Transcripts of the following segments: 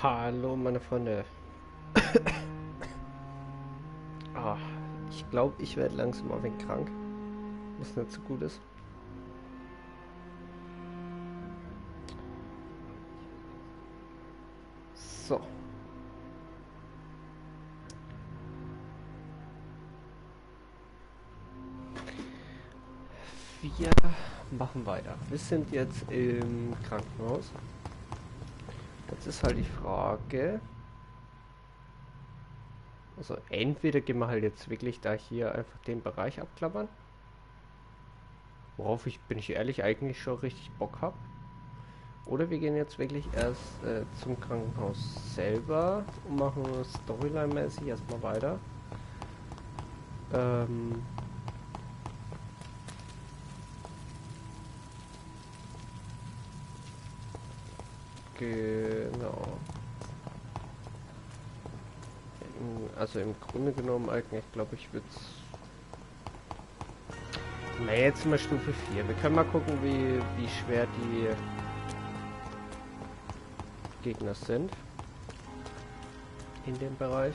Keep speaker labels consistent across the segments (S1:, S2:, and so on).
S1: Hallo meine Freunde. Ah, ich glaube, ich werde langsam ein wenig krank. Was nicht so gut ist. So. Wir machen weiter. Wir sind jetzt im Krankenhaus. Jetzt ist halt die Frage. Also entweder gehen wir halt jetzt wirklich da hier einfach den Bereich abklappern. Worauf ich, bin ich ehrlich, eigentlich schon richtig Bock habe. Oder wir gehen jetzt wirklich erst zum Krankenhaus selber und machen Storyline-mäßig erstmal weiter. Genau. Also im Grunde genommen eigentlich, glaube ich, wird's. Na, jetzt sind wir Stufe 4. Wir können mal gucken, wie schwer die Gegner sind. In dem Bereich.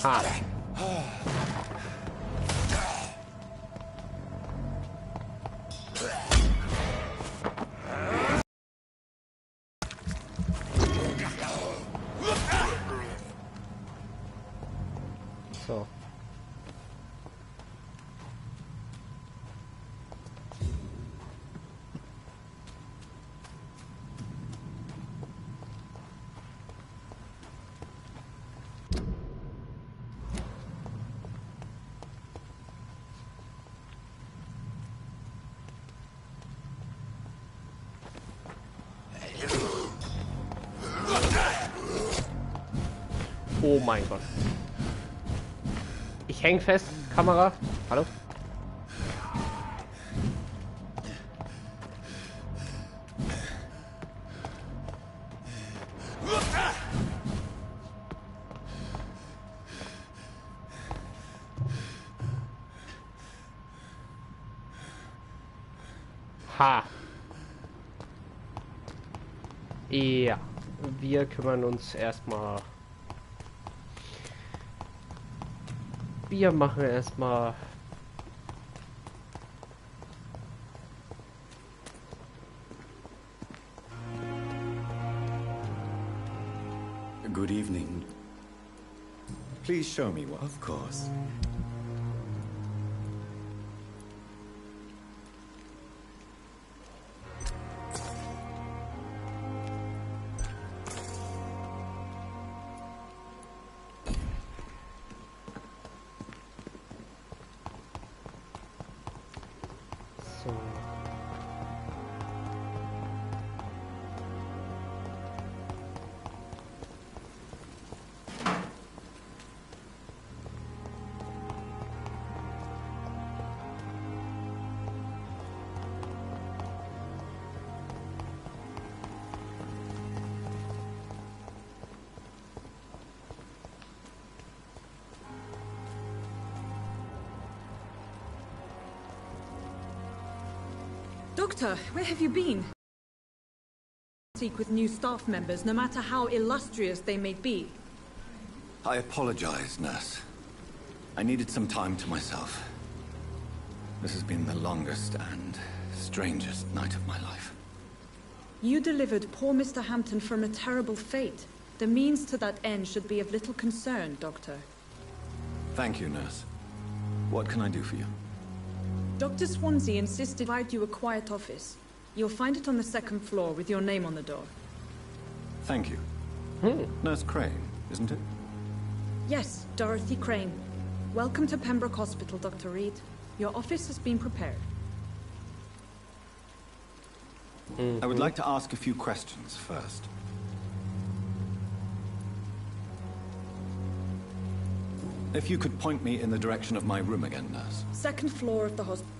S1: Ha! So. Oh mein Gott. Ich häng fest, Kamera. Hallo? Ha. Ja. Wir kümmern uns erstmal. Wir machen erstmal.
S2: Good evening. Please show me what. Of course.
S1: So.
S3: Doctor, where have you been? Speak with new staff members, no matter how illustrious they may be.
S2: I apologize, nurse. I needed some time to myself. This has been the longest and strangest night of my life.
S3: You delivered poor Mr. Hampton from a terrible fate. The means to that end should be of little concern, Doctor.
S2: Thank you, nurse. What can I do for you?
S3: Dr. Swansea insisted to provide you a quiet office. You'll find it on the second floor with your name on the door.
S2: Thank you. Nurse Crane, isn't it?
S3: Yes, Dorothy Crane. Welcome to Pembroke Hospital, Dr. Reed. Your office has been prepared.
S2: I would like to ask a few questions first. If you could point me in the direction of my room again, nurse.
S3: Second floor of the hospital.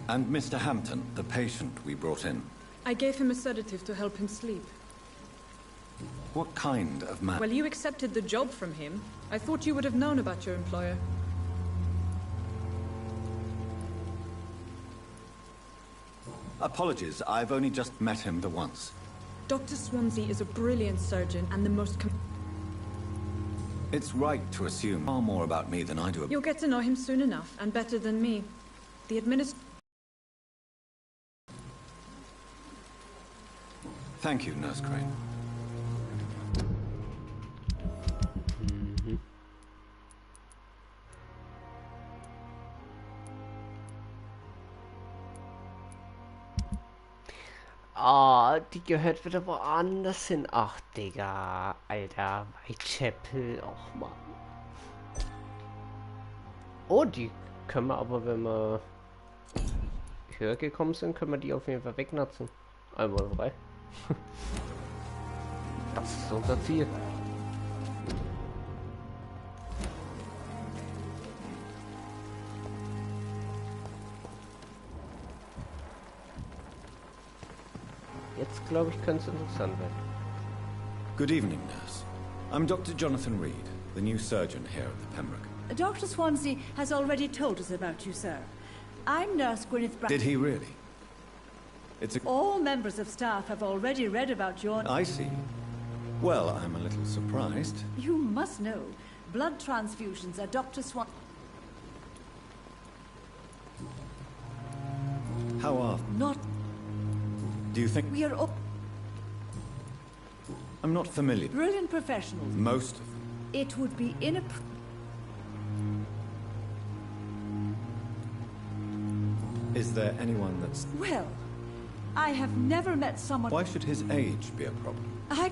S2: And Mr. Hampton, the patient we brought in.
S3: I gave him a sedative to help him sleep.
S2: What kind of man?
S3: Well, you accepted the job from him. I thought you would have known about your employer.
S2: Apologies, I've only just met him the once.
S3: Dr. Swansea is a brilliant surgeon and the most
S2: It's right to assume far more about me than I do.
S3: You'll get to know him soon enough, and better than me. The
S2: Thank you, Nurse Crane.
S1: Ah, die gehört wieder woanders hin. Ach, Digga. Alter, Whitechapel. Och, Mann. Oh, die können wir aber, wenn wir höher gekommen sind, können wir die auf jeden Fall wegnatzen. Einmal frei. Das ist unser Ziel. Jetzt glaube ich, könnte es interessant werden.
S2: Good evening, nurse. I'm Dr. Jonathan Reed, the new surgeon here at the Pembroke.
S4: Dr. Swansea has already told us about you, sir. I'm Nurse Gwyneth Brown.
S2: Did he really? It's a...
S4: All members of staff have already read about your...
S2: I see. Well, I'm a little surprised.
S4: You must know, blood transfusions are Dr. Swan...
S2: How often?
S4: Not...
S2: Do you think...
S4: We are all
S2: I'm not familiar.
S4: brilliant professionals.
S2: Most of them.
S4: It would be inappropriate...
S2: Is there anyone that's...
S4: Well, I have never met someone...
S2: Why should his age be a problem?
S4: I...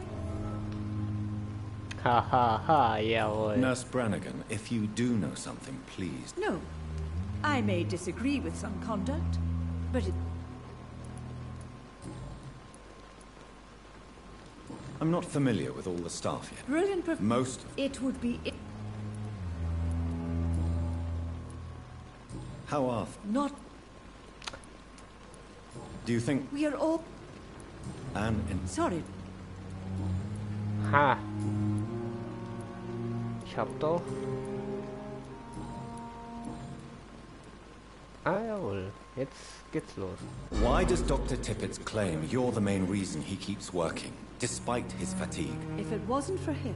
S1: Ha ha ha, jawohl.
S2: Nurse Brannigan, if you do know something, please.
S4: No. I may disagree with some conduct, but it...
S2: I'm not familiar with all the staff yet.
S4: Brilliant prof...
S2: Most of them.
S4: It would be...
S2: How often?
S4: Not...
S2: Do you think...
S4: We are all... Sorry.
S1: Ha. Ich hab doch... Ah, jawohl. Jetzt geht's los.
S2: Why does Dr. Tippett's claim you're the main reason he keeps working, despite his fatigue?
S4: If it wasn't for him,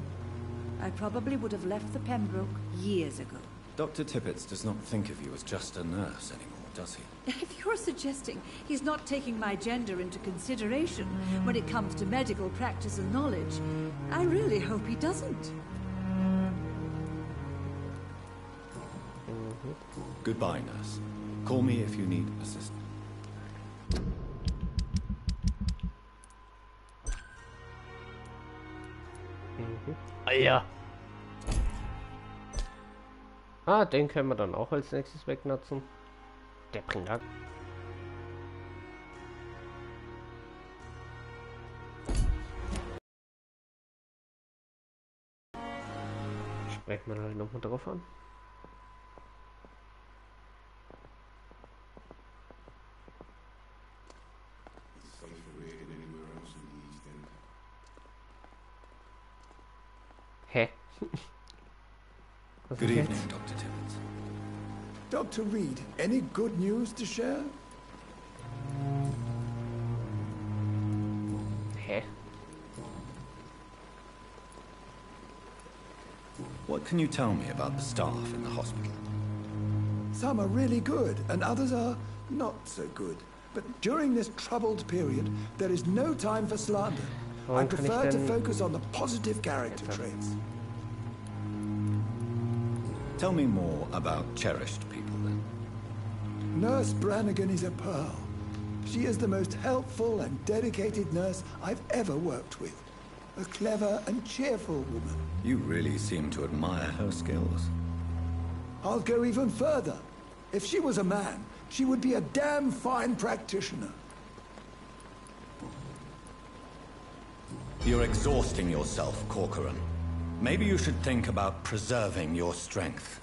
S4: I probably would have left the Pembroke years ago.
S2: Dr. Tippett does not think of you as just a nurse anymore, does he?
S4: If you're suggesting he's not taking my gender into consideration when it comes to medical practice and knowledge, I really hope he doesn't.
S2: Goodbye, nurse. Call me if you need assistance.
S1: Ah, ja. Ah, den können wir dann auch als nächstes wegnutzen. Der bringt ab. Sprechen wir halt nochmal drauf an. Hä?
S2: Good evening, Dr. Tippett.
S5: Dr. Reed, any good news to share?
S1: Hä?
S2: What can you tell me about the staff in the hospital?
S5: Some are really good, and others are not so good. But during this troubled period, there is no time for slander. I prefer to focus on the positive character traits.
S2: Tell me more about cherished people, then.
S5: Nurse Brannigan is a pearl. She is the most helpful and dedicated nurse I've ever worked with. A clever and cheerful woman.
S2: You really seem to admire her skills.
S5: I'll go even further. If she was a man, she would be a damn fine practitioner.
S2: You're exhausting yourself, Corcoran. Maybe you should think about preserving your strength.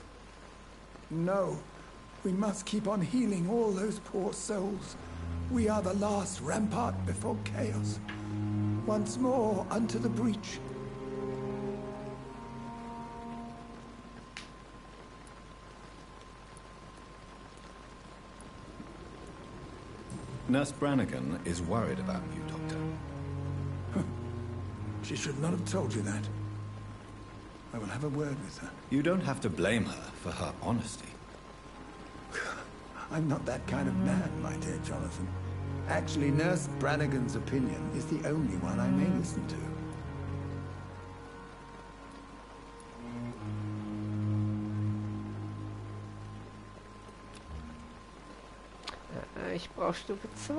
S5: No. We must keep on healing all those poor souls. We are the last rampart before chaos. Once more unto the breach.
S2: Nurse Brannigan is worried about you, Doctor.
S5: She should not have told you that. I will have a word with her.
S2: You don't have to blame her for her honesty.
S5: I'm not that kind of man, my dear Jonathan. Actually, Nurse Brannigan's opinion is the only one I may listen to.
S1: Ich brauche Stufe 2.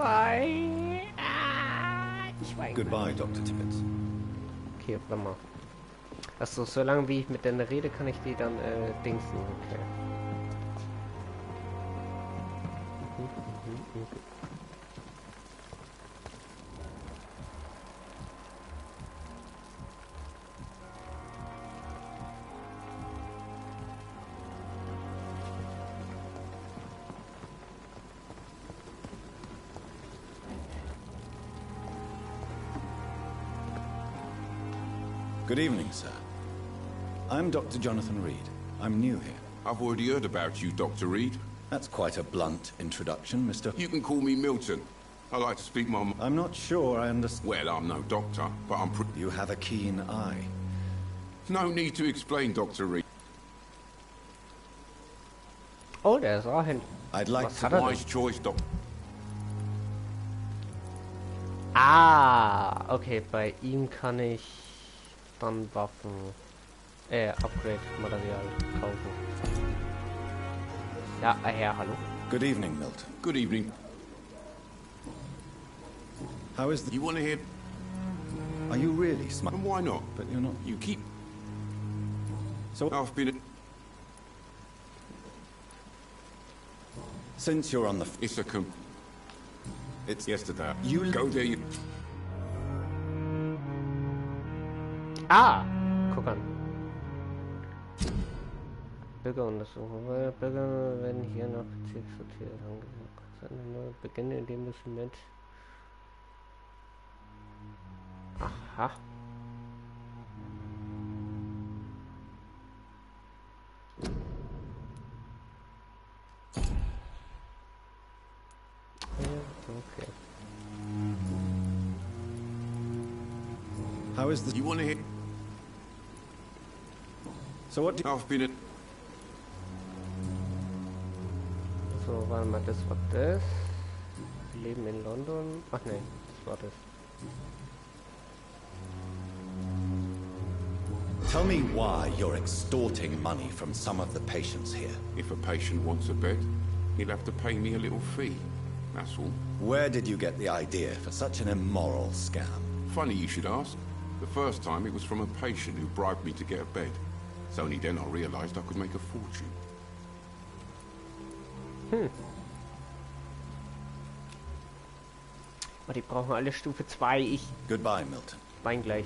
S1: Ich weine.
S2: Goodbye, Dr. Tibbets.
S1: Okay, warte mal. Achso, solange wie ich mit denen rede, kann ich die dann dingsen. Okay.
S2: Good evening, sir. I'm Dr. Jonathan Reed. I'm new here.
S6: I've already heard about you, Dr. Reed.
S2: That's quite a blunt introduction, Mr.
S6: You can call me Milton. I like to speak my mind.
S2: I'm not sure I understand.
S6: Well, I'm no doctor, but I'm pretty...
S2: You have a keen eye.
S6: No need to explain, Dr. Reed.
S1: Oh, der ist auch hin.
S2: I'd like
S1: Was
S2: to...
S1: hat er denn?
S6: Wise choice, Doctor.
S1: Ah, okay, bei ihm kann ich dann Waffen, Upgrade-Material kaufen. Ja, Herr, hallo.
S2: Good evening, Milton.
S6: Good evening.
S2: How is the...
S6: You want to hear...
S2: Are you really smart?
S6: And why not?
S2: But you're not...
S6: You keep...
S2: So,
S6: I've been...
S2: since you're on the...
S6: It's a
S2: It's...
S6: yesterday.
S2: You...
S6: Go there, you...
S1: Ah, guck an. Bürgeruntersuchung. Bürger werden hier nach Bezirk sortiert. Beginnen in dem müssen mit... Aha. Okay.
S2: How is the...
S6: You want to hear...
S2: So what do...
S6: I've been...
S1: So, warte mal, das war das. Leben in London. Ach ne, das war das.
S2: Tell me why you're extorting money from some of the patients here.
S6: If a patient wants a bed, he'll have to pay me a little fee. That's all.
S2: Where did you get the idea for such an immoral scam?
S6: Funny you should ask. The first time it was from a patient who bribed me to get a bed. It's only then I realized I could make a fortune.
S1: Oh, die brauchen alle Stufe 2. Ich
S2: Goodbye, Milton.
S1: wein gleich.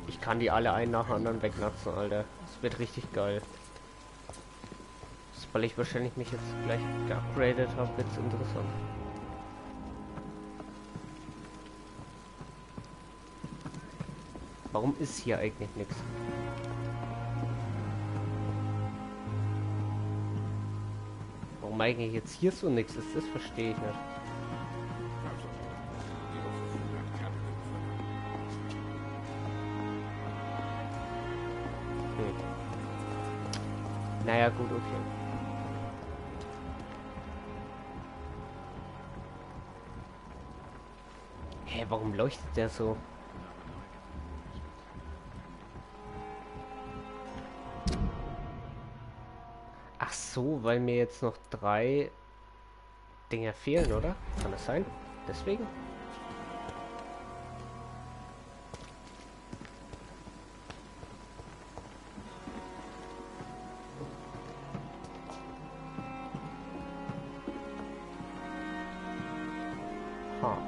S1: Ich kann die alle einen nach dem anderen wegnatzen, Alter. Das wird richtig geil. Weil ich wahrscheinlich mich jetzt gleich geupgradet habe, wird es interessant. Warum ist hier eigentlich nichts? Warum eigentlich jetzt hier so nichts ist, das verstehe ich nicht. Naja, gut, okay. Hä, warum leuchtet der so? Ach so, weil mir jetzt noch 3 Dinger fehlen, oder? Kann das sein? Deswegen? Ha.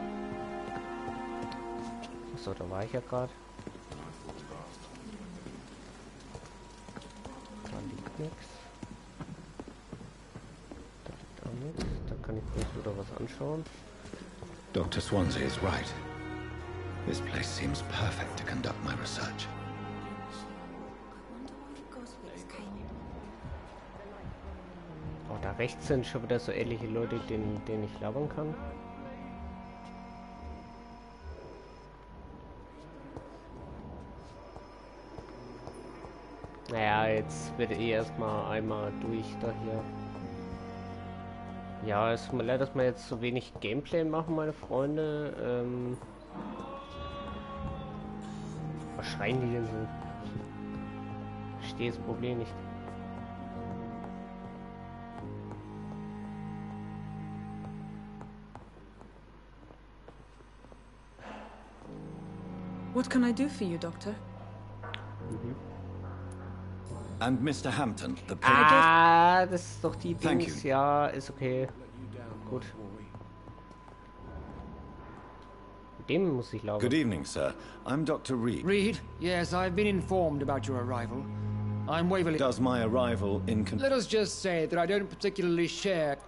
S1: Achso, da war ich ja gerade. Da liegt nichts. Da liegt auch nichts. Da kann ich bloß wieder was anschauen.
S2: Dr. Swansea is right. This place seems perfect to conduct my research.
S1: Oh, da rechts sind schon wieder so ähnliche Leute, denen ich labern kann. Naja, jetzt wird eh erstmal einmal durch da hier. Ja, es tut mir leid, dass wir jetzt so wenig Gameplay machen, meine Freunde. Was schreien die denn so? Ich verstehe das Problem nicht.
S3: What can I do for you, Doctor?
S2: And Mr. Hampton, the
S1: Ah, das ist doch die
S2: Thank
S1: Dings.
S2: you.
S1: Ja, ist okay. Gut. Mit dem muss ich labern.
S2: Good evening, sir. I'm Dr. Reed.
S7: Reed? Yes, I've been informed about your arrival. I'm Waverly.
S2: Does my arrival in...
S7: Let us just say that I don't particularly share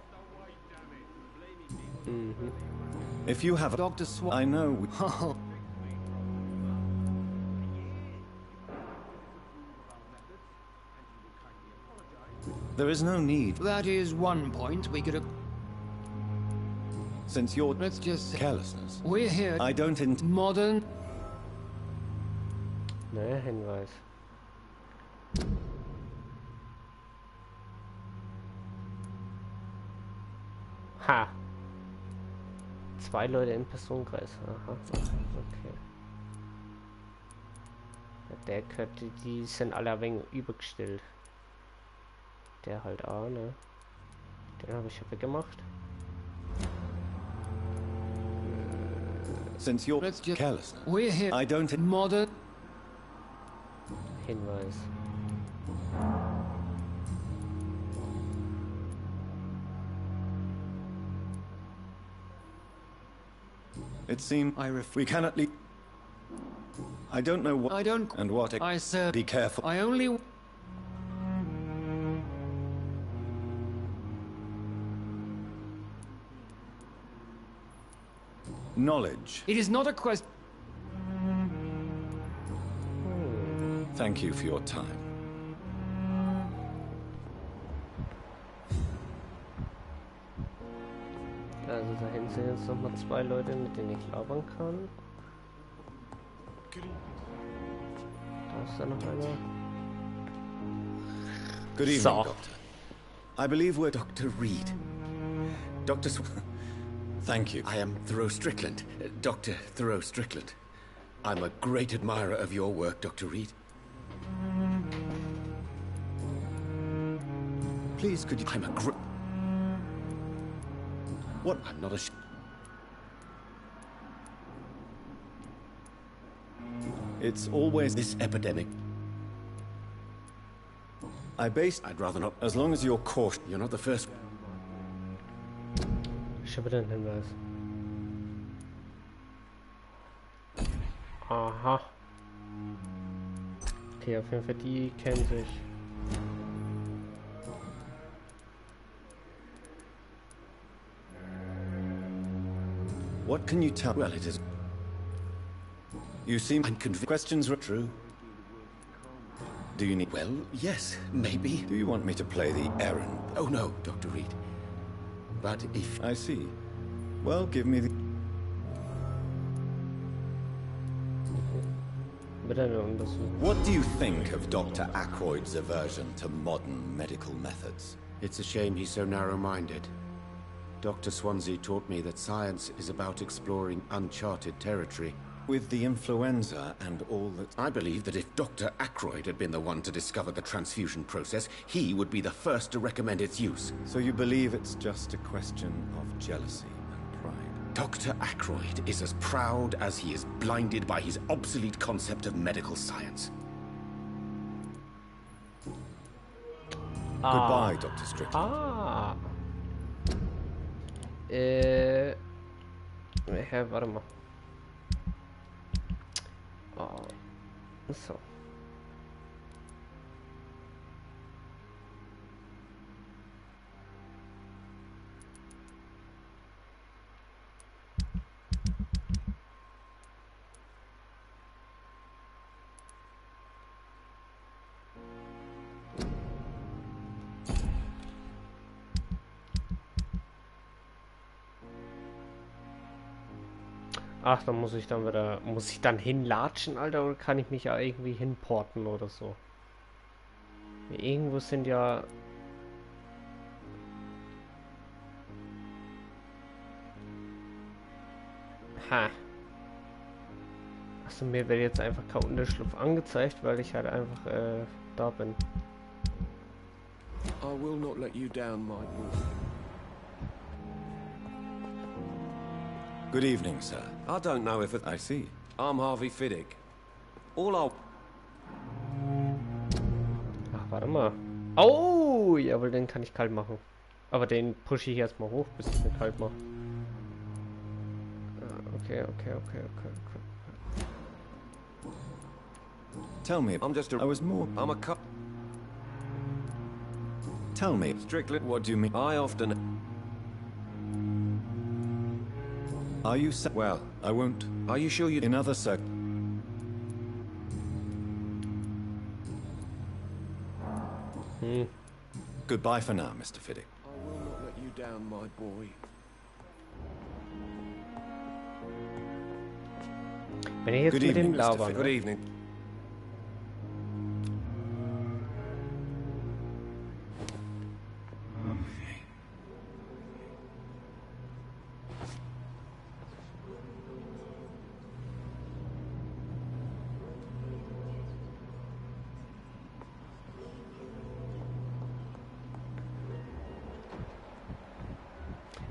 S2: If you have...
S7: Dr.
S2: I know... There is no need,
S7: That is one point we could...
S2: since your
S7: Let's just say...
S2: carelessness.
S7: We're here...
S2: I don't
S7: Modern...
S1: Ne, Hinweis. Ha. 2 Leute im Personenkreis. Aha. Okay. Ja, der könnte, die sind alle ein wenig übergestellt. Der halt auch, ne? Den habe ich ja weggemacht.
S2: Since your
S7: Let's just...
S2: carelessness.
S7: We're here...
S2: I don't...
S7: Modern...
S1: Hinweis.
S2: It seems we cannot leave. I don't know what...
S7: I don't...
S2: And what...
S7: I said...
S2: Be careful.
S7: I only...
S2: Knowledge.
S7: It is not a question...
S2: Thank you for your time.
S1: Also dahin sind jetzt noch mal 2 Leute, mit denen ich labern kann. Da ist da noch einer.
S2: Good evening,
S1: So.
S2: Doctor. I believe we're Dr. Reed. Dr. Thank you.
S8: I am Thoreau Strickland, Dr. Thoreau Strickland. I'm a great admirer of your work, Dr. Reed.
S2: Please, could you...
S8: I'm a
S2: What?
S8: I'm not a
S2: It's always...
S8: This epidemic...
S2: I'd rather not... As long as you're cautious.
S8: You're not the first...
S1: Ich habe den Hinweis. Aha. Okay, auf jeden Fall, die kennen sich.
S2: What can you tell?
S8: Well, it is...
S2: You seem...
S8: I'm convinced...
S2: Questions are true. Do you need...
S8: Well, yes, maybe.
S2: Do you want me to play the errand?
S8: Oh, no, Dr. Reed. But if...
S2: I see. Well, give me the... What do you think of Dr. Ackroyd's aversion to modern medical methods?
S8: It's a shame he's so narrow-minded. Dr. Swansea taught me that science is about exploring uncharted territory.
S2: With the influenza and all that...
S8: I believe that if Dr. Ackroyd had been the one to discover the transfusion process, he would be the first to recommend its use.
S2: So you believe it's just a question of jealousy and pride?
S8: Dr. Ackroyd is as proud as he is blinded by his obsolete concept of medical science.
S2: Goodbye, Dr. Strickland.
S1: Ah. Warte mal. Oh. So. Ach, dann muss ich dann wieder... Muss ich dann hinlatschen, Alter? Oder kann ich mich ja irgendwie hinporten oder so? Irgendwo sind ja... Ha. Achso, mir wird jetzt einfach kein Unterschlupf angezeigt, weil ich halt einfach da bin.
S9: I will not let you down, my boy.
S2: Good evening, sir.
S9: I don't know if it...
S2: I see.
S9: I'm Harvey Fiddick. All I'll...
S1: Ach, warte mal. Oh, jawohl, den kann ich kalt machen. Aber den pushe ich erstmal hoch, bis ich den kalt mache. Okay.
S2: Tell me.
S9: I'm just a...
S2: I was more...
S9: I'm a cut...
S2: Tell me.
S9: Strictly...
S2: What do you mean?
S9: I often...
S2: Are you... Well, I won't...
S9: Are you sure you...
S2: In other circ... Goodbye for now, Mr. Fiddick.
S9: I will not let you down, my boy.
S1: Wenn ich jetzt
S2: Good
S1: mit dem
S2: evening, Mr.
S1: Laber,
S9: Good
S1: ne?
S9: evening.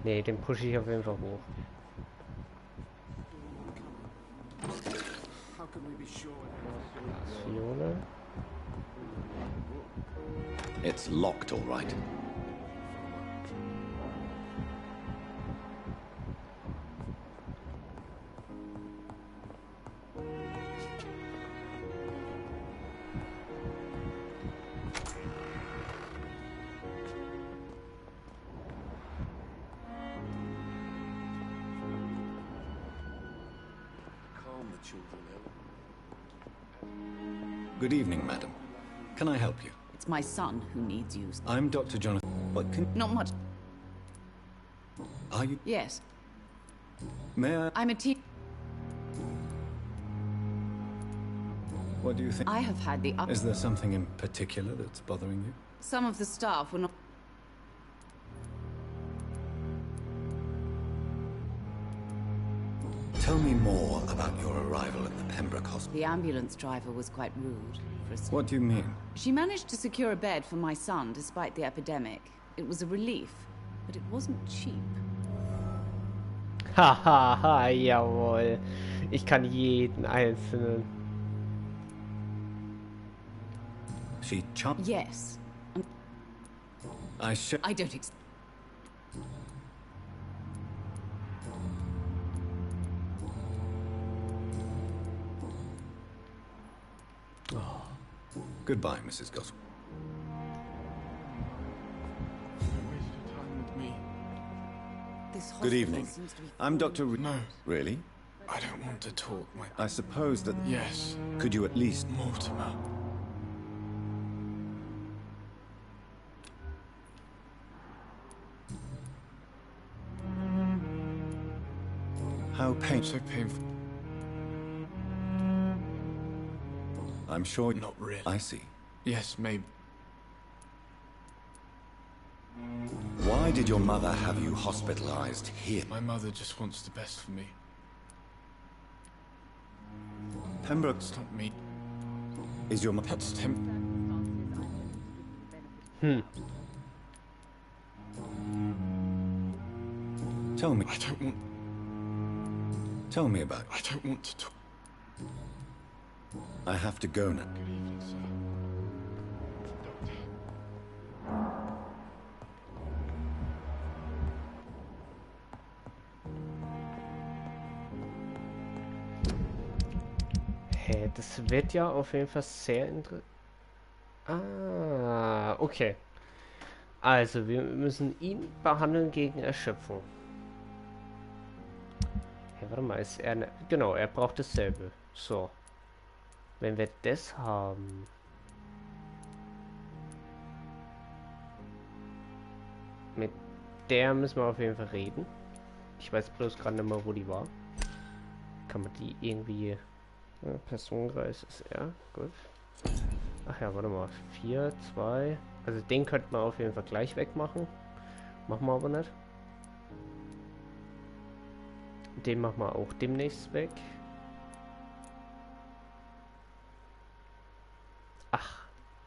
S1: Nee, den pushe ich auf jeden Fall hoch. Fiona.
S2: It's locked, all right.
S9: Calm the children,
S2: Good evening, madam. Can I help you?
S10: It's my son who needs you.
S2: I'm Dr. Jonathan. What can...
S10: Not much.
S2: Are you...
S10: Yes.
S2: May I...
S10: I'm a teen.
S2: What do you think?
S10: I have had the up.
S2: Is there something in particular that's bothering you?
S10: Some of the staff were not.
S2: Tell me more about your arrival at the Pembroke Hospital.
S10: The ambulance driver was quite rude.
S2: What do you mean?
S10: She managed to secure a bed for my son despite the epidemic. It was a relief, but it wasn't cheap.
S1: Hahaha, jawohl. Ich kann jeden einzelnen.
S2: She chopped...
S10: Yes.
S2: I should...
S10: I don't ex...
S2: Goodbye, Mrs. Gospel.
S10: This
S2: Good
S10: hospital
S2: evening.
S10: seems to be
S2: I'm Dr.
S6: No,
S2: Really?
S6: I don't want to talk, my...
S2: I suppose that...
S6: Yes,
S2: Could you at least...
S6: Mortimer.
S2: How painful...
S6: So painful.
S2: I'm sure...
S6: Not really.
S2: I see.
S6: Yes, maybe.
S2: Why did your mother have you hospitalized here?
S6: My mother just wants the best for me.
S2: Pembroke's...
S6: It's not me.
S2: Is your mother...
S6: That's him.
S2: Tell me...
S6: I don't want...
S2: Tell me about it.
S6: I don't want to talk.
S2: I have to go now.
S6: Good evening, sir.
S1: Hä, das wird ja auf jeden Fall sehr interessant. Ah, okay. Also, wir müssen ihn behandeln gegen Erschöpfung. Hey, warte mal, ist er... Ne genau, er braucht dasselbe. So. Wenn wir das haben... Mit der müssen wir auf jeden Fall reden. Ich weiß bloß gerade nicht mehr, wo die war. Kann man die irgendwie... Ja, Personenkreis ist er. Gut. Ach ja, warte mal. 4, 2... Also den könnten wir auf jeden Fall gleich wegmachen. Machen wir aber nicht. Den machen wir auch demnächst weg. Ach,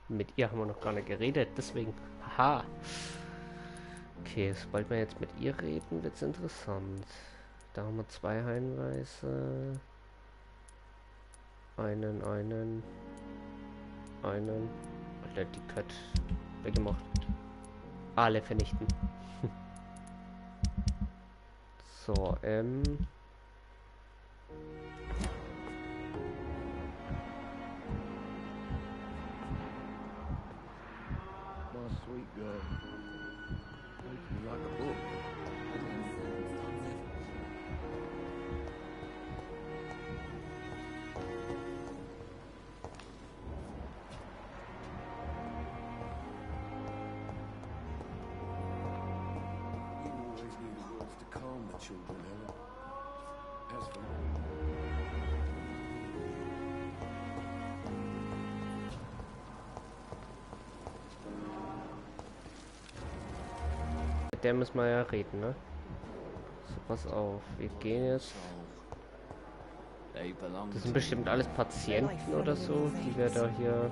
S1: mit ihr haben wir noch gar nicht geredet, deswegen. Haha. Okay, sobald wir jetzt mit ihr reden, wird es interessant. Da haben wir 2 Hinweise. Einen. Alter, die Cut weggemacht. Alle vernichten. So,
S9: Oh, sweet girl. Makes me like a book. You always need words to calm the children, Helen. As for
S1: mit der müssen wir ja reden, ne? So, pass auf, wir gehen jetzt. Das sind bestimmt alles Patienten oder so, die wir da hier...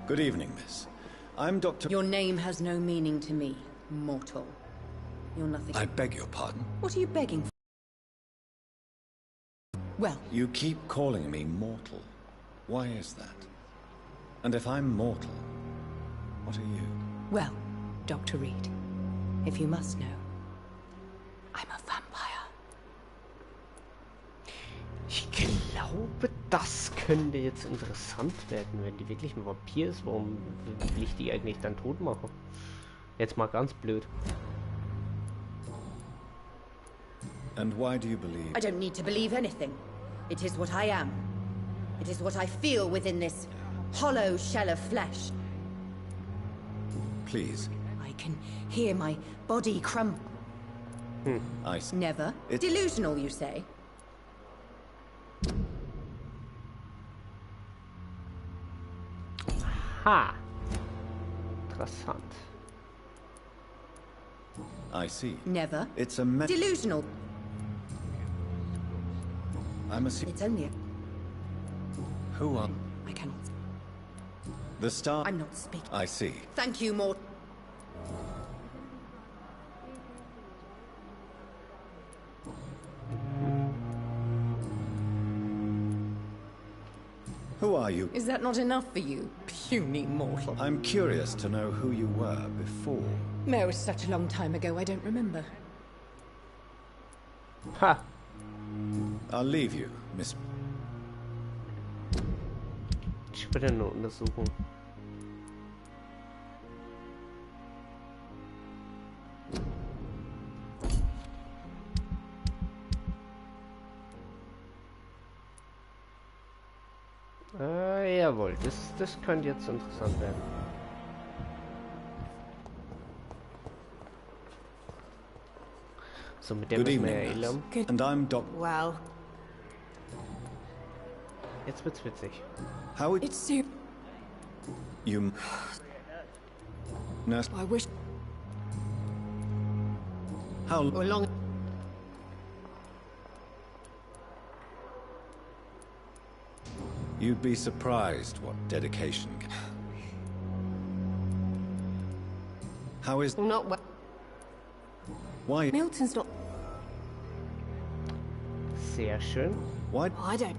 S2: Good evening, miss. I'm Dr.
S11: Your name has no meaning to me, mortal. You're nothing.
S2: I beg your pardon.
S11: What are you begging for? Well,
S2: You keep calling me mortal. Why is that? And if I'm mortal, what are you?
S11: well, Dr. Reed, if you must know, I'm a vampire.
S1: Ich glaube, das könnte jetzt interessant werden, wenn die wirklich ein Vampir ist. Warum will ich die eigentlich dann tot machen? Jetzt mal ganz blöd.
S2: And why do you believe?
S11: I don't need to believe anything. It is what I am. It is what I feel within this hollow shell of flesh.
S2: Please.
S11: I can hear my body crumble.
S2: I see.
S11: Never.
S2: It-
S11: Delusional, you say?
S1: Ha! Interessant.
S2: I see.
S11: Never.
S2: It's a
S11: Delusional.
S2: I'm assuming.
S11: It's only a...
S2: Who are
S11: I cannot...
S2: the star?
S11: I'm not speaking.
S2: I see.
S11: Thank you, Mort.
S2: Who are you?
S11: Is that not enough for you, puny mortal?
S2: I'm curious to know who you were before.
S11: No, it's such a long time ago, I don't remember.
S1: Ha!
S2: I'll leave you, Miss.
S1: Ich will eine Untersuchung. Jawohl, das könnte jetzt interessant werden. So, mit dem
S2: Good
S1: müssen wir
S2: evening,
S1: ja
S2: nurse. And I'm Doc.
S11: Well,
S1: Jetzt wird's witzig.
S2: How would
S11: it's so...
S2: you? Nurse.
S11: I wish...
S2: How
S11: long...
S2: You'd be surprised what dedication. How is?
S11: Not well...
S2: Why?
S11: Milton's not...
S1: Sehr schön.
S2: Why?
S11: I don't...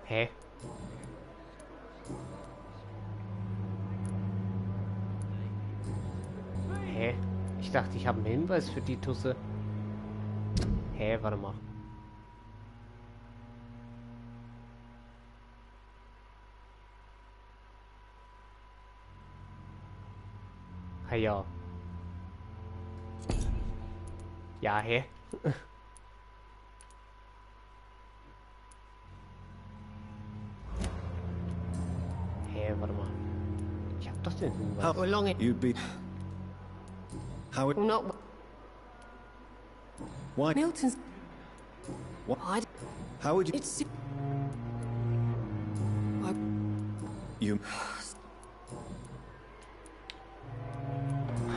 S1: Hä? Hä? Ich dachte, ich habe einen Hinweis für die Tusse. Hä, warte mal. Ah ja. Ja, hä? Hä, warte mal. Ich hab doch den Hinweis.
S2: How long you'd be... How it...
S12: Not...
S2: Why...
S12: Milton's...
S2: What? How would you...
S12: It's...
S2: You...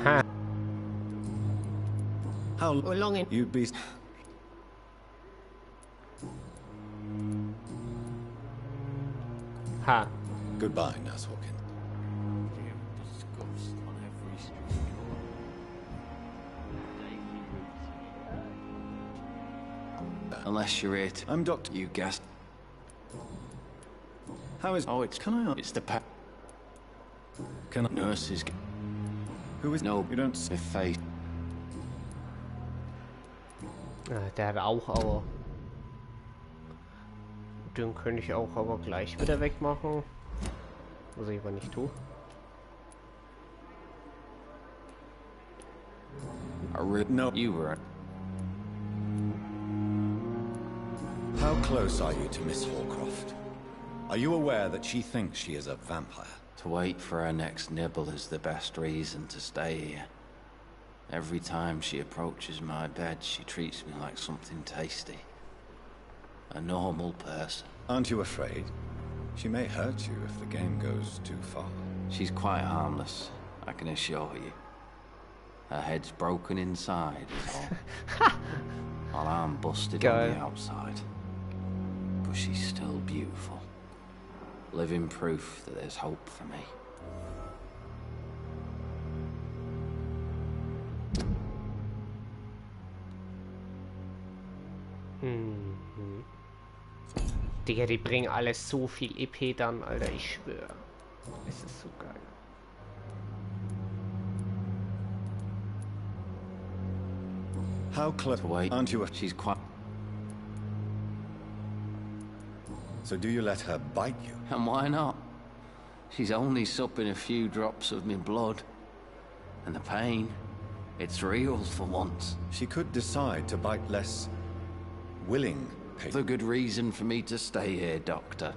S1: Ha.
S2: How
S12: long in...
S2: you'd be...
S1: Ha.
S2: Goodbye, Nurse Hawkins.
S13: Unless you're it.
S2: I'm Doctor...
S13: You guessed.
S2: How is...
S13: Oh, it's...
S2: Can I...
S13: It's the pet.
S2: Can I...
S13: Nurses...
S2: Who is...
S13: No,
S2: you don't...
S13: the face.
S1: Der hat auch, aber... Den könnte ich auch aber gleich wieder wegmachen. Was ich aber nicht tue.
S2: No.
S13: You were...
S2: How close are you to Miss Hallcroft? Are you aware that she thinks she is a vampire?
S13: To wait for her next nibble is the best reason to stay here. Every time she approaches my bed, she treats me like something tasty. A normal person.
S2: Aren't you afraid? She may hurt you if the game goes too far.
S13: She's quite harmless, I can assure you. Her head's broken inside is all. While I'm busted on the outside. But she's still beautiful. Living proof that there's hope for me.
S1: Digga, die bringen alles so viel EP dann, Alter, ich schwöre. Es ist so geil.
S2: How close?
S13: Wait,
S2: aren't you?
S13: She's quite...
S2: So do you let her bite you?
S13: And why not? She's only supping a few drops of my blood. And the pain, it's real for once.
S2: She could decide to bite less willing patients.
S13: The good reason for me to stay here, Doctor.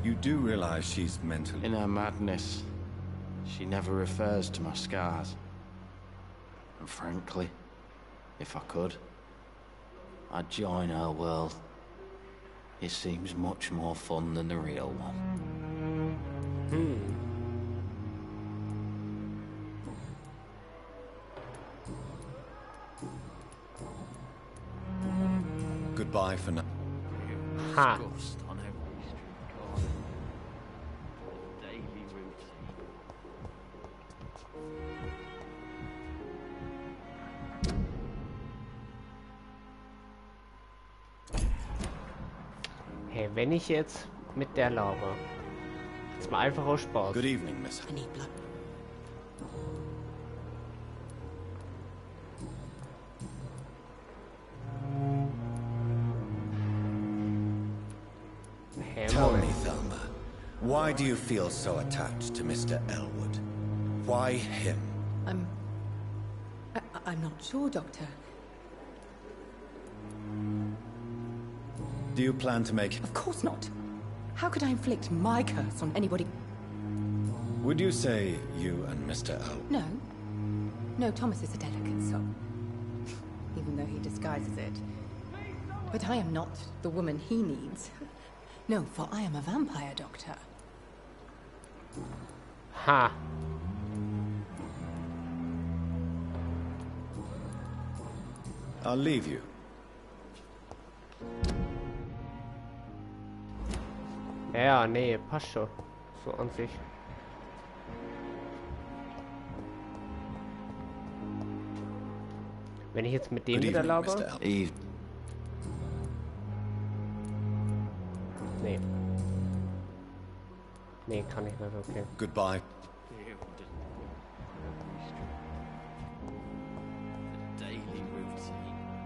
S2: You do realize she's mentally...
S13: In her madness, she never refers to my scars. And frankly, if I could, I'd join her world. It seems much more fun than the real one.
S2: Goodbye for now.
S1: Ha. Hey, wenn ich jetzt mit der laber, jetzt mal einfach aus Spaß.
S2: Good evening, Miss.
S12: I need blood.
S2: Tell me, Thelma, why do you feel so attached to Mr. Elwood? Why him?
S12: I'm not sure, Doctor.
S2: Do you plan to make...
S12: Of course not. How could I inflict my curse on anybody?
S2: Would you say you and Mr. Elwood...
S12: No. No, Thomas is a delicate soul. Even though he disguises it. But I am not the woman he needs. No, for I am a vampire, Doctor.
S1: Ha.
S2: I'll leave you.
S1: Ja, nee, passt schon. So an sich. Wenn ich jetzt mit dem wieder laber?
S13: Eve.
S1: Nee. Nee, kann ich nicht, okay.
S2: Goodbye.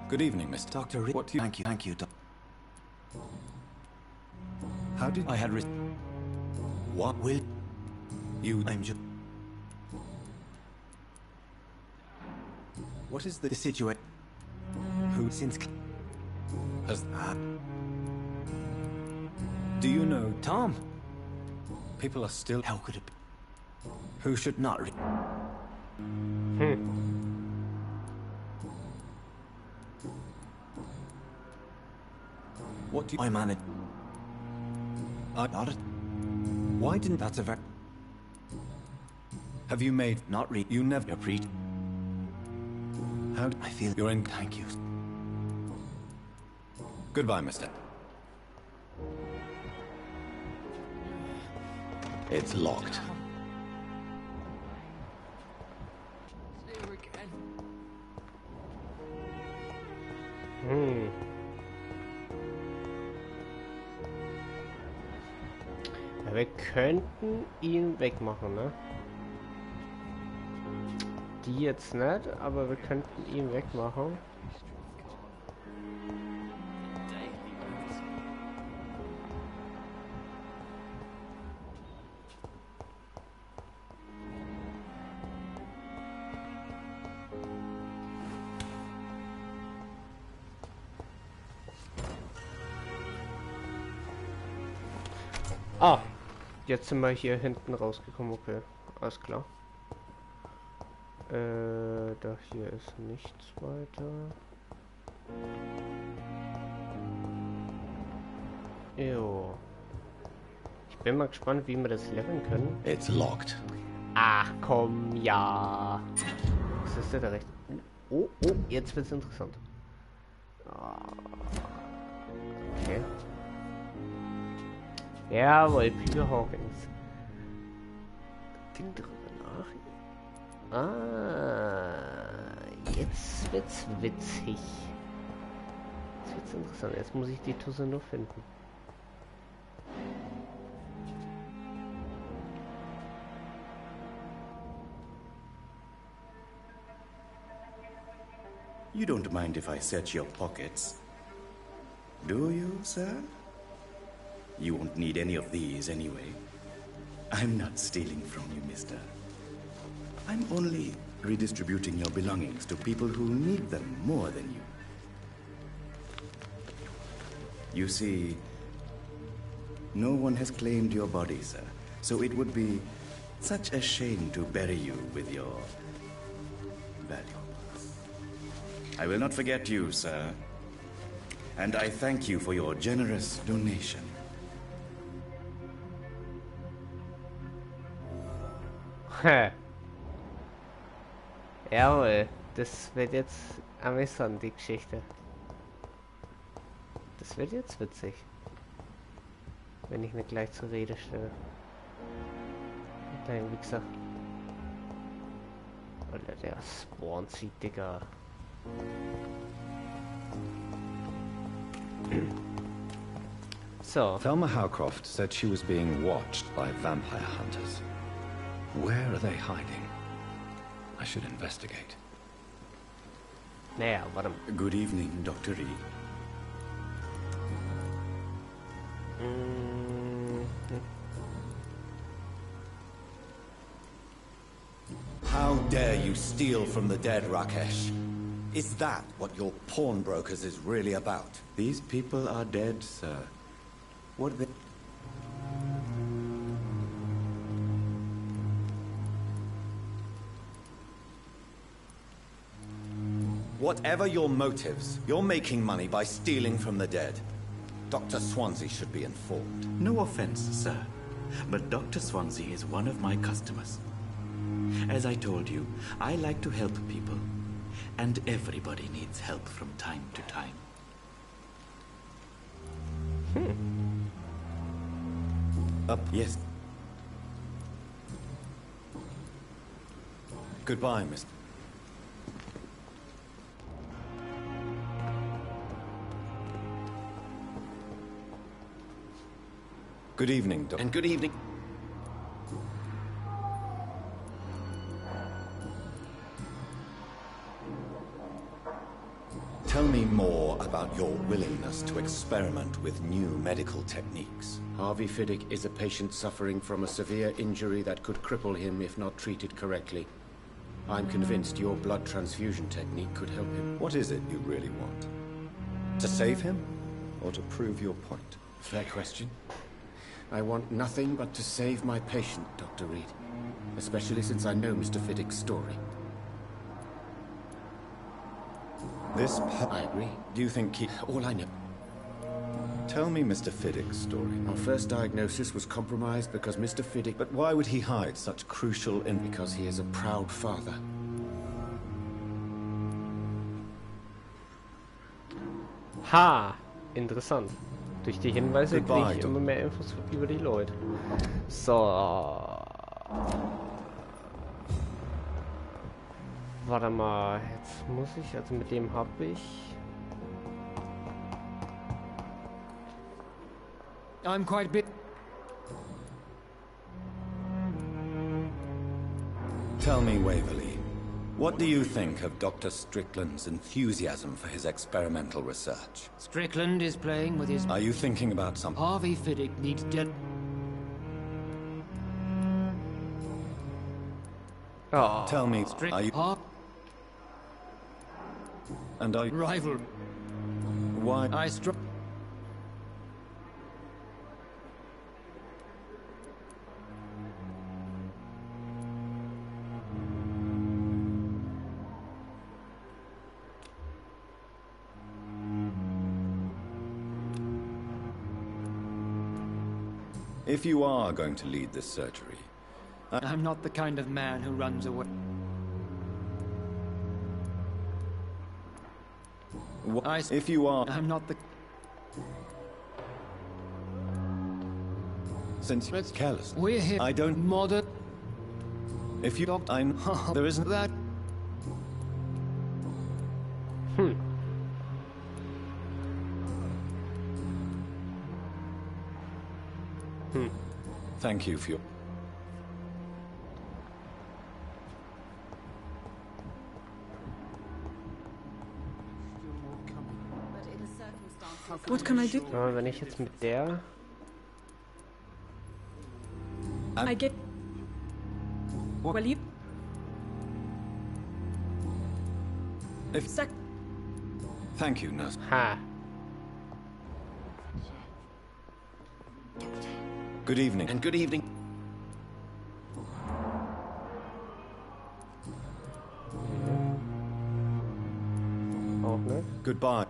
S2: Good evening, Mr. Dr. What do you... Thank you, Doc. How did I had... What will... You... I'm just... What is the situation? Who since... Has... Do you know... Tom? People are still... How could it be? Who should not... What do I manage? Not a... Why didn't that ever... Have you made... Not read... You never read... How do I feel... You're in... Thank you. Goodbye, mister. It's locked.
S1: Ja, wir könnten ihn wegmachen, ne? Die jetzt nicht, aber wir könnten ihn wegmachen. Ah, jetzt sind wir hier hinten rausgekommen, okay, alles klar. Da hier ist nichts weiter. Jo. Ich bin mal gespannt, wie wir das leveln können.
S2: It's locked.
S1: Ach komm, ja. Was ist denn da recht? Oh, jetzt wird's interessant. Okay. Jawohl, Peter Hawkins. Ding drüber nach. Jetzt wird's witzig. Jetzt wird's interessant. Jetzt muss ich die Tusse nur finden.
S14: You don't mind if I search your pockets, do you, sir? You won't need any of these anyway. I'm not stealing from you, mister. I'm only redistributing your belongings to people who need them more than you. You see, no one has claimed your body, sir, so it would be such a shame to bury you with your valuables. I will not forget you, sir, and I thank you for your generous donation.
S1: Jawohl, das wird jetzt amüsant, die Geschichte. Das wird jetzt witzig. Wenn ich nicht gleich zur Rede stelle. Kleinen Wichser. Alter, der Swansea, Digga. So.
S2: Thelma Howcroft said she was being watched by vampire hunters. Where are they hiding? I should investigate.
S1: Naja, warte mal.
S14: Good evening, Dr. Reed.
S2: How dare you steal from the dead, Rakesh? Is that what your pawnbrokers is really about?
S14: These people are dead, sir. What they...
S2: Whatever your motives, you're making money by stealing from the dead. Dr. Swansea should be informed.
S14: No offense, sir, but Dr. Swansea is one of my customers. As I told you, I like to help people, and everybody needs help from time to time.
S2: Up, yes. Goodbye, Mr. Good evening, Doctor.
S14: And good evening.
S2: Tell me more about your willingness to experiment with new medical techniques.
S8: Harvey Fiddick is a patient suffering from a severe injury that could cripple him if not treated correctly. I'm convinced your blood transfusion technique could help him.
S2: What is it you really want? To save him, or to prove your point?
S8: Fair question. I want nothing but to save my patient, Dr. Reed. Especially since I know Mr. Fiddick's story. I agree.
S2: Do you think he...
S8: All I know.
S2: Tell me Mr. Fiddick's story.
S8: Our first diagnosis was compromised because Mr. Fiddick...
S2: But why would he hide such crucial
S8: Because he is a proud father.
S1: Ha! Interessant. Durch die Hinweise kriege ich immer mehr Infos über die Leute. So. Warte mal, jetzt muss ich, also mit dem habe ich...
S7: I'm quite bit...
S2: Tell me, Waverly, what do you think of Dr. Strickland's enthusiasm for his experimental research?
S7: Strickland is playing with his...
S2: Are you thinking about something?
S7: Harvey Fiddick needs dead...
S1: Oh.
S2: Tell me, are you... And are you...
S7: Rival.
S2: Why...
S7: I struck...
S2: If you are going to lead this surgery...
S7: I'm not the kind of man who runs away.
S2: If you are...
S7: I'm not the...
S2: Since it's careless.
S7: We're here...
S2: I don't...
S7: Modern...
S2: If you... There isn't...
S7: That...
S2: Thank you for your...
S3: What can I do?
S1: Wenn ich jetzt mit der...
S3: I get... Well, you...
S2: Thank you, nurse.
S1: Ha.
S2: Good evening.
S8: And good evening.
S1: Oh, no.
S2: Goodbye.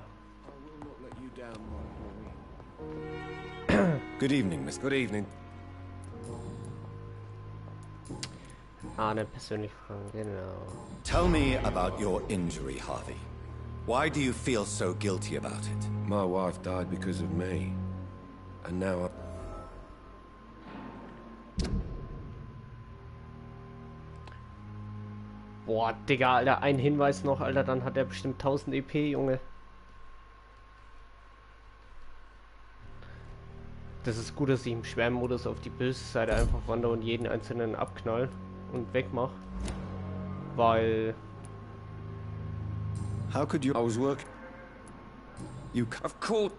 S2: Good evening, Miss.
S9: Good evening.
S1: Eine persönliche Frage, genau.
S2: Tell me about your injury, Harvey. Why do you feel so guilty about it?
S9: My wife died because of me. And now I...
S1: Boah, Digga, Alter, ein Hinweis noch, Alter, dann hat er bestimmt 1000 EP, Junge. Das ist gut, dass ich im Schwärmmodus auf die böse Seite einfach wandere und jeden einzelnen abknall und wegmach. Weil...
S2: How could you...
S9: I was working...
S2: You...
S9: Of course...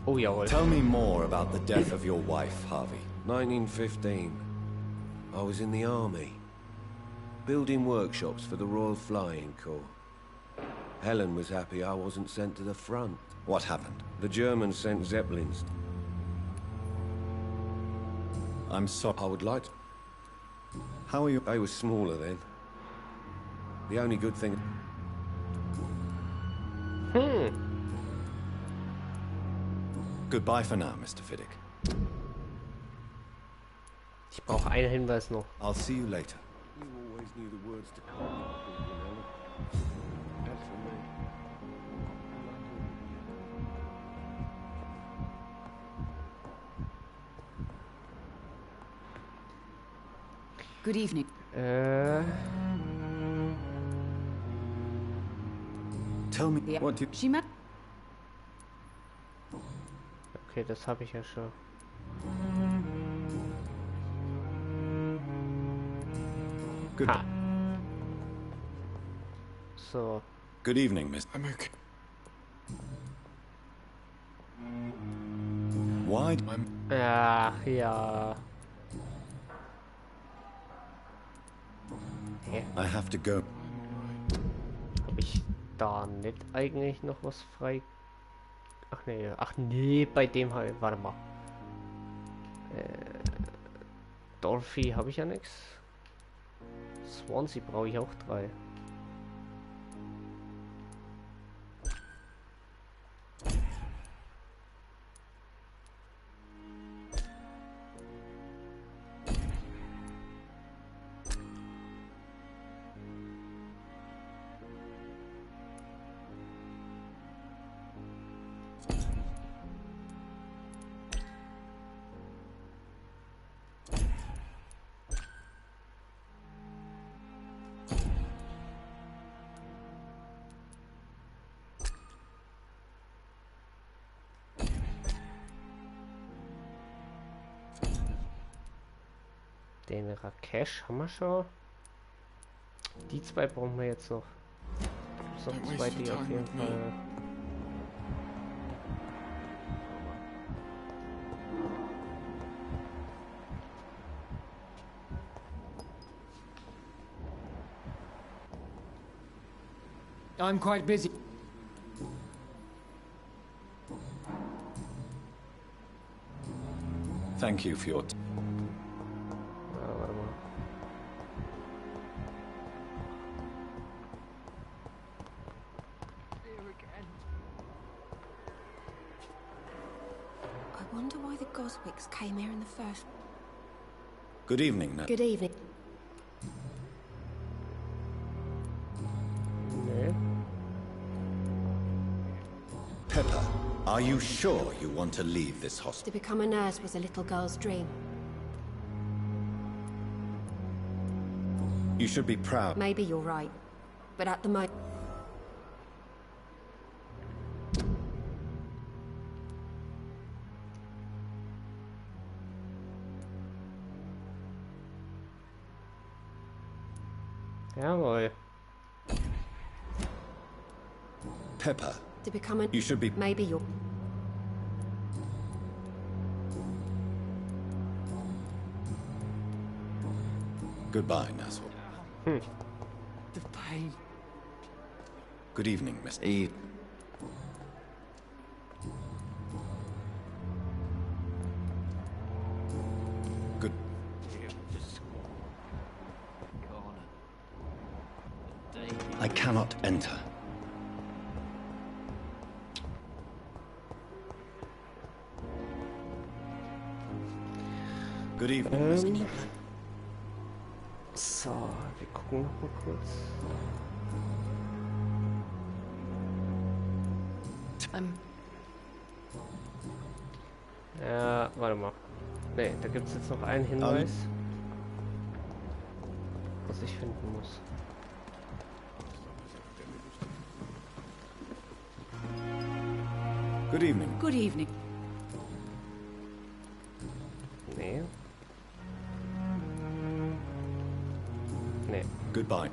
S1: Oh, jawohl.
S2: Tell me more about the death of your wife, Harvey.
S9: 1915. I was in the army. Building workshops for the Royal Flying Corps. Helen was happy I wasn't sent to the front.
S2: What happened?
S9: The Germans sent Zeppelins.
S2: I'm sorry.
S9: I would like to...
S2: How are you?
S9: They were smaller then. The only good thing...
S2: Goodbye for now, Mr. Fiddick.
S1: Ich brauche einen Hinweis noch.
S2: I'll see you later.
S9: You always knew the words to call people, As for me...
S10: Good evening.
S2: Tell me what you...
S10: She met...
S1: Okay, das habe ich ja schon.
S2: Good.
S1: Ha. So.
S2: Good evening, Miss.
S14: I'm okay.
S2: Why?
S1: Ja. Hä?
S2: I have to go.
S1: Hab ich da nicht eigentlich noch was frei? Ach nee, bei dem halt. Warte mal. Dorothy habe ich ja nichts. Swansea brauche ich auch 3. Den Rakesh haben wir schon. Die 2 brauchen wir jetzt noch. So 2, die auf jeden Fall.
S7: I'm quite busy.
S2: Thank you for your
S1: Warte mal.
S15: I wonder why the Goswicks came here in the first.
S2: Good evening, Nat.
S15: Good evening.
S1: Nee.
S2: Pepper, are you sure you want to leave this hospital?
S15: To become a nurse was a little girl's dream.
S2: You should be proud.
S15: Maybe you're right, but at the moment.
S1: Jawohl.
S2: Pepper,
S15: To become a.
S2: you should be.
S15: Maybe you're.
S2: Goodbye, Nurse.
S7: The pain.
S2: Good evening, Miss.
S13: Eve.
S2: Good. I cannot enter. Good evening, Miss.
S1: So, wir gucken noch mal kurz. Ja, warte mal. Ne, da gibt es jetzt noch einen Hinweis, was ich finden muss.
S2: Good evening.
S10: Good evening.
S1: Nee. Nee.
S2: Goodbye.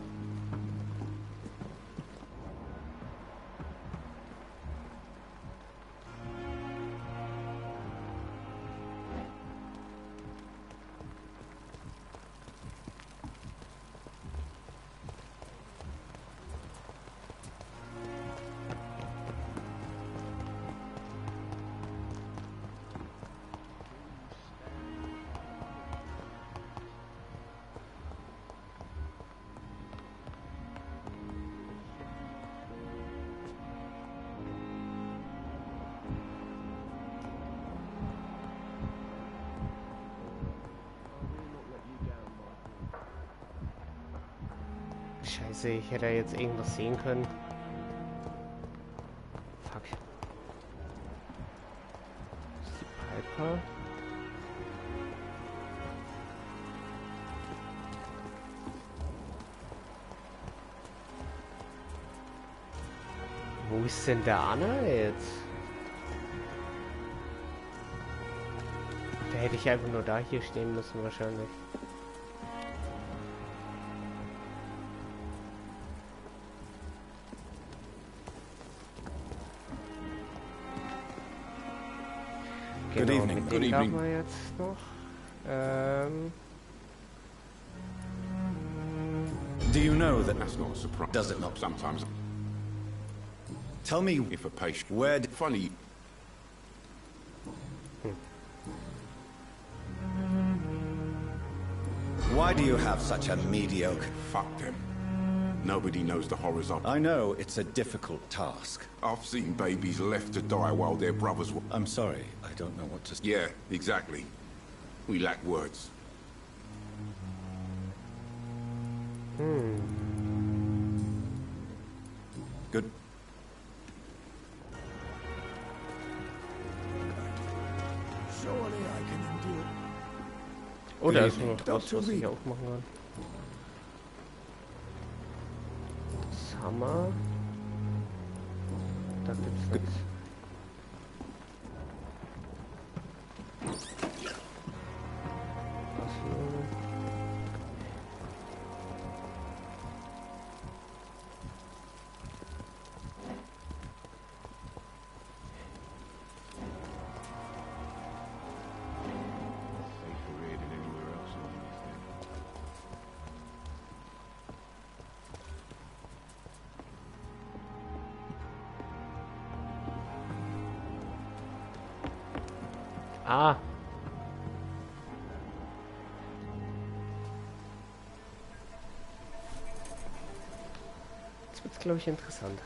S1: Scheiße, ich hätte jetzt irgendwas sehen können. Fuck. Das ist die Piper. Wo ist denn der Anna jetzt? Da hätte ich einfach nur da hier stehen müssen wahrscheinlich.
S2: Good evening.
S1: Mit dem darf man jetzt noch.
S2: Do you know that...
S6: That's not a surprise.
S2: Does it not?
S6: Sometimes.
S2: Tell me...
S6: If a patient...
S2: Where...
S6: Funny...
S2: Why do you have such a mediocre...
S6: Fuck them. Nobody knows the horrors of...
S2: I know it's a difficult task.
S6: I've seen babies left to die while their brothers were...
S2: I'm sorry, I don't know what to...
S6: Yeah, exactly. We lack words.
S2: Good.
S5: Surely I can endure.
S1: Oh, da ist noch was, was ich auch machen kann. Das haben wir. Da gibt's nichts. Ah. Jetzt wird's, glaube ich, interessant.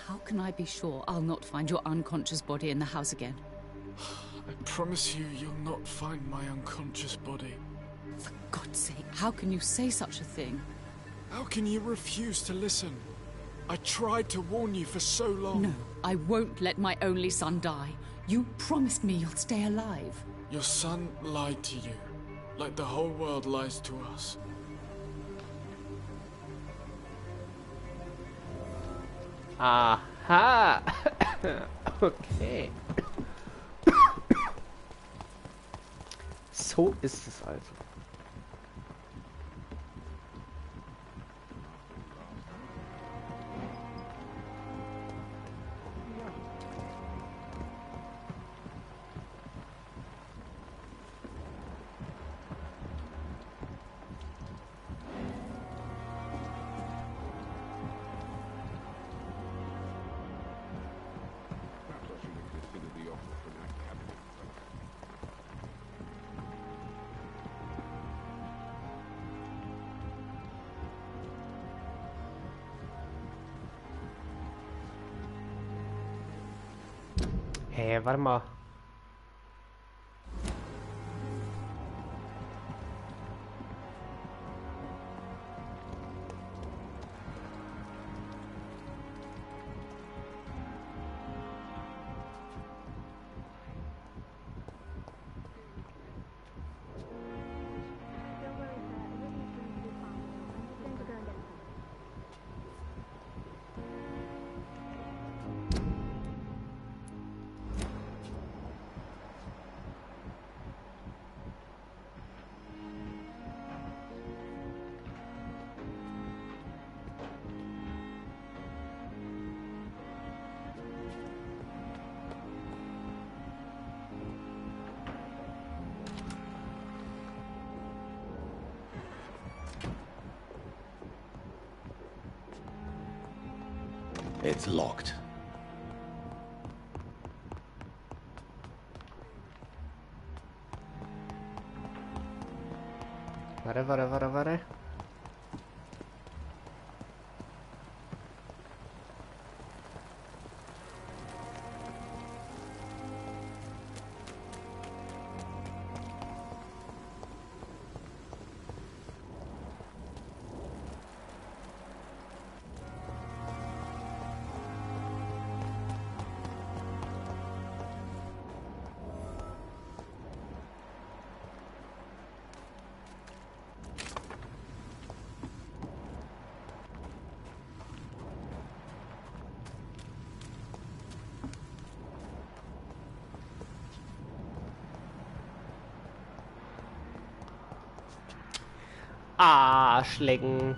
S10: How can I be sure I'll not find your unconscious body in the house again?
S16: I promise you, you'll not find my unconscious body.
S10: For God's sake, how can you say such a thing?
S16: How can you refuse to listen? I tried to warn you for so long.
S10: No, I won't let my only son die. You promised me you'll stay alive.
S16: Your son lied to you, like the whole world lies to us.
S1: Aha! Okay. So ist es also. Hä, warte mal.
S2: It's locked.
S1: Warte. Arschlecken.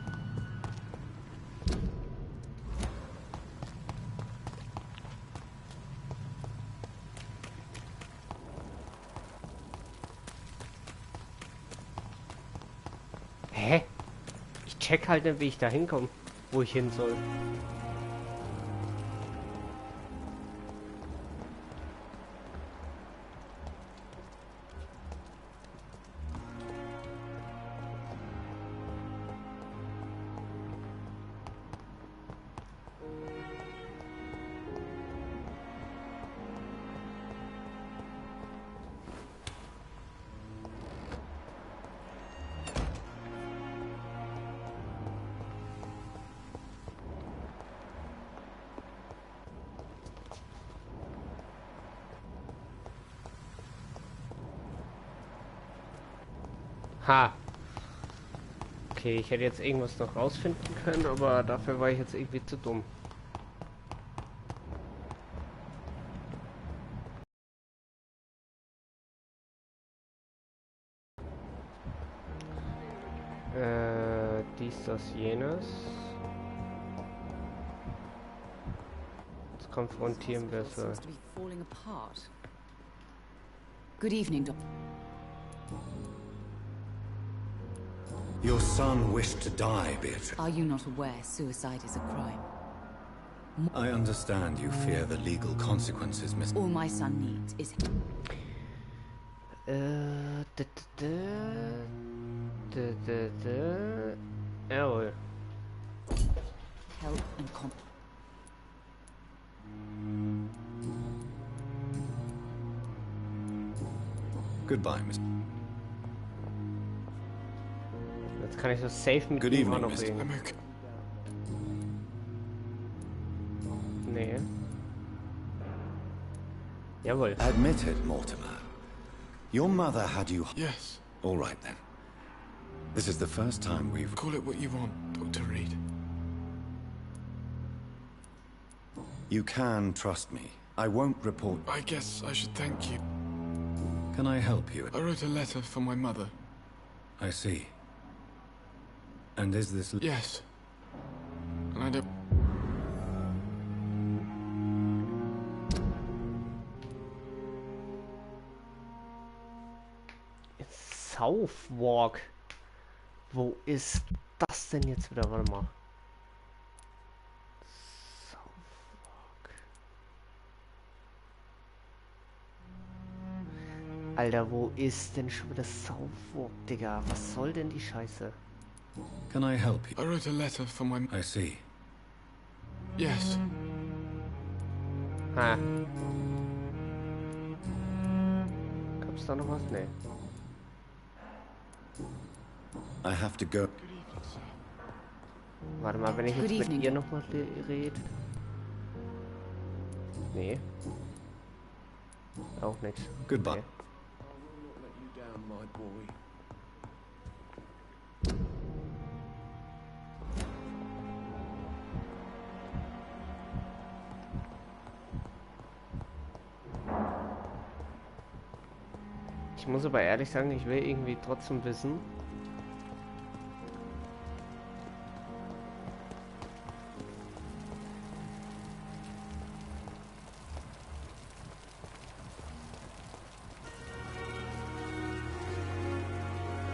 S1: Hä? Ich check halt nicht, wie ich da hinkomme, wo ich hin soll. Ha. Okay, ich hätte jetzt irgendwas noch rausfinden können, aber dafür war ich jetzt irgendwie zu dumm. Dies, das, jenes. Jetzt konfrontieren wir es.
S10: Good evening, Doctor.
S2: Your son wished to die, Beatrice.
S10: Are you not aware suicide is a crime?
S2: I understand you fear the legal consequences, Miss.
S10: All my son needs is...
S1: Jawohl.
S10: Help and comp...
S2: Goodbye, Miss.
S1: Jetzt kann ich das safe mit
S2: Good
S1: ihm
S2: evening,
S1: auch noch
S2: Mr.
S1: reden. Nee. Jawohl.
S2: Admit it, Mortimer. Your mother had you...
S16: Yes.
S2: All right, then. This is the first time we've...
S16: Call it what you want, Dr. Reed.
S2: You can trust me. I won't report...
S16: I guess I should thank you.
S2: Can I help you?
S16: I wrote a letter for my mother.
S2: I see. And is this...
S16: Yes. And I don't...
S1: Southwark. Wo ist das denn jetzt wieder? Warte mal. Southwark. Alter, wo ist denn schon wieder Southwark, Digga? Was soll denn die Scheiße?
S2: Can I help you?
S16: I wrote a letter for my...
S2: I see.
S16: Yes.
S1: Ha. Gab's da noch was? Nee.
S2: I have to go.
S1: Warte mal, wenn ich jetzt mit ihr nochmal rede. Nee. Auch nichts.
S2: Goodbye.
S1: Okay. Ich muss aber ehrlich sagen, ich will irgendwie trotzdem wissen.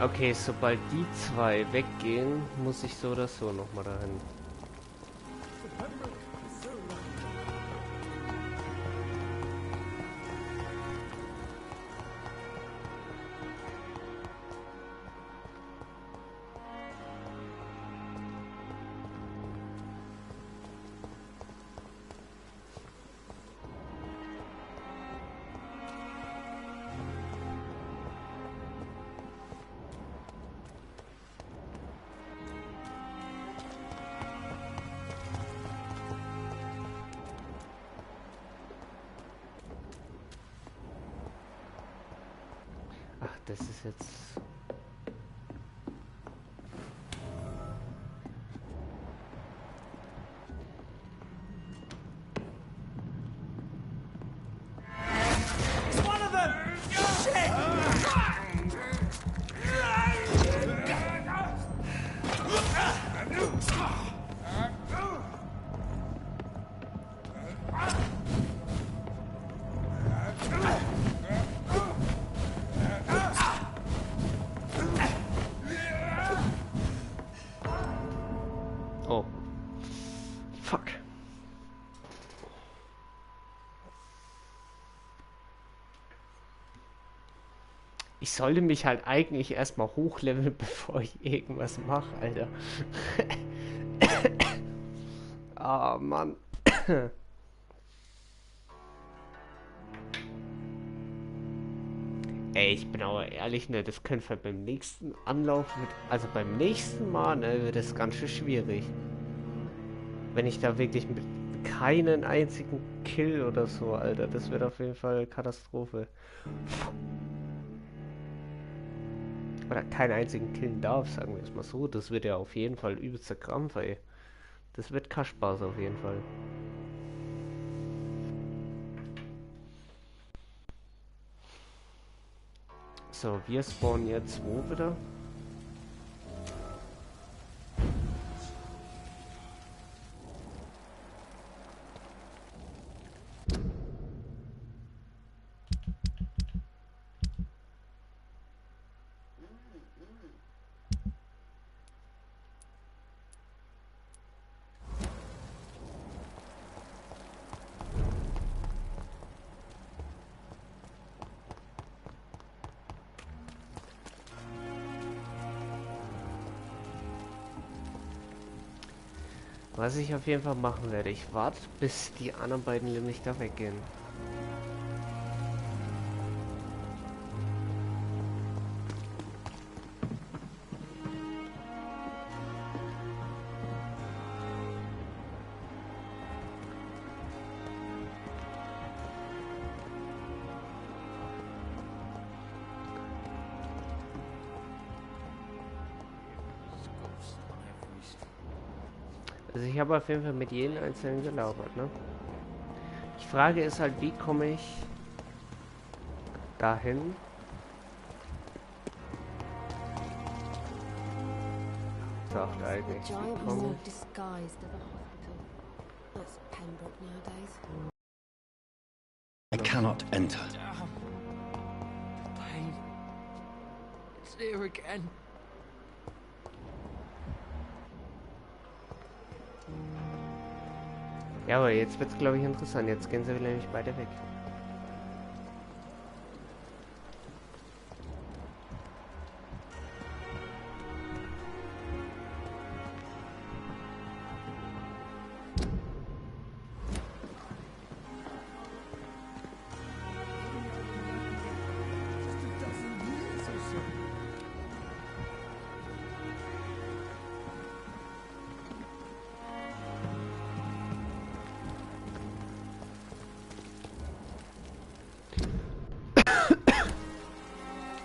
S1: Okay, sobald die zwei weggehen, muss ich so oder so nochmal dahin. Das ist jetzt...
S17: One of them! Shit!
S1: Ich sollte mich halt eigentlich erstmal hochleveln, bevor ich irgendwas mache, Alter. Ah, Mann. Ey, ich bin aber ehrlich, ne, das könnte halt beim nächsten Anlauf, also beim nächsten Mal, ne, wird das ganz schön schwierig. Wenn ich da wirklich mit keinen einzigen Kill oder so, Alter, das wird auf jeden Fall Katastrophe. Oder keinen einzigen killen darf, sagen wir es mal so. Das wird ja auf jeden Fall übelster Krampf, ey. Das wird kein Spaß auf jeden Fall. So, wir spawnen jetzt wo wieder? Was ich auf jeden Fall machen werde, ich warte, bis die anderen beiden nämlich da weggehen. Also ich habe auf jeden Fall mit jedem Einzelnen gelabert, ne? Die Frage ist halt, wie komme ich dahin? Sagt eigentlich, wie komme ich?
S2: I cannot enter.
S16: Pain. It's here again.
S1: Ja, aber jetzt wird's, glaube ich, interessant. Jetzt gehen sie wieder nämlich beide weg.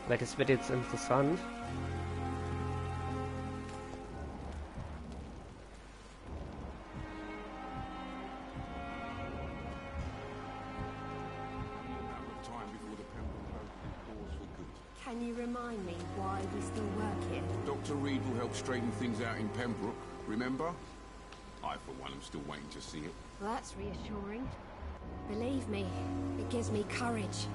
S1: Weil das wird jetzt interessant.
S15: Can you remind me why we still work here?
S6: Dr. Reed will help straighten things out in Pembroke, remember? I, for one, am still waiting to see it.
S15: Well, that's reassuring. Believe me, it gives me courage.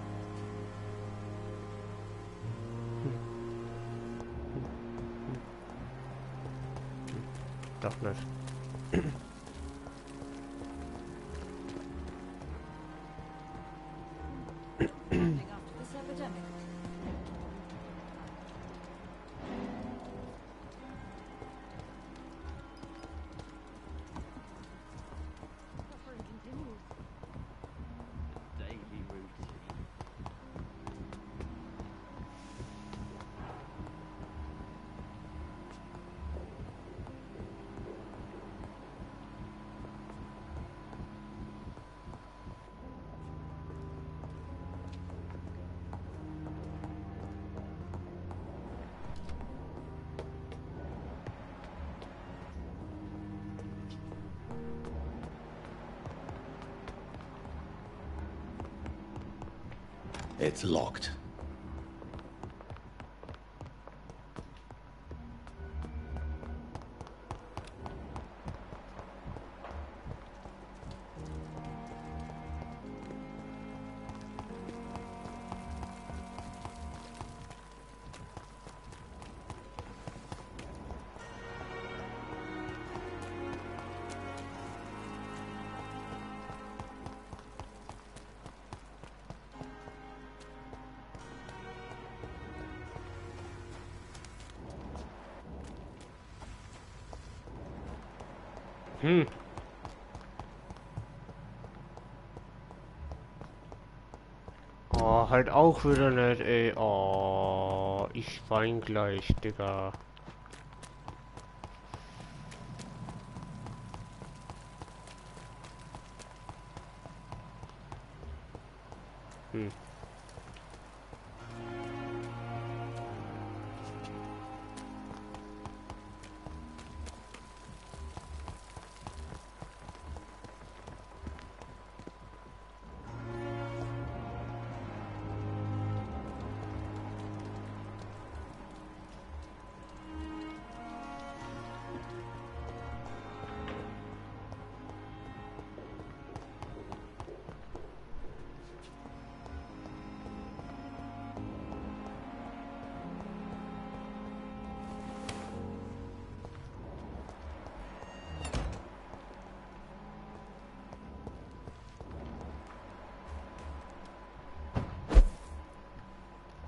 S1: Doch nicht.
S4: This epidemic.
S15: Suffering continues.
S13: Daily routine.
S2: It's locked.
S1: Oh, halt auch wieder nicht, ey. Oh, ich wein gleich, Digga.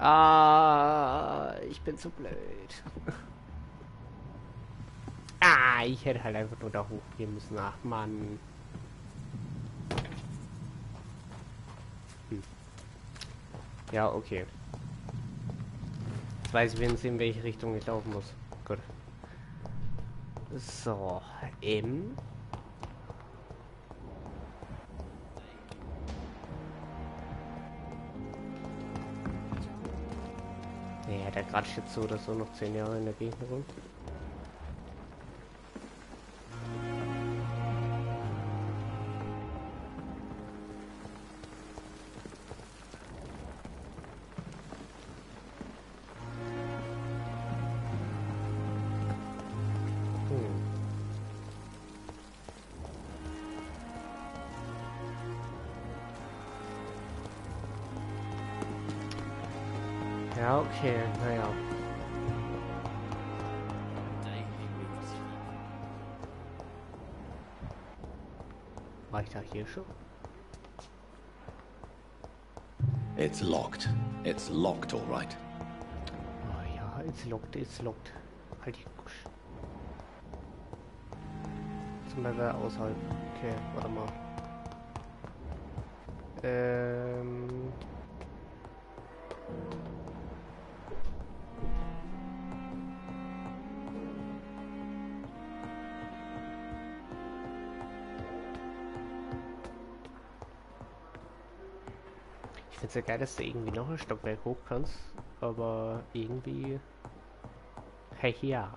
S1: Ah, ich bin zu blöd. Ah, ich hätte halt einfach nur da hochgehen müssen. Ach, Mann. Ja, okay. Jetzt weiß ich wenigstens, in welche Richtung ich laufen muss. Gut. So, eben. Ja, der gratscht jetzt so oder so noch 10 Jahre in der Gegend rum. Ja, okay, naja. War ich da hier schon?
S2: It's locked. It's locked, all right.
S1: Oh ja, it's locked, it's locked. Halt die Kusch. Zum Beispiel außerhalb. Okay, warte mal. Ich find's ja geil, dass du irgendwie noch ein Stockwerk hoch kannst, aber irgendwie... Hey, ja.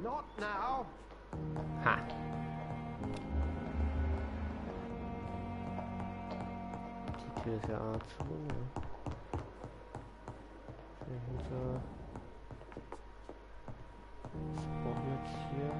S17: Not now.
S1: Ha. Die Tür ist ja zu, ne? Dahinter. Was brauchen wir jetzt hier?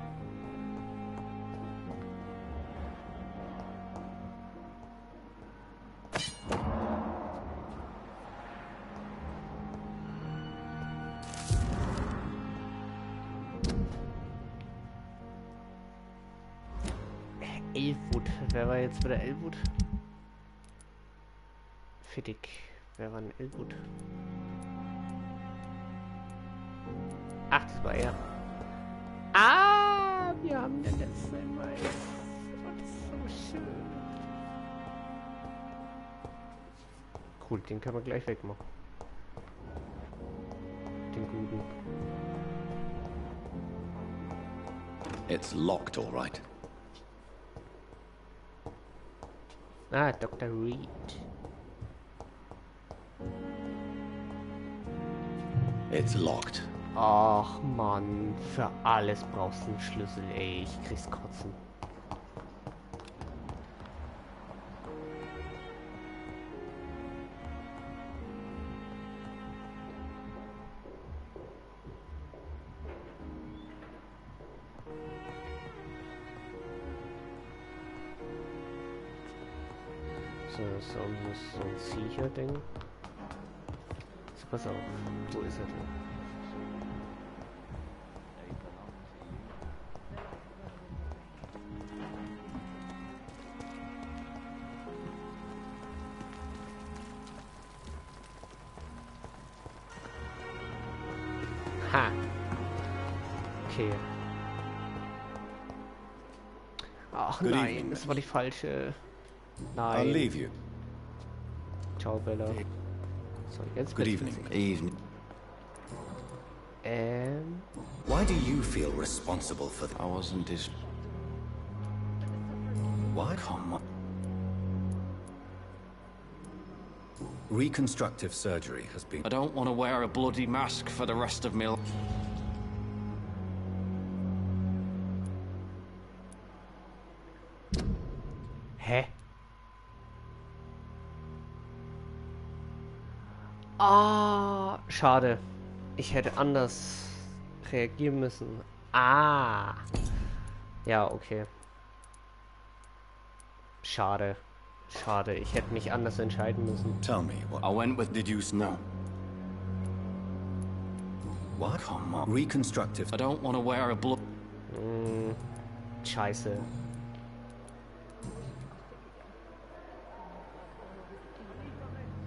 S1: Elwood. Wer war jetzt wieder Elwood? Fittig. Wer war denn Elwood? Ach, das war er. Ah, wir haben den letzten Hinweis. Das ist so schön. Cool, den können wir gleich wegmachen. Den guten.
S2: It's locked, all right.
S1: Ah, Dr. Reed.
S2: It's locked.
S1: Ach Mann, für alles brauchst du einen Schlüssel, ey. Ich krieg's kotzen. So ein Siecher-Ding. So, pass auf. Wo ist er denn? Ha! Okay. Ach nein, das war die falsche. Nein.
S2: I'll leave you.
S1: Ciao, Bella. So, jetzt
S2: Good evening.
S13: Evening.
S2: Why do you feel responsible for
S13: I wasn't his...
S2: What?
S13: Come on.
S2: Reconstructive surgery has been...
S13: I don't want to wear a bloody mask for the rest of my life.
S1: Hä? Ah, schade. Ich hätte anders reagieren müssen. Ah. Ja, okay. Schade. Schade, ich hätte mich anders entscheiden müssen.
S2: Tell me, what...
S13: I went with...
S2: Did you...
S13: No.
S2: What?
S13: Come on.
S2: Reconstructive...
S13: I don't want to wear a blood...
S1: Scheiße.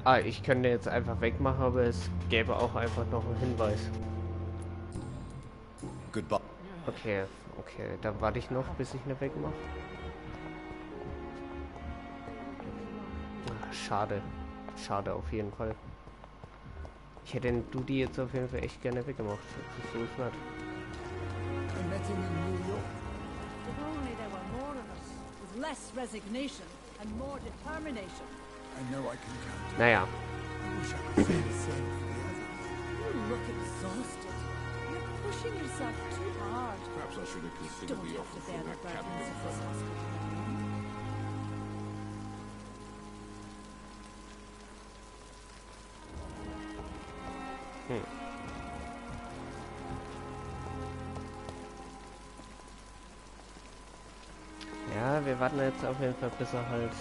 S1: Ah, ich könnte jetzt einfach wegmachen, aber es gäbe auch einfach noch einen Hinweis.
S2: Goodbye.
S1: Okay, okay, da warte ich noch, bis ich eine wegmache. Ah, schade. Schade auf jeden Fall. Ich hätte den Dudi jetzt auf jeden Fall echt gerne weggemacht. Das ist so schade.
S4: I met him in New York. If only there were more of us, with less resignation and more determination.
S5: I know I can count.
S1: Naja.
S5: I wish I could say the same for the others.
S4: You look exhausted. You're pushing yourself too hard.
S6: Perhaps I should have considered
S4: Don't
S6: the
S4: have
S6: offer
S4: to bear
S6: from
S4: the
S6: that
S4: burdens
S6: cabinet
S4: of this
S6: first.
S4: hospital alone.
S1: Ja, wir warten jetzt auf jeden Fall, bis er halt...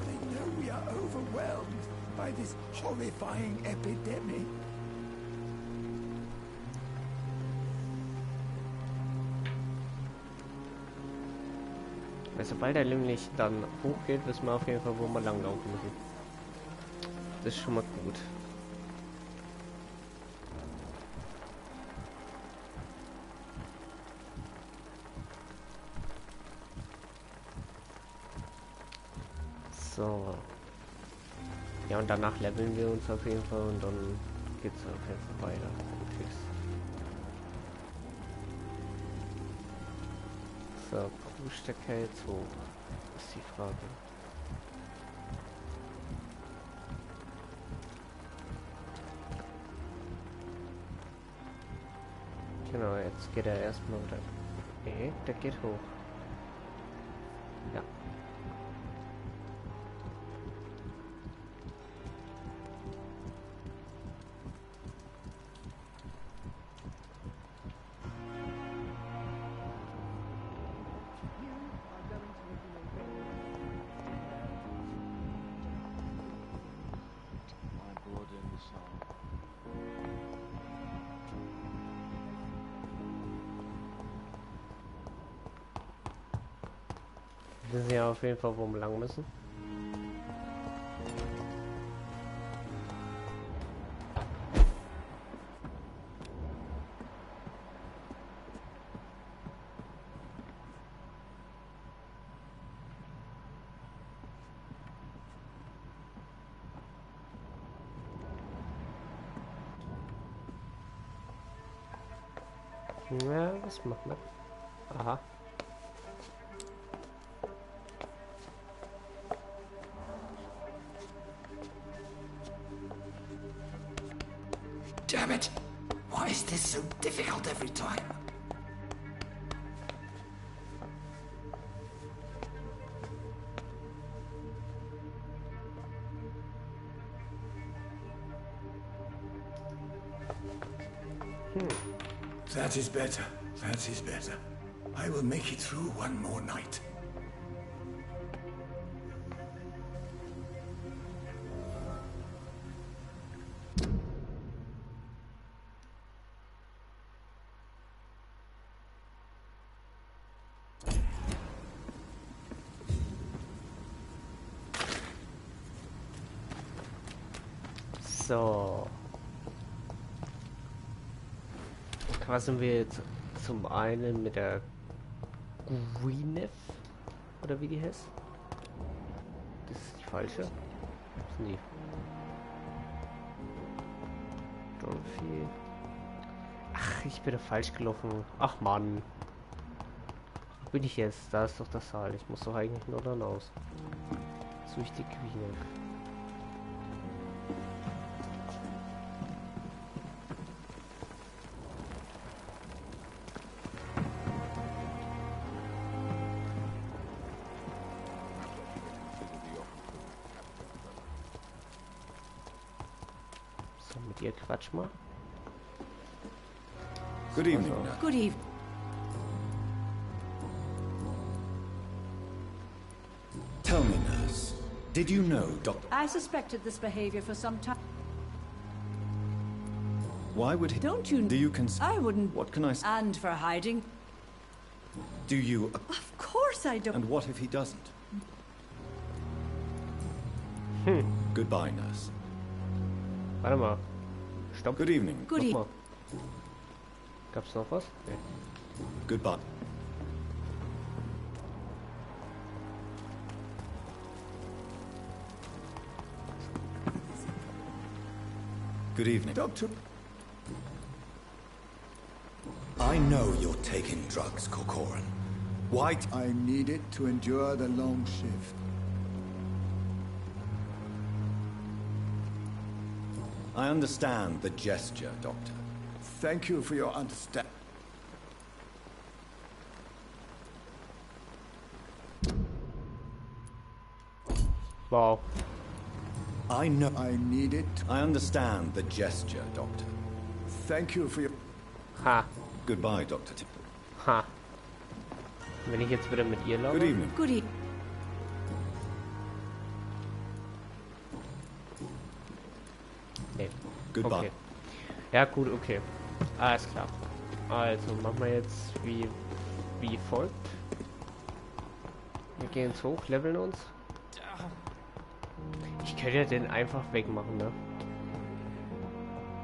S5: They know we are overwhelmed by this horrifying epidemic.
S1: Sobald er nämlich dann hochgeht, wissen wir auf jeden Fall, wo wir langlaufen müssen. Das ist schon mal gut. So. Ja, und danach leveln wir uns auf jeden Fall und dann geht's auf jeden Fall weiter. Tschüss. So, wo steckt er jetzt hoch? Ist die Frage. Genau, jetzt geht er erstmal wieder. Nee, der geht hoch. Ja. Wir wissen ja auf jeden Fall, wo wir lang müssen. Ja, was machen wir? Aha.
S5: Damn it! Why is this so difficult every time? That is better. That is better. I will make it through one more night.
S1: So. Was sind wir jetzt zum einen mit der Gwyneth? Oder wie die heißt? Das ist die falsche. Das sind die. Dorothy. Ach, ich bin da falsch gelaufen. Ach Mann. Wo bin ich jetzt? Da ist doch der Saal. Ich muss doch eigentlich nur dann aus. Suche ich die Gwyneth. So, mit ihr quatsch mal.
S2: Good evening.
S4: Good evening.
S2: Tell me, nurse, did you know Dr.
S4: I suspected this behavior for some time.
S2: Why would he?
S4: Don't you?
S2: Do you
S4: I wouldn't.
S2: What can I say?
S4: And for hiding.
S2: Do you?
S4: Of course I don't.
S2: And what if he doesn't? Goodbye, nurse.
S1: Warte mal. Stopp.
S2: Good evening.
S4: Good evening.
S1: Gab's noch was? Nee.
S2: Goodbye. Good evening.
S5: Doctor.
S2: I know you're taking drugs, Corcoran. Why?
S5: I need it to endure the long shift.
S2: I understand the gesture, Doctor.
S5: Thank you for your understanding.
S1: Wow.
S2: I know.
S5: I need it.
S2: I understand the gesture, Doctor.
S5: Thank you for your...
S1: Ha.
S2: Goodbye, Dr. T.
S1: Ha. Wenn ich jetzt wieder mit ihr laufe.
S2: Good evening.
S4: Good evening.
S1: Nee.
S2: Goodbye.
S1: Okay. Ja gut, okay. Alles klar. Also machen wir jetzt wie folgt. Wir gehen jetzt hoch, leveln uns. Ich könnte ja den einfach wegmachen, ne?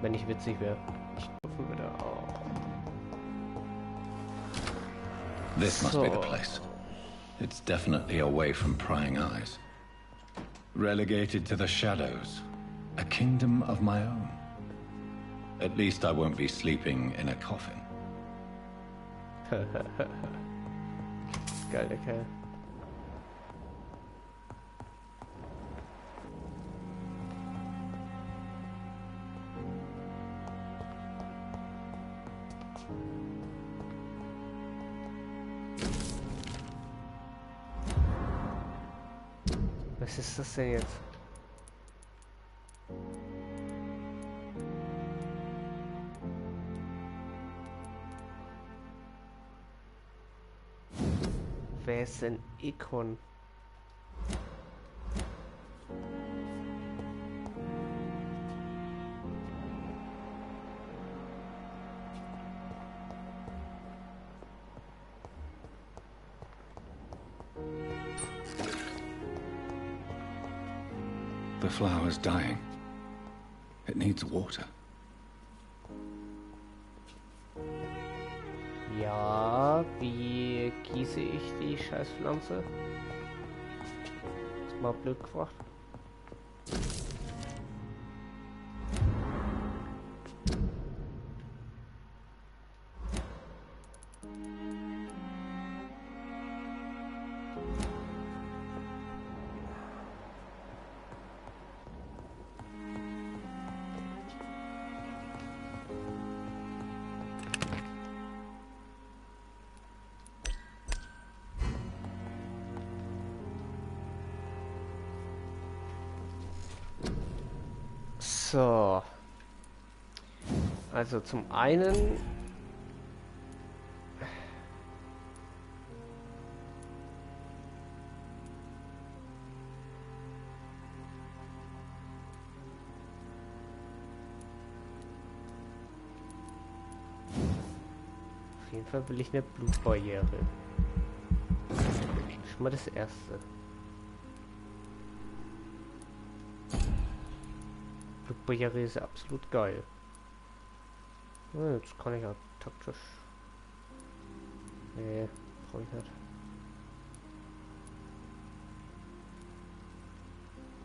S1: Wenn ich witzig wäre. Ich hoffe wieder. Oh.
S2: This must be the place. It's definitely away from prying eyes. Relegated to the shadows. A kingdom of my own. At least I won't be sleeping in a coffin.
S1: Geil, der Kerl. Was ist das denn jetzt? Wer ist denn Ikon?
S2: The flower's dying. It needs water.
S1: Ja, wie gieße ich die Scheißpflanze? Ist mal blöd gefragt. So. Also zum einen auf jeden Fall will ich eine Blutbarriere. Schon mal das erste. Flugbarriere ist ja absolut geil. Ja, jetzt kann ich ja taktisch. Nee, brauche ich nicht.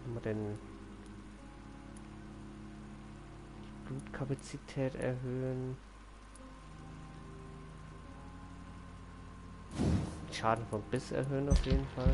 S1: Haben wir denn die Blutkapazität erhöhen? Schaden vom Biss erhöhen auf jeden Fall.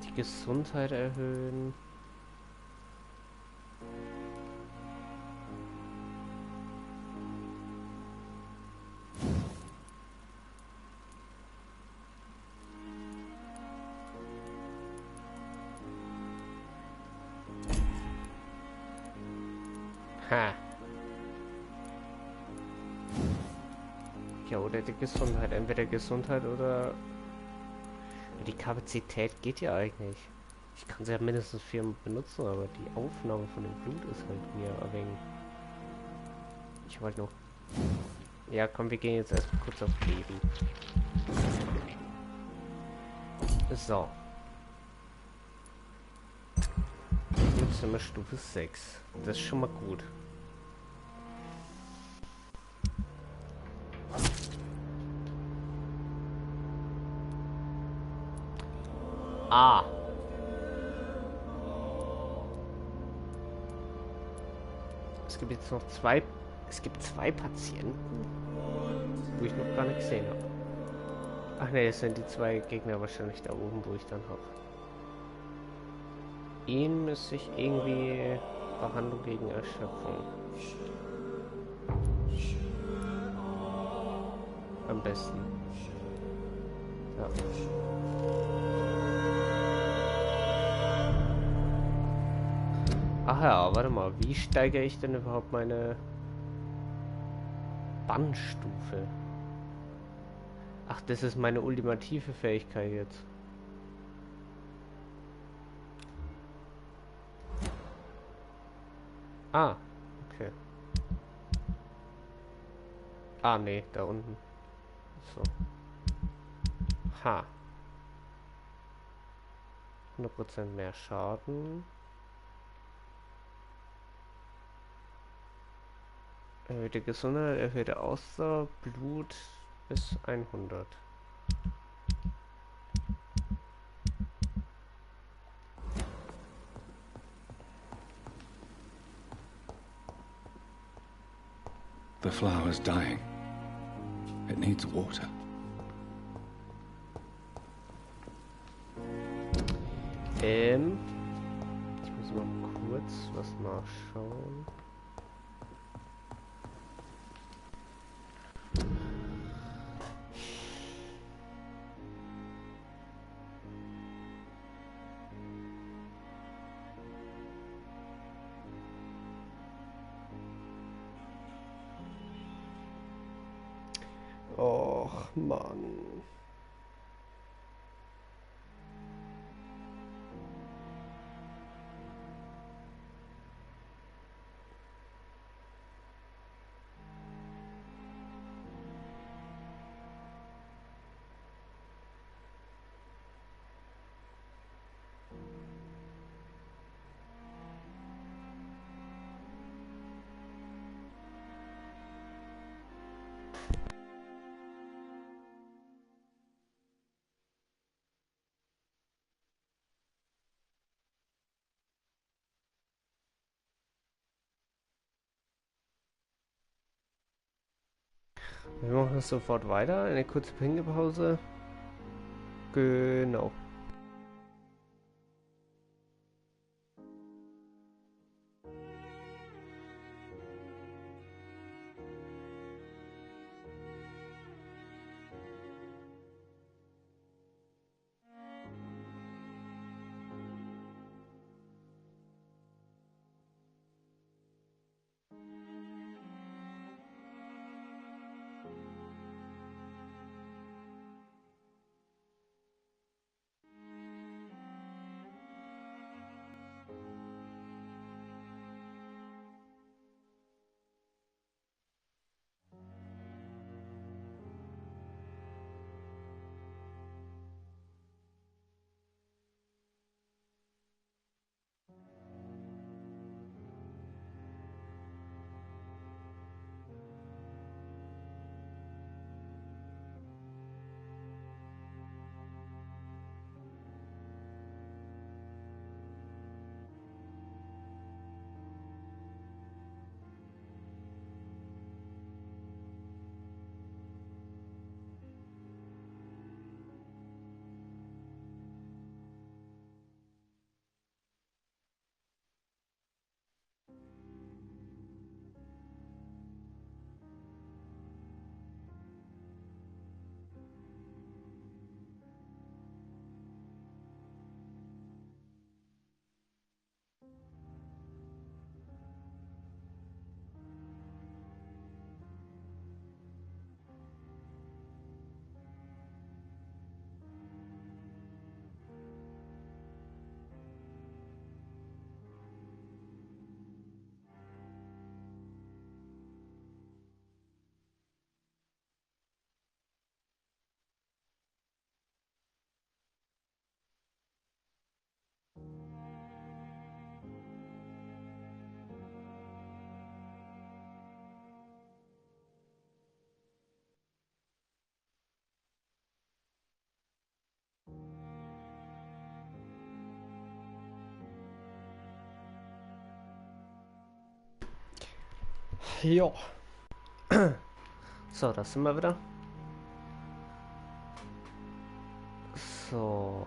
S1: Die Gesundheit erhöhen. Ha. Ja, oder die Gesundheit. Entweder Gesundheit oder... Die Kapazität geht ja eigentlich. Ich kann sie ja mindestens 4 benutzen, aber die Aufnahme von dem Blut ist halt mir ein wenig... Ich wollte noch... Ja, komm, wir gehen jetzt erstmal kurz auf Leben. So. Jetzt sind wir Stufe 6. Das ist schon mal gut. Ah. Es gibt jetzt noch zwei... Es gibt 2 Patienten, wo ich noch gar nicht gesehen habe. Ach ne, das sind die 2 Gegner wahrscheinlich da oben, wo ich dann habe. Ihn müsste ich irgendwie Behandlung gegen Erschöpfung. Am besten. Ja. Ach ja, warte mal, wie steigere ich denn überhaupt meine Bannstufe? Ach, das ist meine ultimative Fähigkeit jetzt. Ah, okay. Ah, nee, da unten. So. Ha. 100% mehr Schaden. Erhöhte Gesundheit, erhöhte Ausdauer, Blut bis 100.
S2: The flower's dying. It needs water.
S1: Ich muss mal kurz was nachschauen. Och, Mann. Wir machen es sofort weiter. Eine kurze Pinkelpause. Genau. Ja. So, da sind wir wieder. So,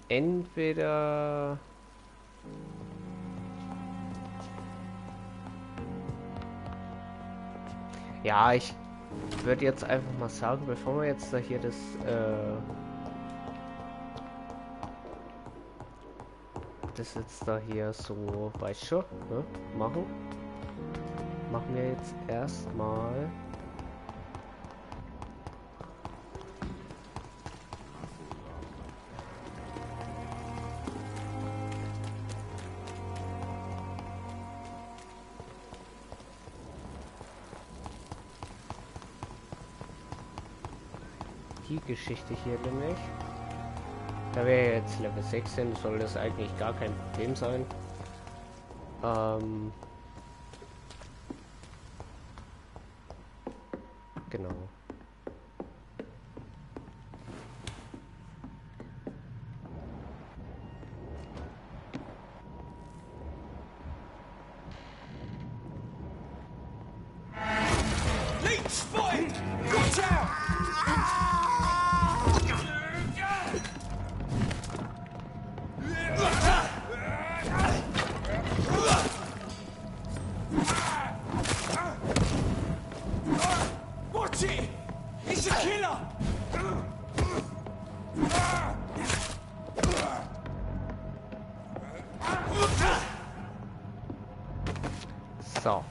S1: entweder ja, ich würde jetzt einfach mal sagen, bevor wir jetzt da hier das jetzt da hier so, weißt schon, ne, machen wir jetzt erstmal die Geschichte hier nämlich. Da wir jetzt Level 6 sind, soll das eigentlich gar kein Problem sein. Genau.
S16: Leech spotted! Watch out! Watch it! It's a killer!
S1: So.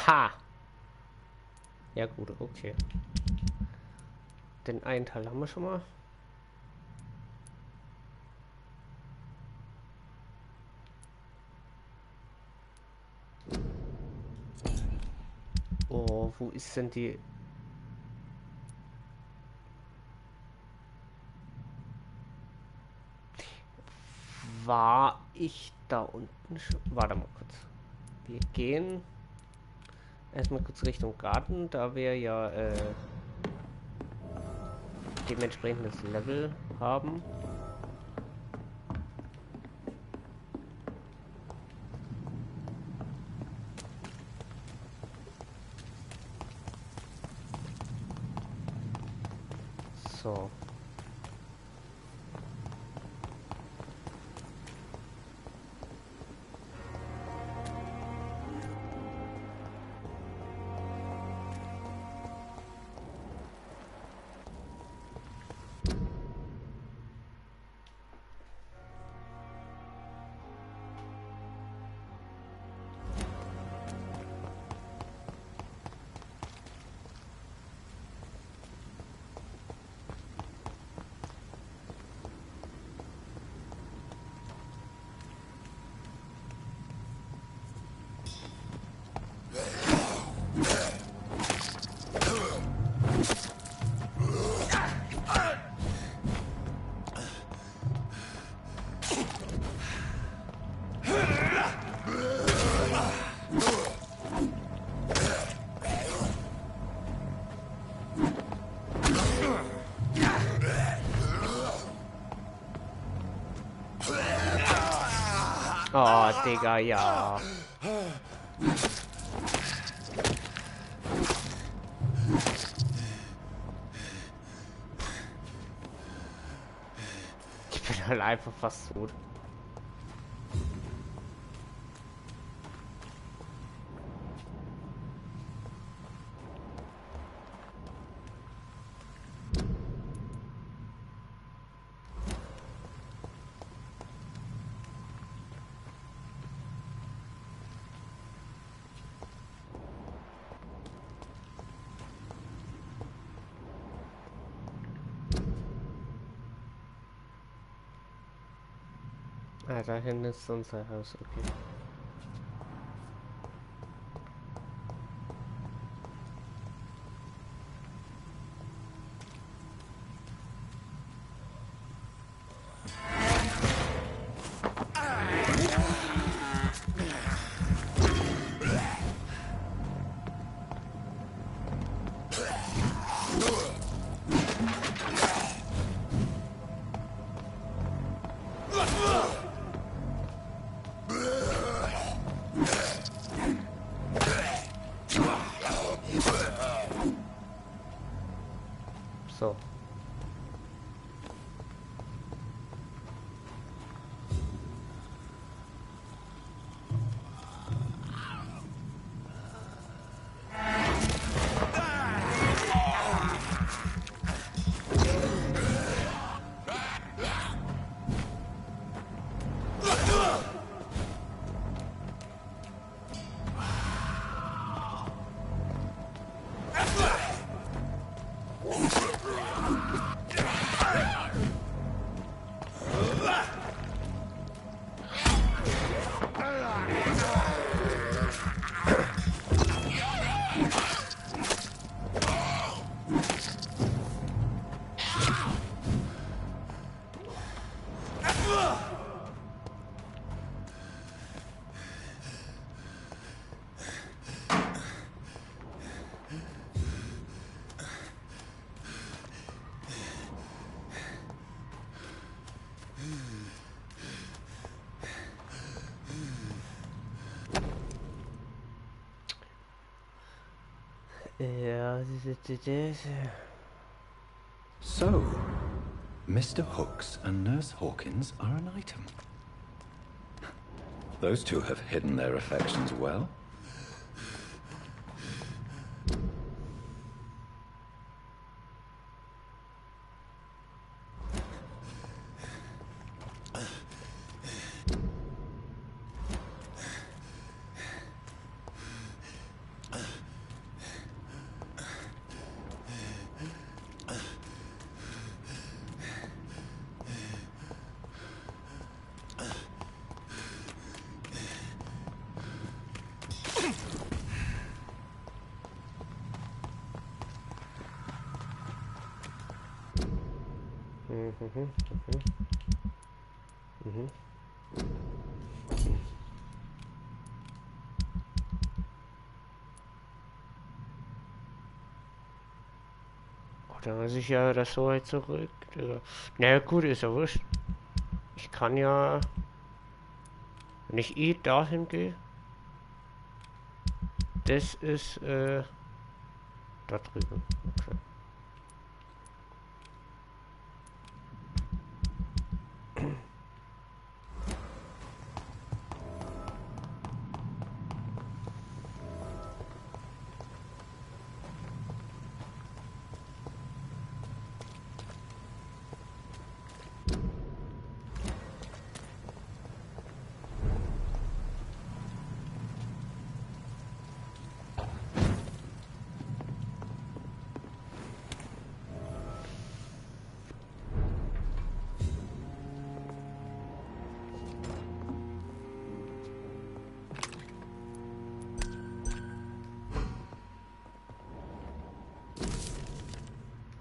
S1: Ha! Ja gut, okay. Den einen Teil haben wir schon mal. Oh, wo ist denn die... War ich da unten schon? Warte mal kurz. Wir gehen erstmal kurz Richtung Garten, da wir ja dementsprechendes Level haben. So. Oh, Digga, ja. Ich bin halt einfach fast tot. Ah, da hinten ist unser Haus, okay. So.
S2: So, Mr. Hooks and Nurse Hawkins are an item. Those two have hidden their affections well.
S1: Dann muss ich ja das so weit zurück. Na gut, ist ja wurscht. Ich kann ja, wenn ich dahin gehe, das ist da drüben. Okay.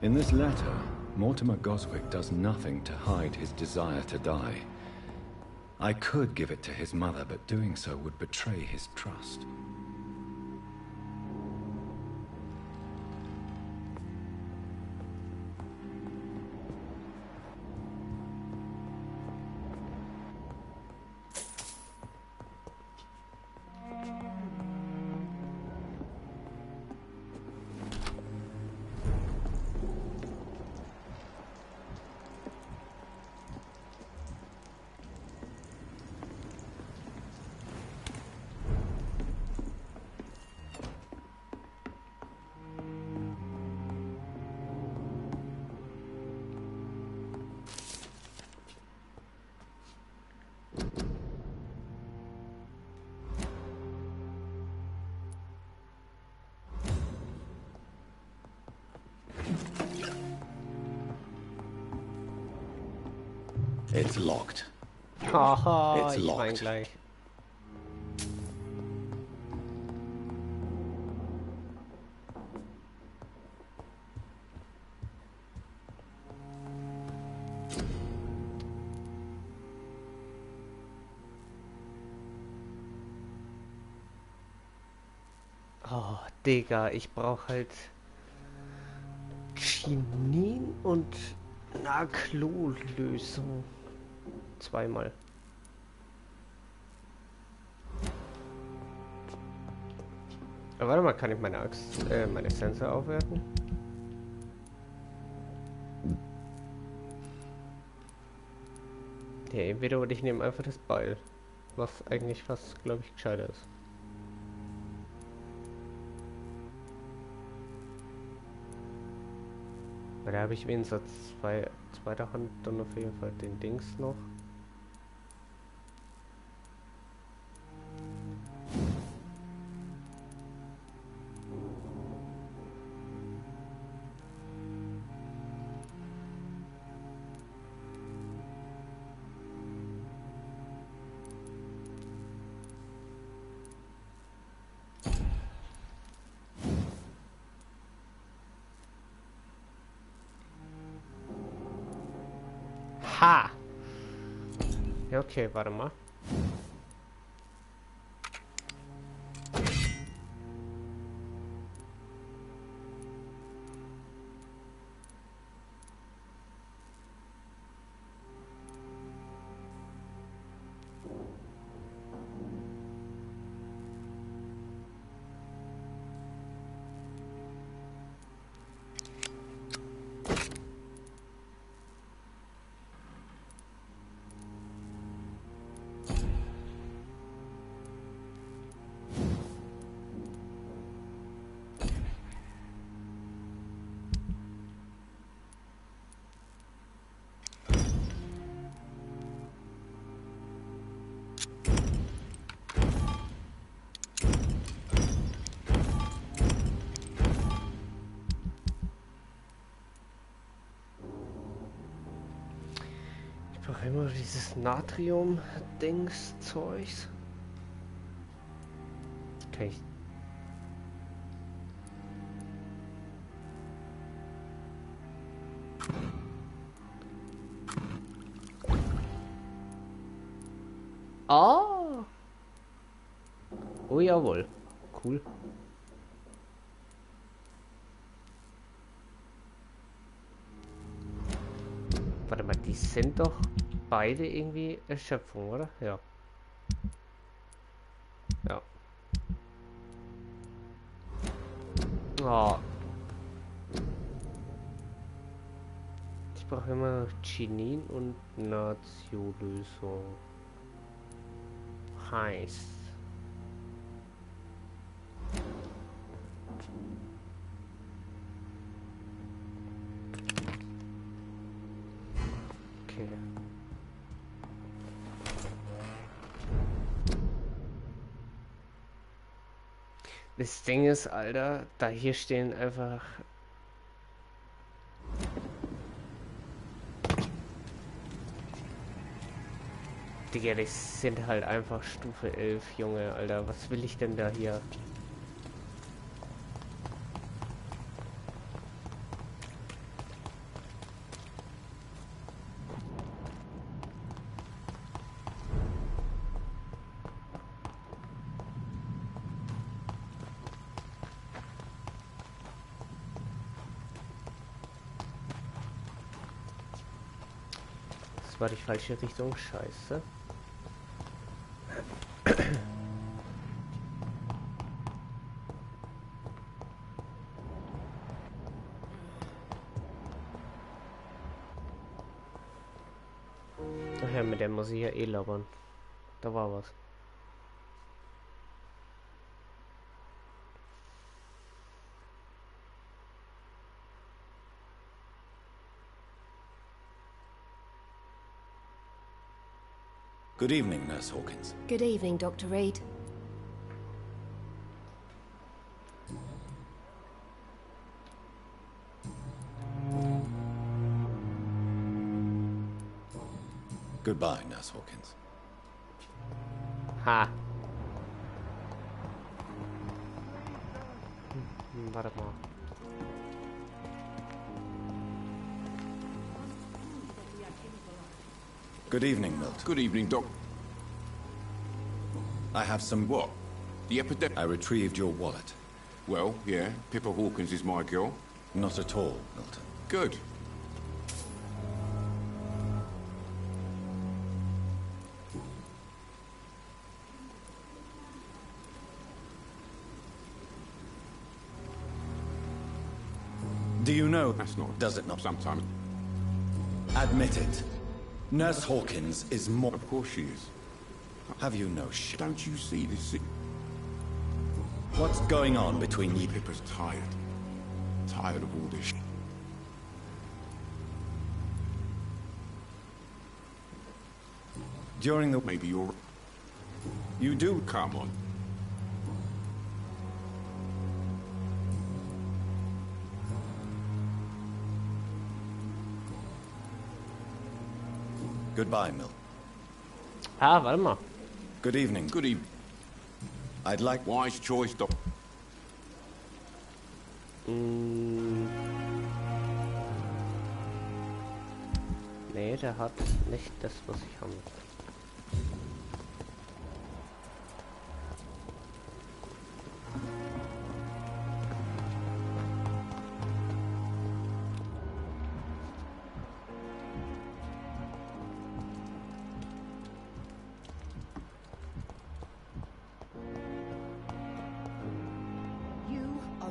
S2: In this letter, Mortimer Goswick does nothing to hide his desire to die. I could give it to his mother, but doing so would betray his trust. It's locked.
S1: Haha, ich mein gleich. Oh, Digga, ich brauche halt Chinin und eine Klo-Lösung. Zweimal. Aber warte mal, kann ich meine Axt, meine Sensor aufwerten? Ja, entweder oder ich nehme einfach das Beil. Was eigentlich fast, glaube ich, gescheiter ist. Weil da habe ich wenigstens zweiter Hand dann auf jeden Fall den Dings noch. Ha! Ja, okay, warte mal. Ich brauche immer dieses Natrium-Dings-Zeugs. Kann ich... Ah! Oh jawohl. Cool. Warte mal, die sind doch beide irgendwie Erschöpfung, oder? Ja. Ja. Oh. Ich brauche immer Chinin und Natio-Lösung. Heißt. Okay. Das Ding ist, Alter, da hier stehen einfach... Digga, das sind halt einfach Stufe 11, Junge, Alter. Was will ich denn da hier? Das war die falsche Richtung, scheiße. Ach ja, mit der muss ich ja eh labern. Da war was.
S14: Good evening, Nurse Hawkins.
S15: Good evening, Dr. Reed.
S2: Goodbye, Nurse Hawkins.
S1: Ha. Warte mal.
S2: Good evening, Milton.
S6: Good evening, Doc.
S2: I have some...
S6: What? The epidemic?
S2: I retrieved your wallet.
S6: Well, yeah, Pippa Hawkins is my girl.
S2: Not at all, Milton.
S6: Good.
S2: Do you know...
S6: That's not...
S2: Does it not?
S6: Sometimes.
S2: Admit it. Nurse Hawkins is more...
S6: Of course she is.
S2: Have you no shit?
S6: Don't you see this?
S2: What's going on between you?
S6: Pippa's tired. Tired of all this shit.
S2: During the...
S6: Maybe you're...
S2: You do...
S6: Come on.
S2: Goodbye, Mill.
S1: Ah, warte mal.
S2: Good evening.
S6: Good evening.
S2: I'd like...
S6: Wise choice, Doc.
S1: Nee, der hat nicht das, was ich haben will.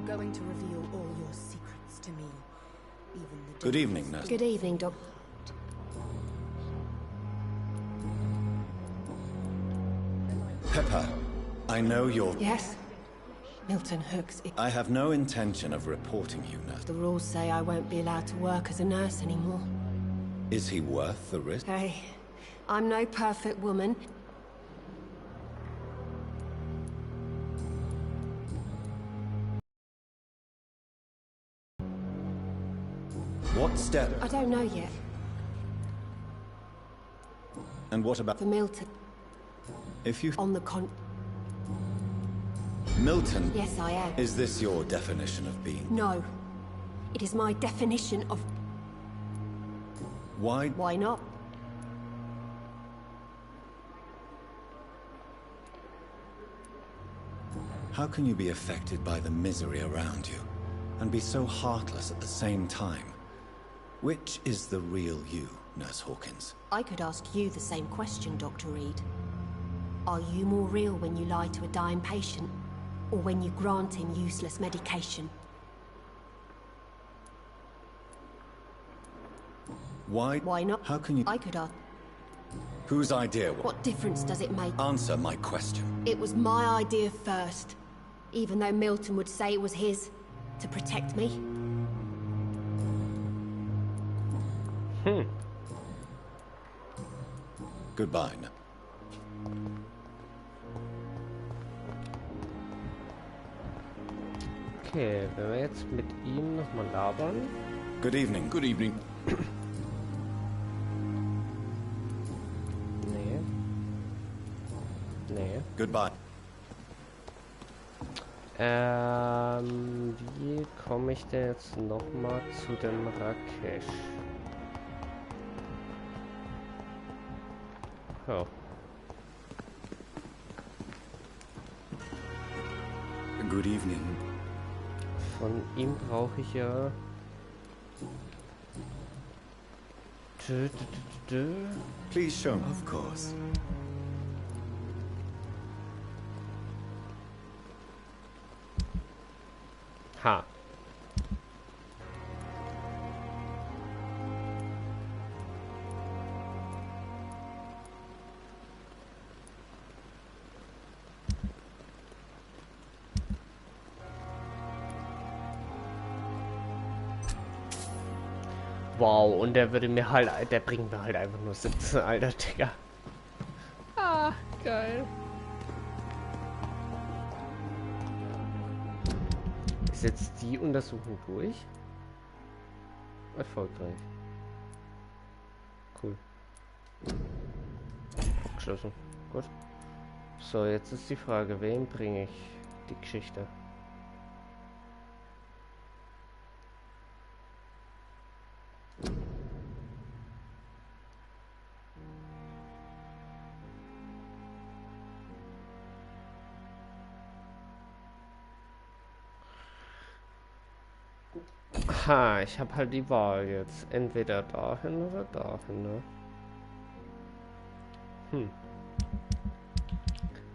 S18: Going to reveal all your secrets to me. Even the
S2: Good evening, Nurse.
S15: Good evening, Doc.
S2: Pepper, I know you're...
S15: Yes? Milton Hooks.
S2: I have no intention of reporting you, Nurse.
S15: The rules say I won't be allowed to work as a nurse anymore.
S2: Is he worth the risk?
S15: Hey, I'm no perfect woman.
S2: What step?
S15: I don't know yet.
S2: And what about...
S15: For Milton.
S2: If you...
S15: On the con...
S2: Milton?
S15: Yes, I am.
S2: Is this your definition of being...
S15: No. It is my definition of...
S2: Why?
S15: Why not?
S2: How can you be affected by the misery around you, and be so heartless at the same time? Which is the real you, Nurse Hawkins?
S15: I could ask you the same question, Dr. Reed. Are you more real when you lie to a dying patient, or when you grant him useless medication?
S2: Why?
S15: Why not?
S2: How can you...
S15: I could ask...
S2: Whose idea was...
S15: What difference does it make?
S2: Answer my question.
S15: It was my idea first, even though Milton would say it was his, to protect me.
S2: Goodbye.
S1: Okay, wenn wir jetzt mit ihm nochmal labern.
S2: Good evening.
S6: Good evening.
S1: Nee. Nee.
S2: Goodbye.
S1: Wie komme ich denn jetzt nochmal zu dem Rakesh? Oh.
S14: Good evening.
S1: Von ihm brauche ich ja...
S2: Please show me.
S14: Of course.
S1: Ha. Wow, und der würde mir halt, der bringt mir halt einfach nur 17, alter Digga. Ah, geil. Ist jetzt die Untersuchung durch? Erfolgreich. Cool. abgeschlossen. Gut. So, jetzt ist die Frage, wem bringe ich die Geschichte? Ha, ich habe halt die Wahl jetzt. Entweder dahin oder dahin, ne?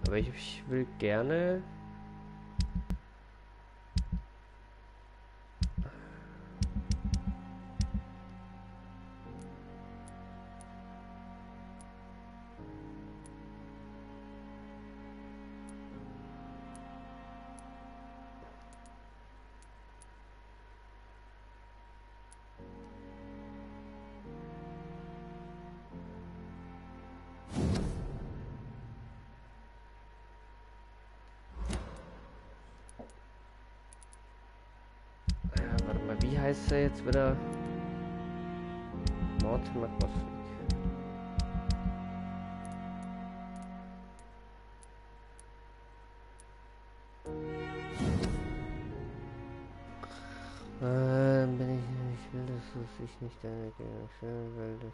S1: Aber ich will gerne... Wie heißt er jetzt wieder? Mortimer Gothic. Ich will, dass es sich nicht deine Gedanken, weil das...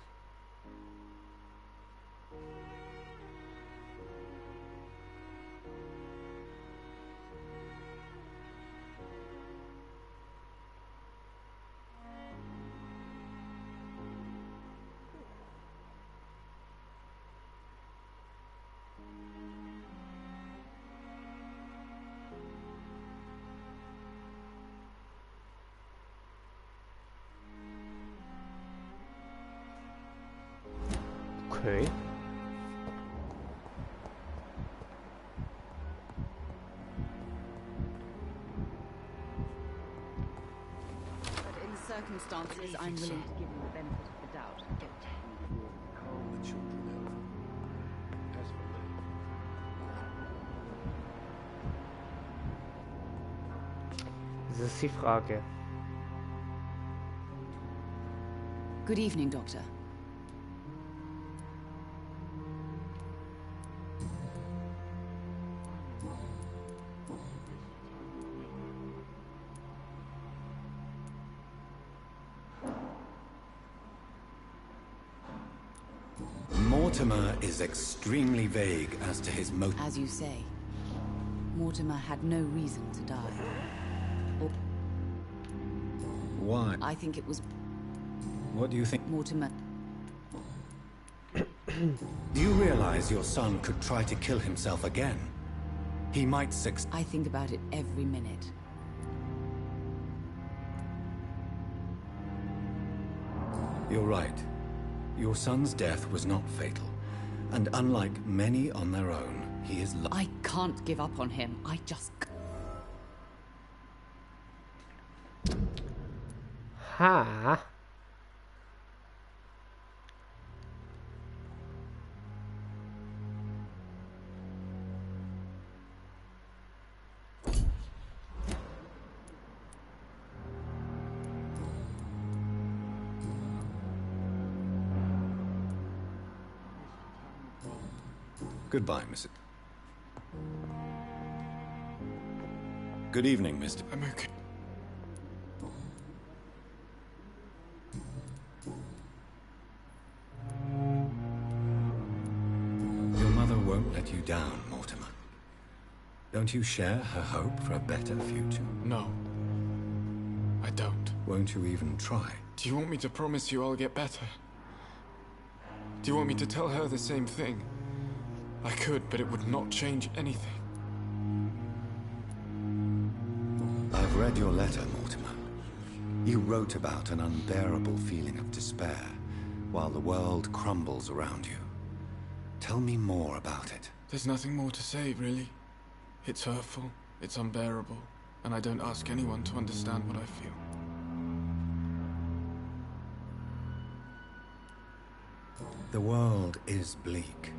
S1: Okay.
S10: But in the circumstances, I'm willing to give you the benefit of the doubt.
S9: Calm the children down. As for me.
S1: Das ist die Frage.
S10: Good evening, Doctor.
S2: Mortimer is extremely vague as to his motive.
S10: As you say, Mortimer had no reason to die. Or
S2: Why?
S10: I think it was...
S2: What do you think?
S10: Mortimer...
S2: Do you realize your son could try to kill himself again? He might succeed.
S10: I think about it every minute.
S2: You're right. Your son's death was not fatal. And unlike many on their own, he is...
S10: I can't give up on him. I just...
S1: Ha!
S2: Goodbye, Mrs. Good evening, Mr.
S16: I'm okay.
S2: Your mother won't let you down, Mortimer. Don't you share her hope for a better future?
S16: No. I don't.
S2: Won't you even try?
S16: Do you want me to promise you I'll get better? Do you want me to tell her the same thing? I could, but it would not change anything.
S2: I've read your letter, Mortimer. You wrote about an unbearable feeling of despair while the world crumbles around you. Tell me more about it.
S16: There's nothing more to say, really. It's hurtful, it's unbearable, and I don't ask anyone to understand what I feel.
S2: The world is bleak.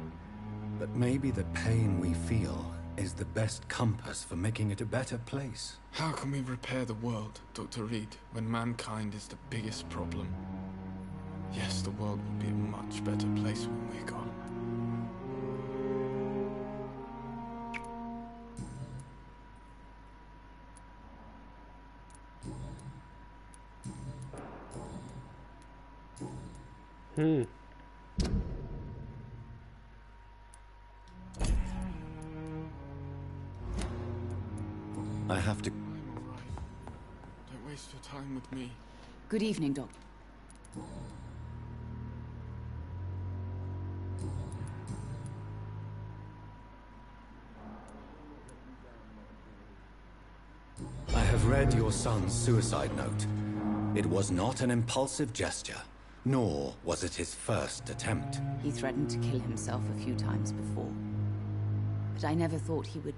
S2: But maybe the pain we feel is the best compass for making it a better place.
S16: How can we repair the world, Dr. Reed, when mankind is the biggest problem? Yes, the world will be a much better place when we're gone.
S8: I have to...
S16: I'm all right. Don't waste your time with me.
S10: Good evening, Doctor.
S2: I have read your son's suicide note. It was not an impulsive gesture, nor was it his first attempt.
S10: He threatened to kill himself a few times before. But I never thought he would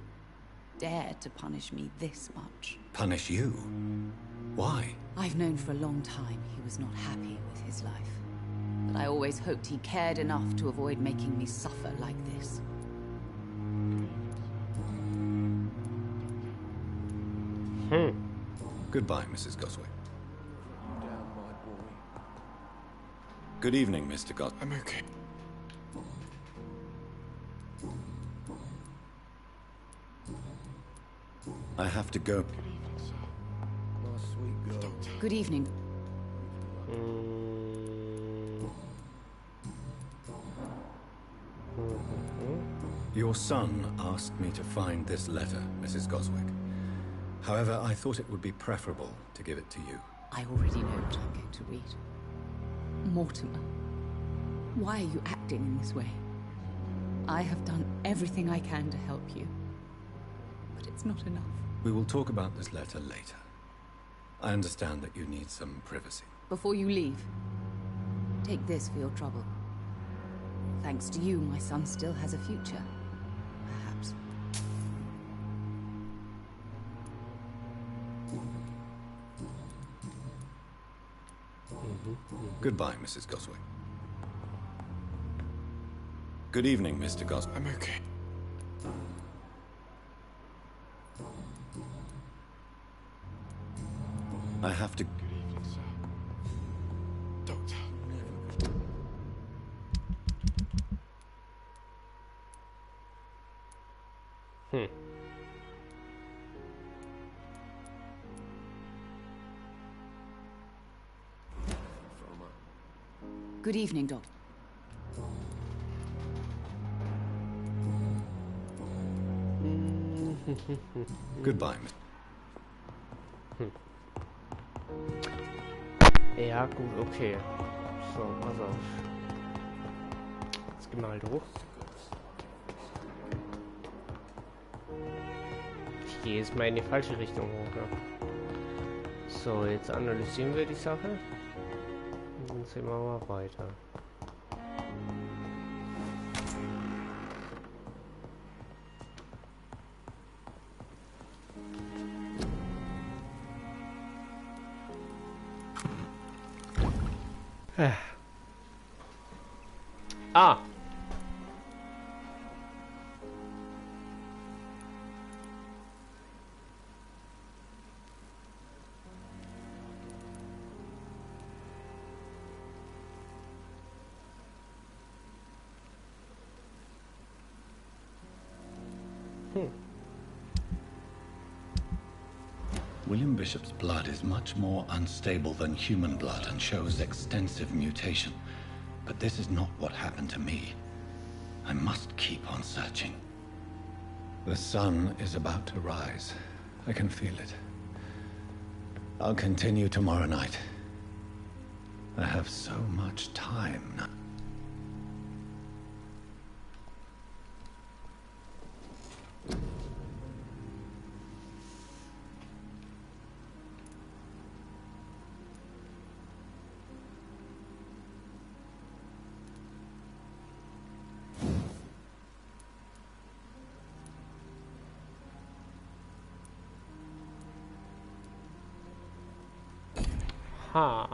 S10: dare to punish me this much.
S2: Punish you? Why?
S10: I've known for a long time he was not happy with his life. But I always hoped he cared enough to avoid making me suffer like this.
S2: Goodbye, Mrs. Goswick. Good evening, Mr. Gos...
S16: I'm okay.
S2: I have to go.
S10: Good evening.
S2: Your son asked me to find this letter, Mrs. Goswick. However, I thought it would be preferable to give it to you.
S10: I already know what I'm going to read. Mortimer, why are you acting in this way? I have done everything I can to help you, but it's not enough.
S2: We will talk about this letter later. I understand that you need some privacy.
S10: Before you leave, take this for your trouble. Thanks to you, my son still has a future. Perhaps.
S2: Goodbye, Mrs. Goswick. Good evening, Mr. Goswick.
S16: I'm okay.
S2: I have to...
S16: Good evening, sir. Doctor.
S10: Good evening, Doctor.
S2: Goodbye.
S1: Ja, gut, okay. So, pass auf. Jetzt gehen wir halt hoch. Ich gehe jetzt mal in die falsche Richtung hoch, ne? So, jetzt analysieren wir die Sache. Und dann sehen wir mal weiter. Ah!
S2: William Bishop's blood is much more unstable than human blood and shows extensive mutation. But this is not what happened to me. I must keep on searching. The sun is about to rise. I can feel it. I'll continue tomorrow night. I have so much time now.
S1: Ha.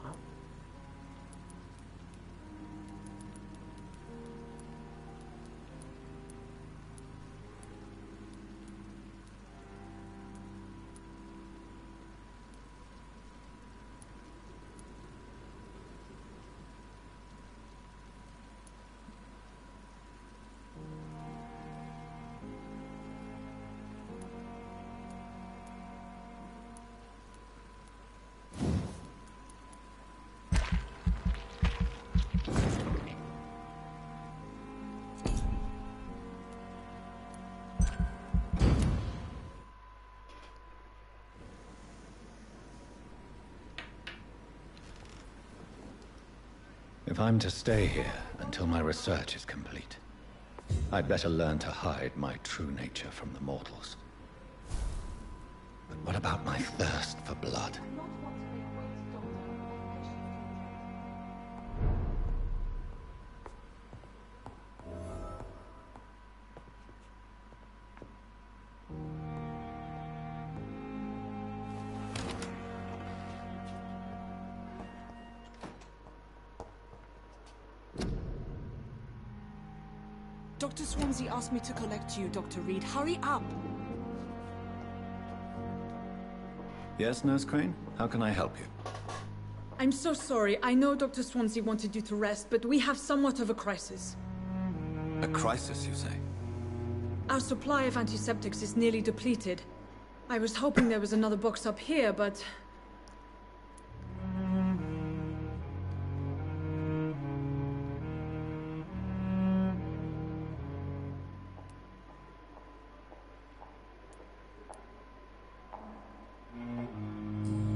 S2: If I'm to stay here until my research is complete, I'd better learn to hide my true nature from the mortals. But what about my thirst for blood?
S3: Dr. Swansea asked me to collect you, Dr. Reed. Hurry up!
S2: Yes, Nurse Crane? How can I help you?
S3: I'm so sorry. I know Dr. Swansea wanted you to rest, but we have somewhat of a crisis.
S2: A crisis, you say?
S3: Our supply of antiseptics is nearly depleted. I was hoping there was another box up here, but...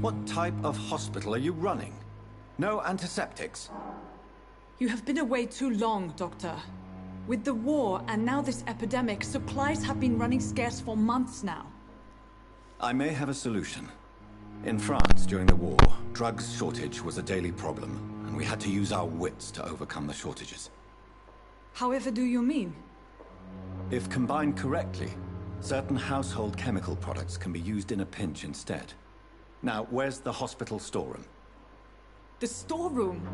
S2: What type of hospital are you running? No antiseptics?
S3: You have been away too long, Doctor. With the war and now this epidemic, supplies have been running scarce for months now.
S2: I may have a solution. In France, during the war, drugs shortage was a daily problem, and we had to use our wits to overcome the shortages.
S3: However do you mean?
S2: If combined correctly, certain household chemical products can be used in a pinch instead. Now, where's the hospital storeroom?
S3: The storeroom?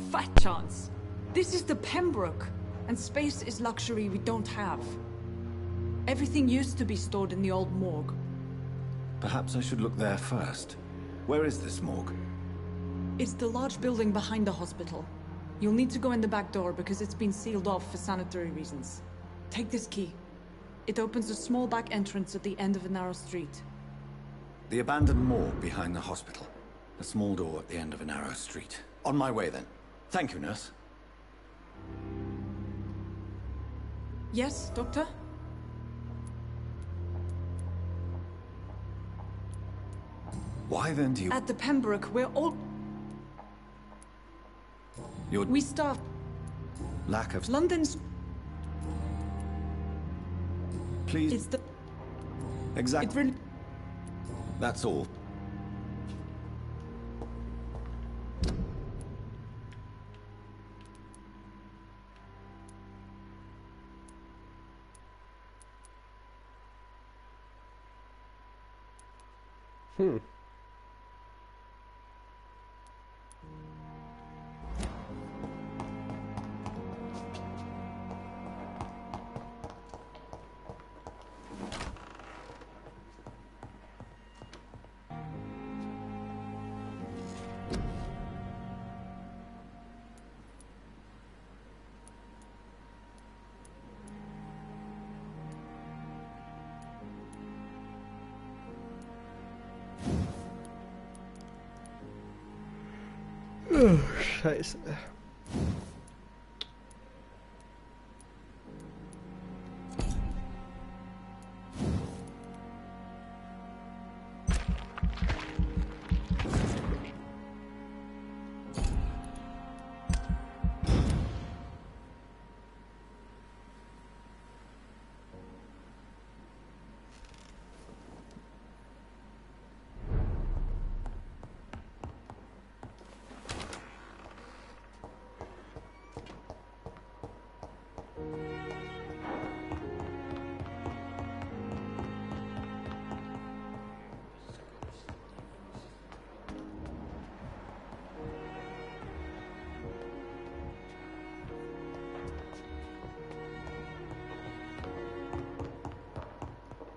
S3: Fat chance. This is the Pembroke, and space is luxury we don't have. Everything used to be stored in the old morgue.
S2: Perhaps I should look there first. Where is this morgue?
S3: It's the large building behind the hospital. You'll need to go in the back door because it's been sealed off for sanitary reasons. Take this key. It opens a small back entrance at the end of a narrow street.
S2: The abandoned morgue behind the hospital. A small door at the end of a narrow street. On my way, then. Thank you, nurse.
S3: Yes, Doctor?
S2: Why then do you...
S3: At the Pembroke, we're all... We staff...
S2: Lack of...
S3: London's...
S2: Please...
S3: It's the...
S2: Exactly.
S3: It really...
S2: That's all.
S1: Oh, Scheiße.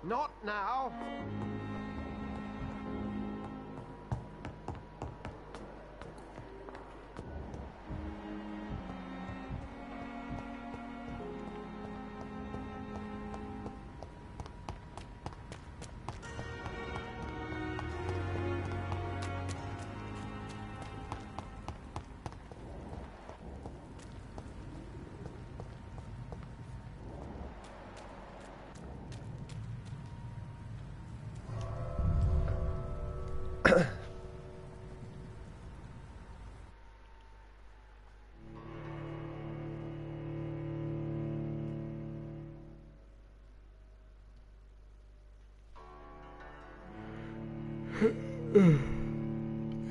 S17: Not now.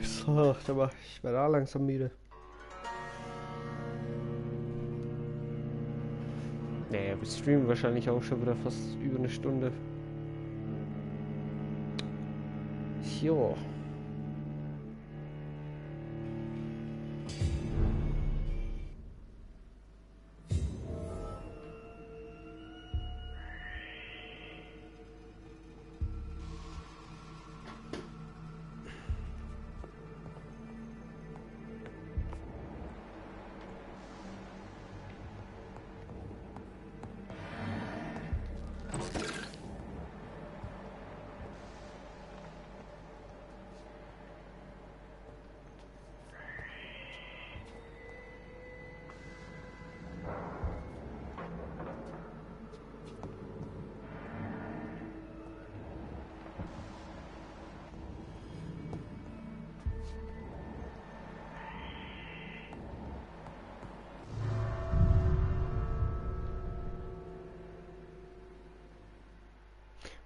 S1: So, aber ich werde auch langsam müde. Naja, wir streamen wahrscheinlich auch schon wieder fast über eine Stunde. Jo.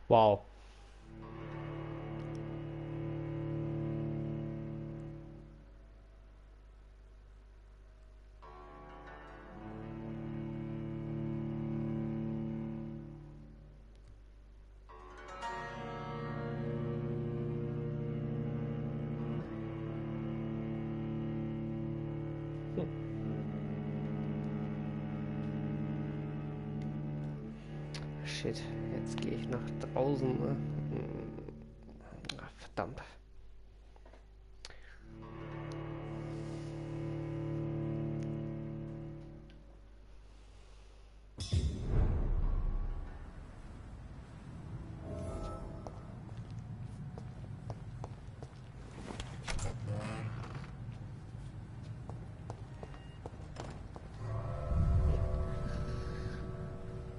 S1: Wow. Shit, jetzt gehe ich nach draußen. Ne? Ach, verdammt.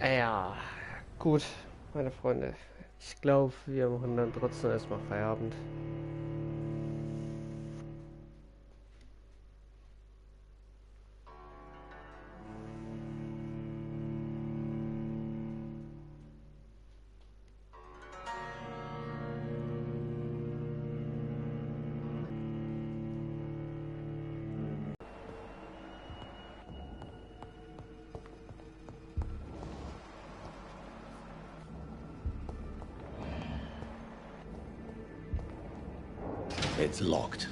S1: Ja, gut, meine Freunde. Ich glaube, wir machen dann trotzdem erstmal Feierabend.
S2: It's locked.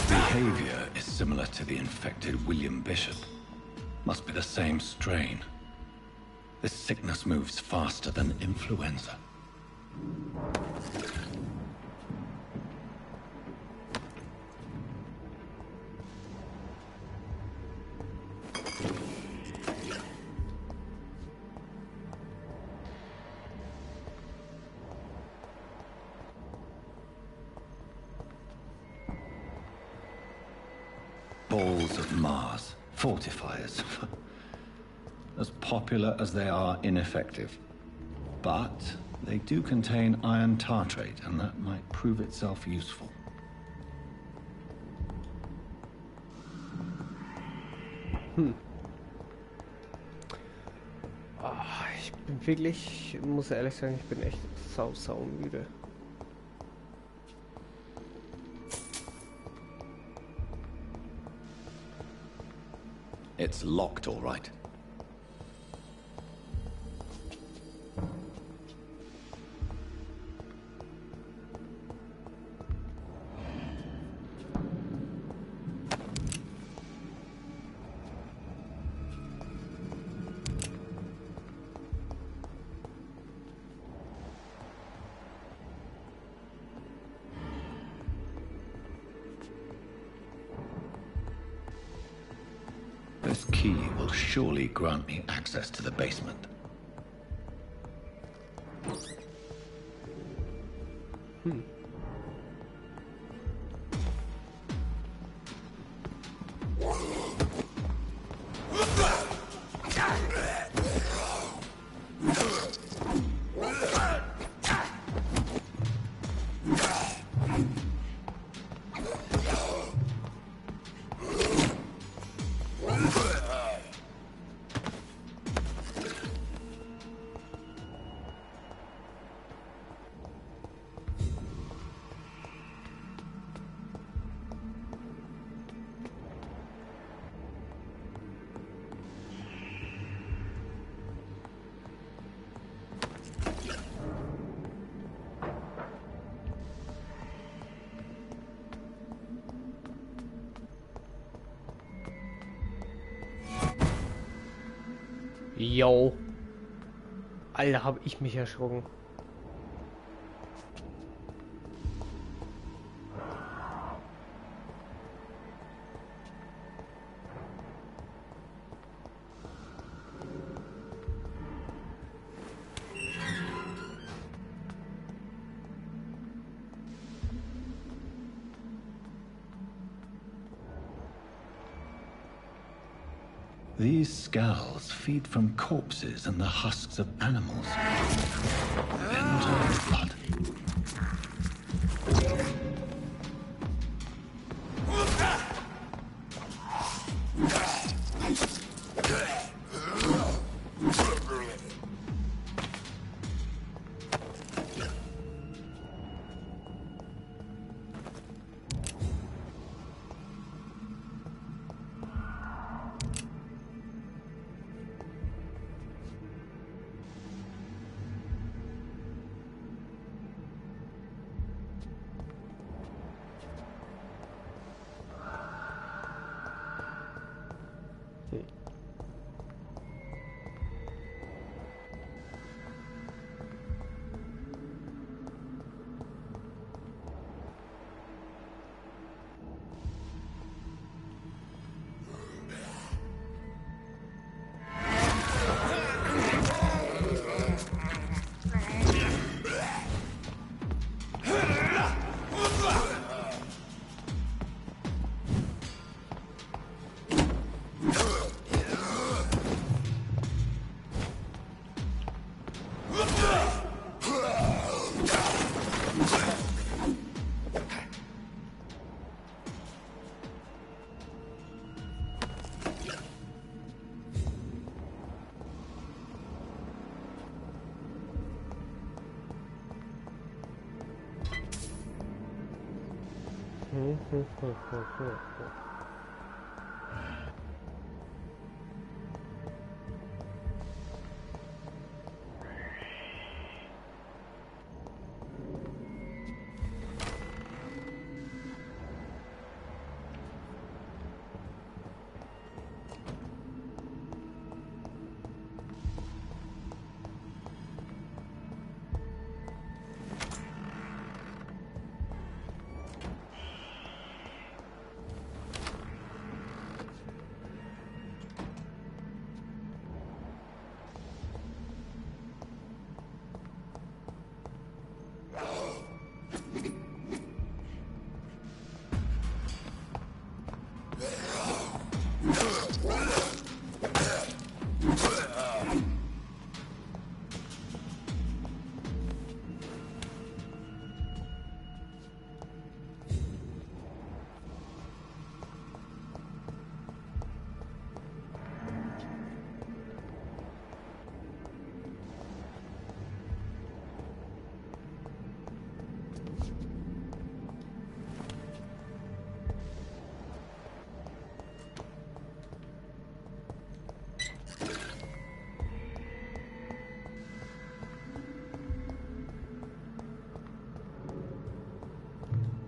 S2: Behavior is similar to the infected William Bishop. Must be the same strain. This sickness moves faster than influenza. Balls of Mars, fortifiers. As popular as they are ineffective. But they do contain iron tartrate, and that might prove itself useful.
S1: Ich bin wirklich, ich muss ehrlich sagen, ich bin echt sau müde.
S2: It's locked, all right. This key will surely grant me access to the basement.
S1: Yo. Alter, hab ich mich erschrocken.
S2: These skulls feed from corpses and the husks of animals. Then turn to blood.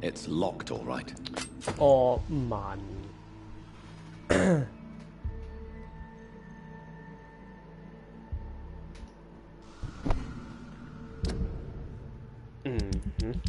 S2: It's locked, all right.
S1: Oh, Mann. Mhm.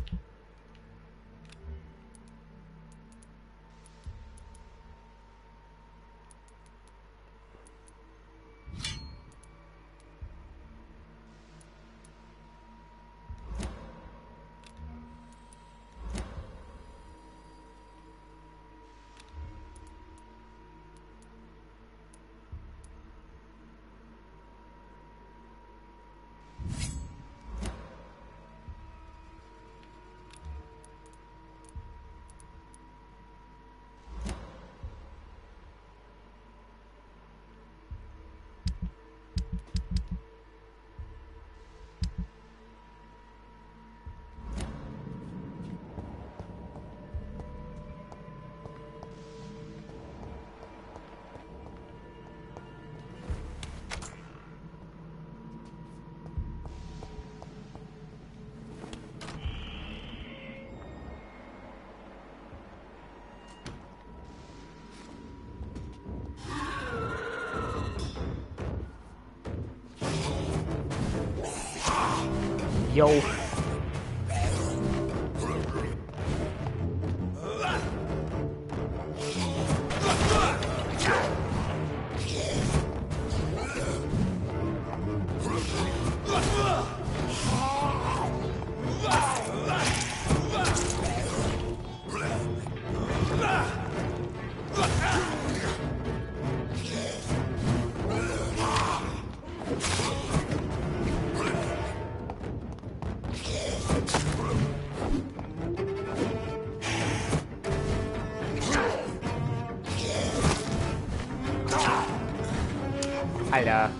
S1: Yo. Alter.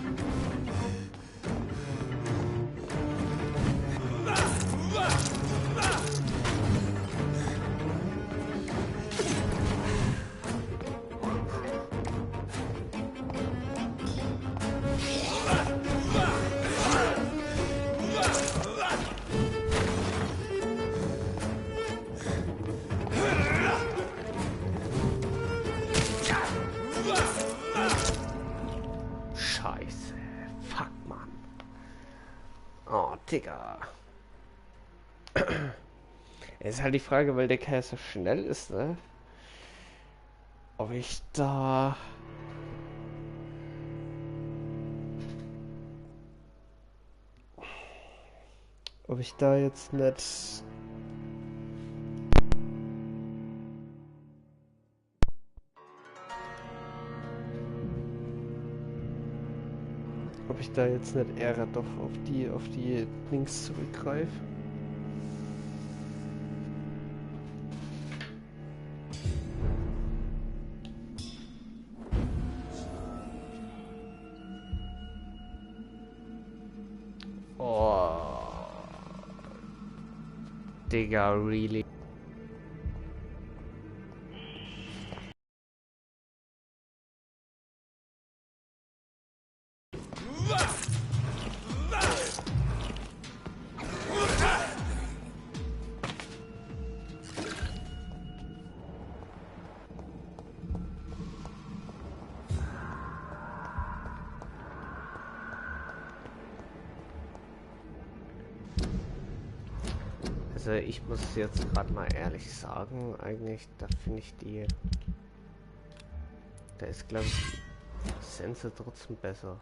S1: Scheiße. Fuck, Mann. Oh, Digga. Es ist halt die Frage, weil der Kerl so schnell ist, ne? Ob ich da... Ob ich da jetzt nicht... Ob ich da jetzt nicht eher doch auf die Links zurückgreife. Oh. Digga, really? Also ich muss jetzt gerade mal ehrlich sagen, eigentlich, da finde ich die... Da ist, glaube ich, die Sense trotzdem besser.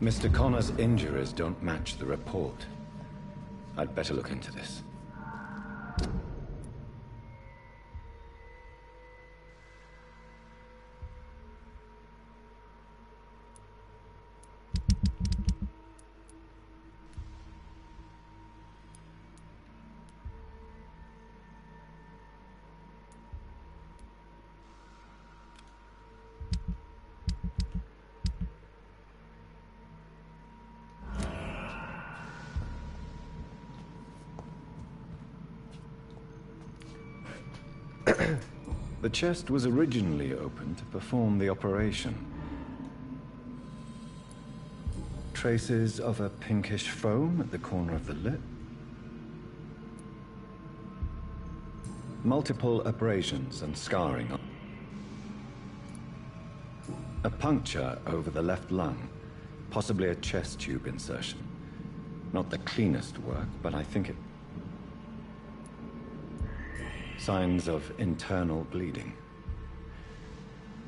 S2: Mr. Connor's injuries don't match the report. I'd better look into this. The chest was originally opened to perform the operation. Traces of a pinkish foam at the corner of the lip. Multiple abrasions and scarring. A puncture over the left lung, possibly a chest tube insertion. Not the cleanest work, but I think it... Signs of internal bleeding.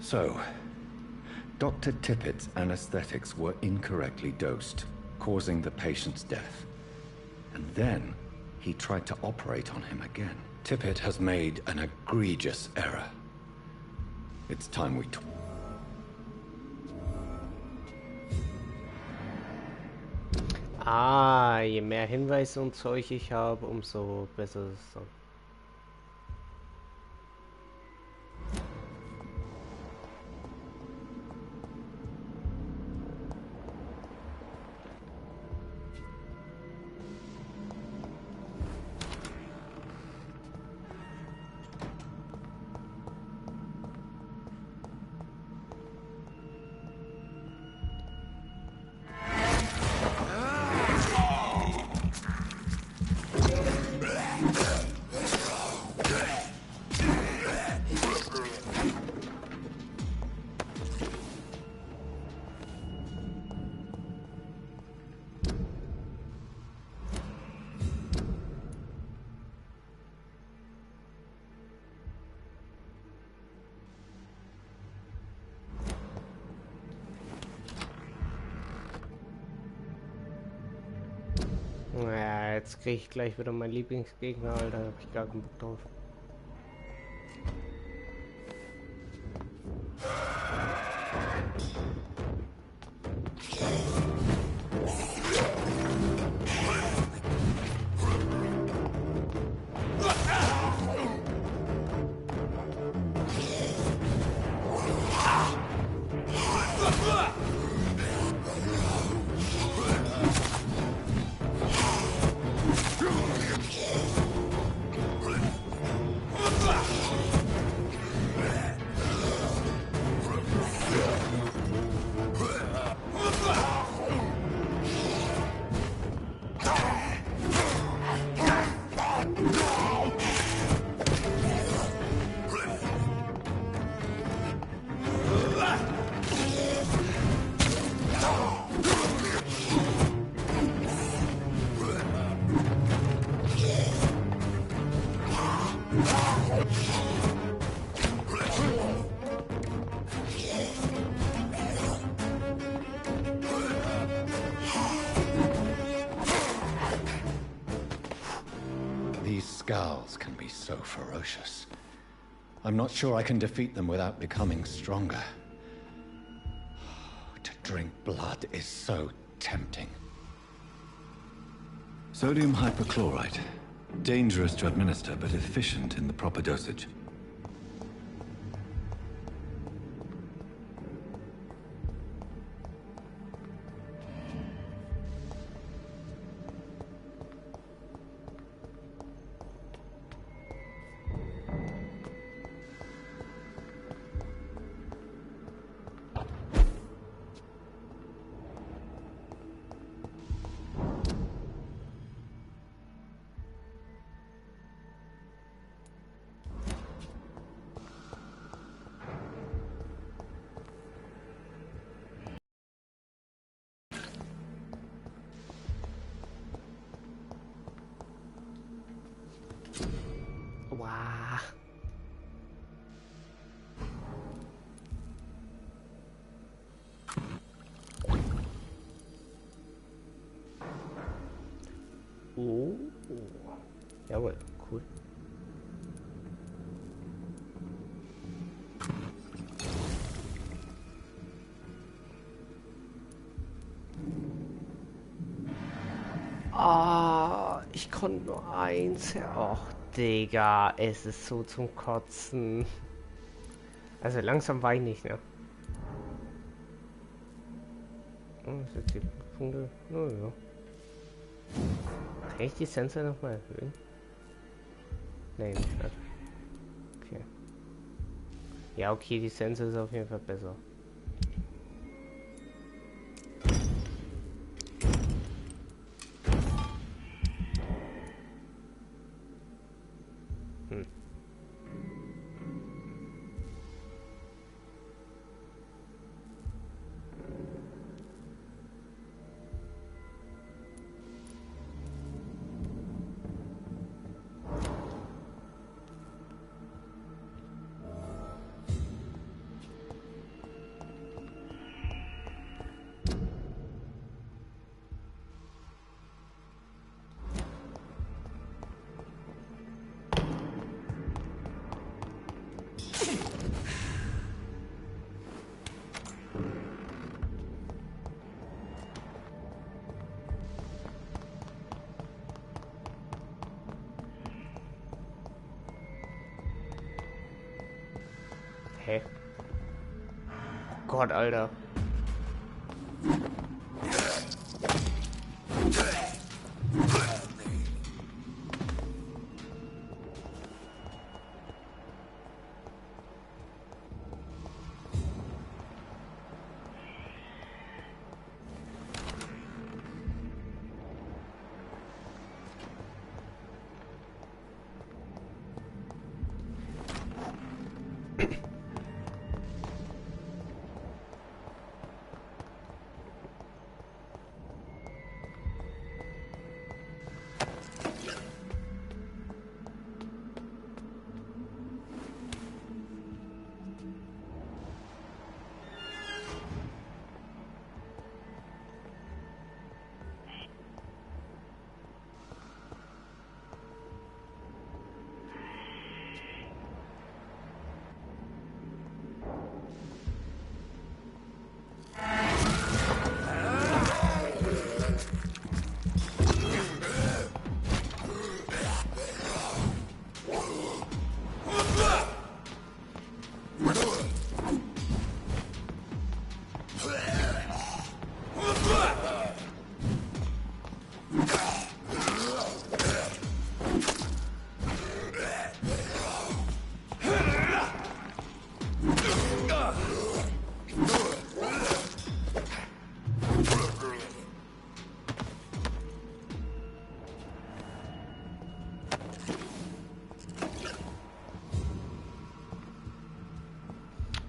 S2: So, Dr. Tippett's anesthetics were incorrectly dosed, causing the patient's death. And then, he tried to operate on him again. Tippett has made an egregious error. It's time we...
S1: Ah, je mehr Hinweise und Zeug ich habe, umso besser ist es. Ja, jetzt kriege ich gleich wieder meinen Lieblingsgegner, Alter, da habe ich gar keinen Bock drauf.
S2: Scowls can be so ferocious. I'm not sure I can defeat them without becoming stronger. To drink blood is so tempting. Sodium hypochlorite. Dangerous to administer, but efficient in the proper dosage.
S1: Wow. Oh. Jawohl, cool. Ah, ich konnte nur eins. Och, Digga, es ist so zum Kotzen. Also langsam weine ich, ne? Oh, das sind die Punkte. Oh, ja. Kann ich die Sensor nochmal erhöhen? Nein, nicht. Okay. Ja, okay, die Sensor ist auf jeden Fall besser. Hä? Oh Gott, Alter.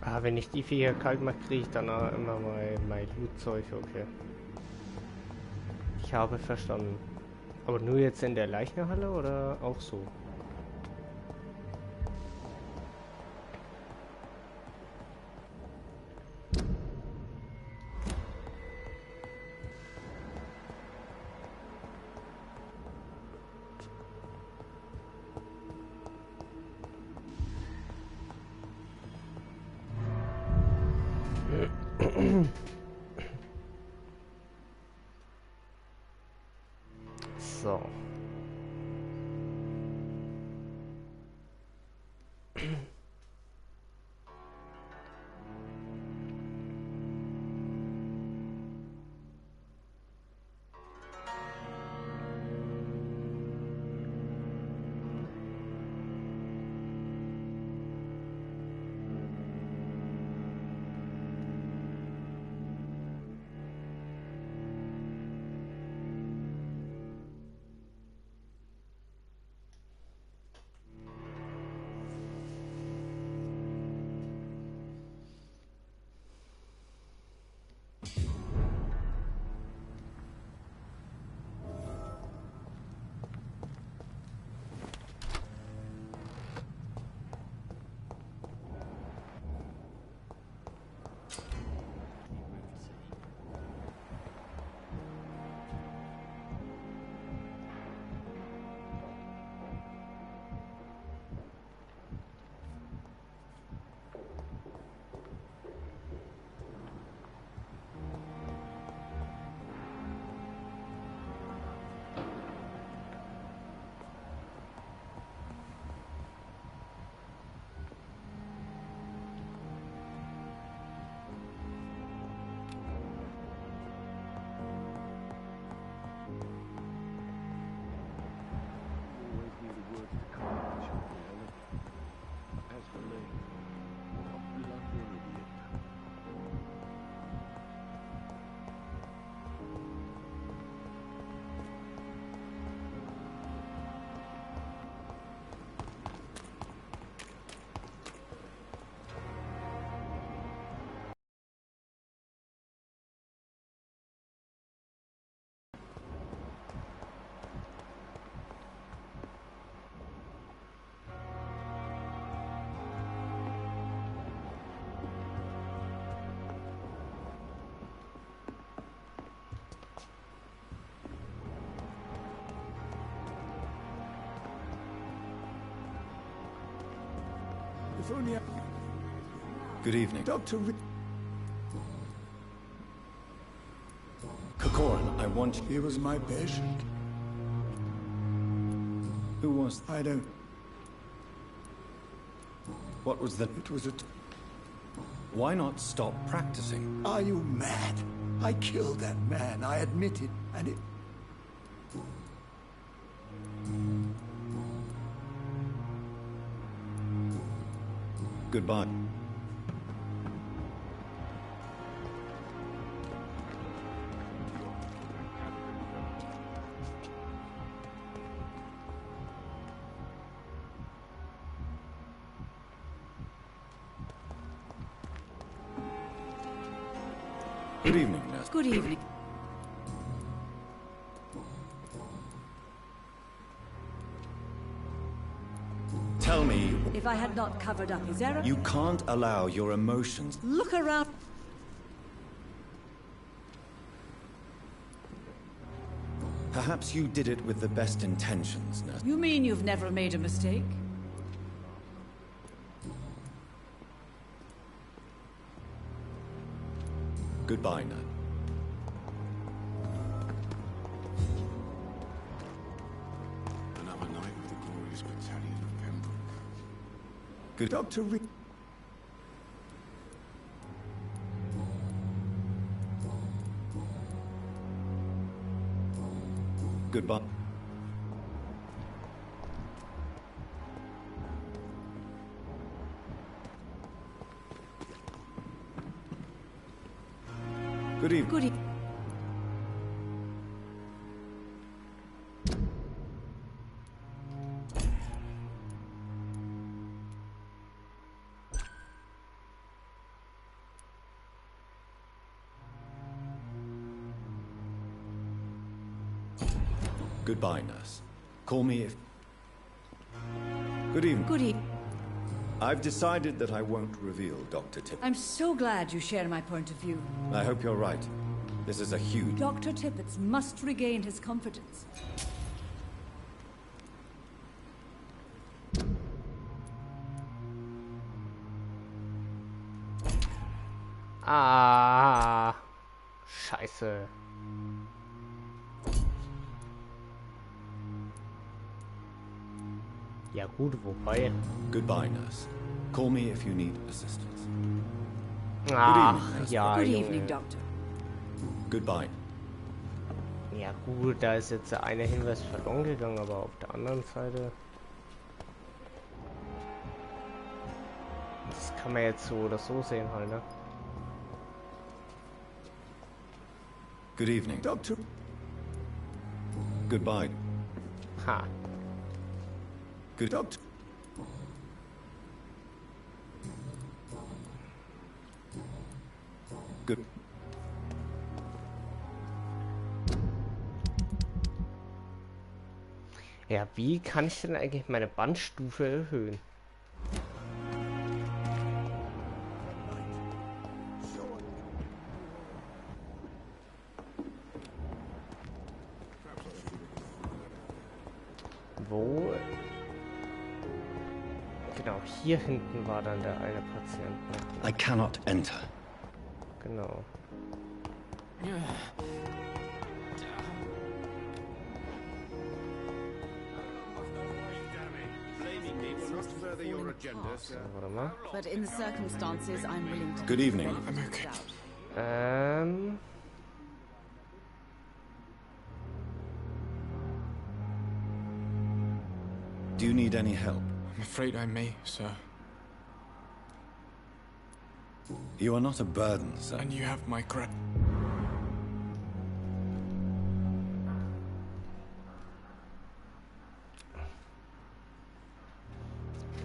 S1: Ah, wenn ich die Viecher kalt mache, kriege ich dann auch immer mal mein Lootzeug, okay. Ich habe verstanden. Aber nur jetzt in der Leichenhalle oder auch so? So.
S5: If only I...
S2: Good evening.
S5: Dr.
S2: Kokorin, I want you...
S5: He was my patient.
S2: Who was...
S5: I don't...
S2: What was the...
S5: It was a...
S2: Why not stop practicing?
S5: Are you mad? I killed that man, I admit it, and it...
S2: Goodbye. Good evening, nurse.
S4: Good evening.
S2: Tell me...
S4: If I had not covered up his error...
S2: You can't allow your emotions...
S4: Look around...
S2: Perhaps you did it with the best intentions, nurse.
S4: You mean you've never made a mistake?
S2: Goodbye, nurse.
S6: Another night with the glorious battalion of Pembroke.
S2: Good...
S5: Dr. Reed...
S2: Goodbye. Good evening.
S4: Good evening.
S2: Goodbye, nurse. Call me if... Good evening.
S4: Good evening.
S2: I've decided that I won't reveal Dr. Tippett.
S4: I'm so glad you share my point of view.
S2: I hope you're right. This is a huge...
S4: Dr. Tippett must regain his confidence.
S1: Ah, scheiße. Ja gut, wobei...
S2: Goodbye, nurse. Call me if you need assistance.
S1: Ah,
S2: Good evening, nurse.
S1: ja,
S4: Good
S1: Junge.
S4: evening, Doctor.
S2: Goodbye.
S1: Ja gut, da ist jetzt der eine Hinweis verloren gegangen, aber auf der anderen Seite... Das kann man jetzt so oder so sehen halt, ne?
S2: Good evening.
S5: Doctor...
S2: Goodbye.
S1: Ha.
S2: Good...
S5: Doctor...
S2: Good...
S1: Ja, wie kann ich denn eigentlich meine Bandstufe erhöhen? Wo? Genau, hier hinten war dann der eine Patient.
S2: I cannot enter.
S1: Genau. Warte mal.
S10: But in the circumstances, I'm willing to...
S2: Good evening.
S16: I'm okay.
S2: Do you need any help?
S16: I'm afraid I may, sir.
S2: You are not a burden, sir.
S16: And you have my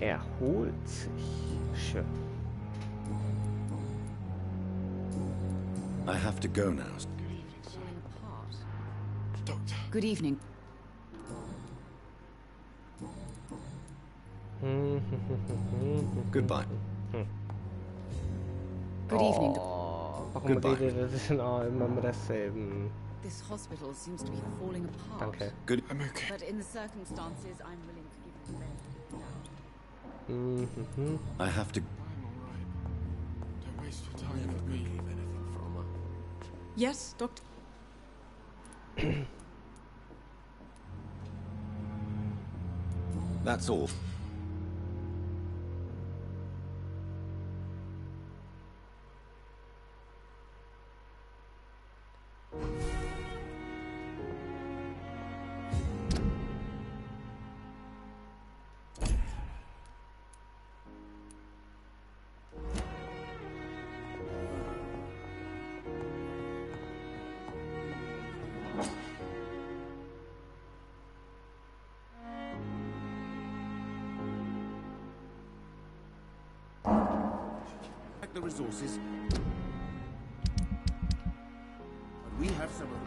S1: Erholt sich. Schön.
S2: I have to go now.
S16: Doctor.
S10: Good evening.
S2: Goodbye.
S10: Good evening.
S1: Warum
S2: Goodbye.
S1: redet das denn auch immer mit derselben?
S10: This hospital seems to be falling apart.
S1: Danke.
S2: Good.
S16: I'm okay.
S10: But in the circumstances, I'm willing to give you the benefit of the doubt.
S2: I have to...
S16: Don't waste your time with me.
S9: Keep anything from her.
S3: Yes, Doctor.
S2: That's all.
S9: The resources. But we have some of them.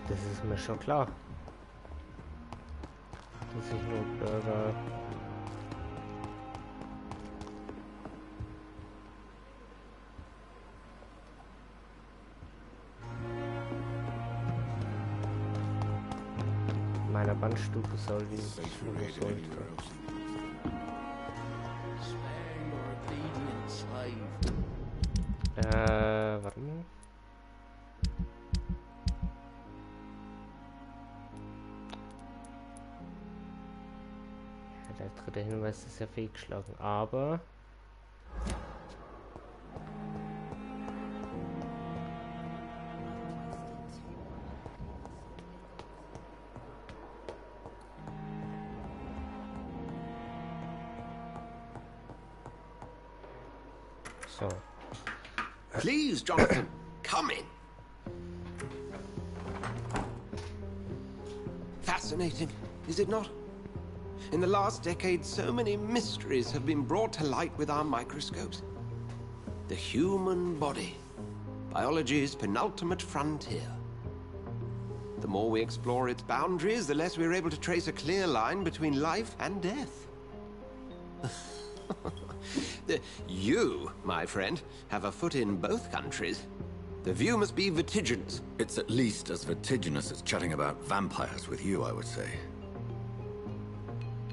S1: Das ist mir schon klar. Das ist nur Bürger. Meiner Bandstufe soll die sollte. Warte mal. Ja, der dritte Hinweis ist ja fehlgeschlagen, aber so.
S9: Please, Jonathan, come in. Fascinating, is it not? In the last decade, so many mysteries have been brought to light with our microscopes. The human body, biology's penultimate frontier. The more we explore its boundaries, the less we're able to trace a clear line between life and death. You, my friend, have a foot in both countries. The view must be vertiginous.
S2: It's at least as vertiginous as chatting about vampires with you, I would say.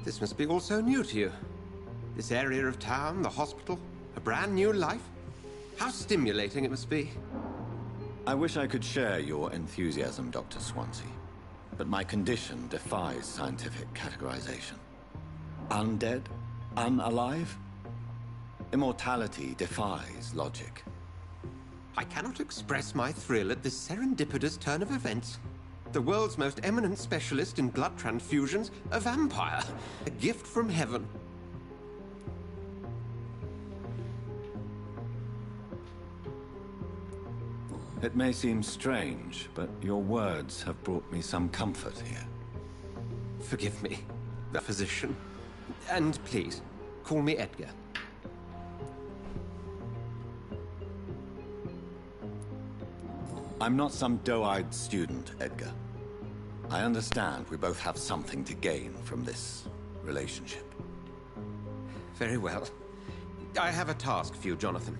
S9: This must be all so new to you. This area of town, the hospital, a brand new life. How stimulating it must be.
S2: I wish I could share your enthusiasm, Dr. Swansea. But my condition defies scientific categorization. Undead? Unalive? Immortality defies logic.
S9: I cannot express my thrill at this serendipitous turn of events. The world's most eminent specialist in blood transfusions, a vampire. A gift from heaven.
S2: It may seem strange, but your words have brought me some comfort here.
S9: Forgive me, the physician. And please, call me Edgar.
S2: I'm not some doe-eyed student, Edgar. I understand we both have something to gain from this relationship.
S9: Very well. I have a task for you, Jonathan.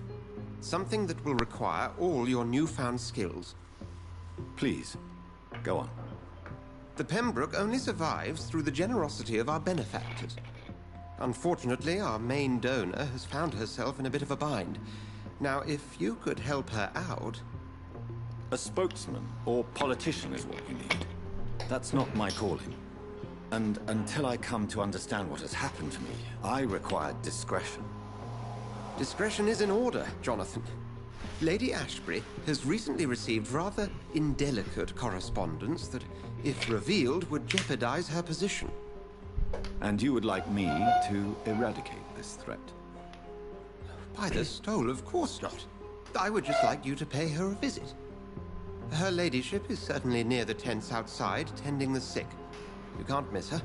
S9: Something that will require all your newfound skills.
S2: Please, go on.
S9: The Pembroke only survives through the generosity of our benefactors. Unfortunately, our main donor has found herself in a bit of a bind. Now, if you could help her out...
S2: A spokesman or politician is what you need. That's not my calling. And until I come to understand what has happened to me, I require discretion.
S9: Discretion is in order, Jonathan. Lady Ashbury has recently received rather indelicate correspondence that, if revealed, would jeopardize her position.
S2: And you would like me to eradicate this threat?
S9: By the stole, of course not. I would just like you to pay her a visit. Her ladyship is certainly near the tents outside, tending the sick. You can't miss her.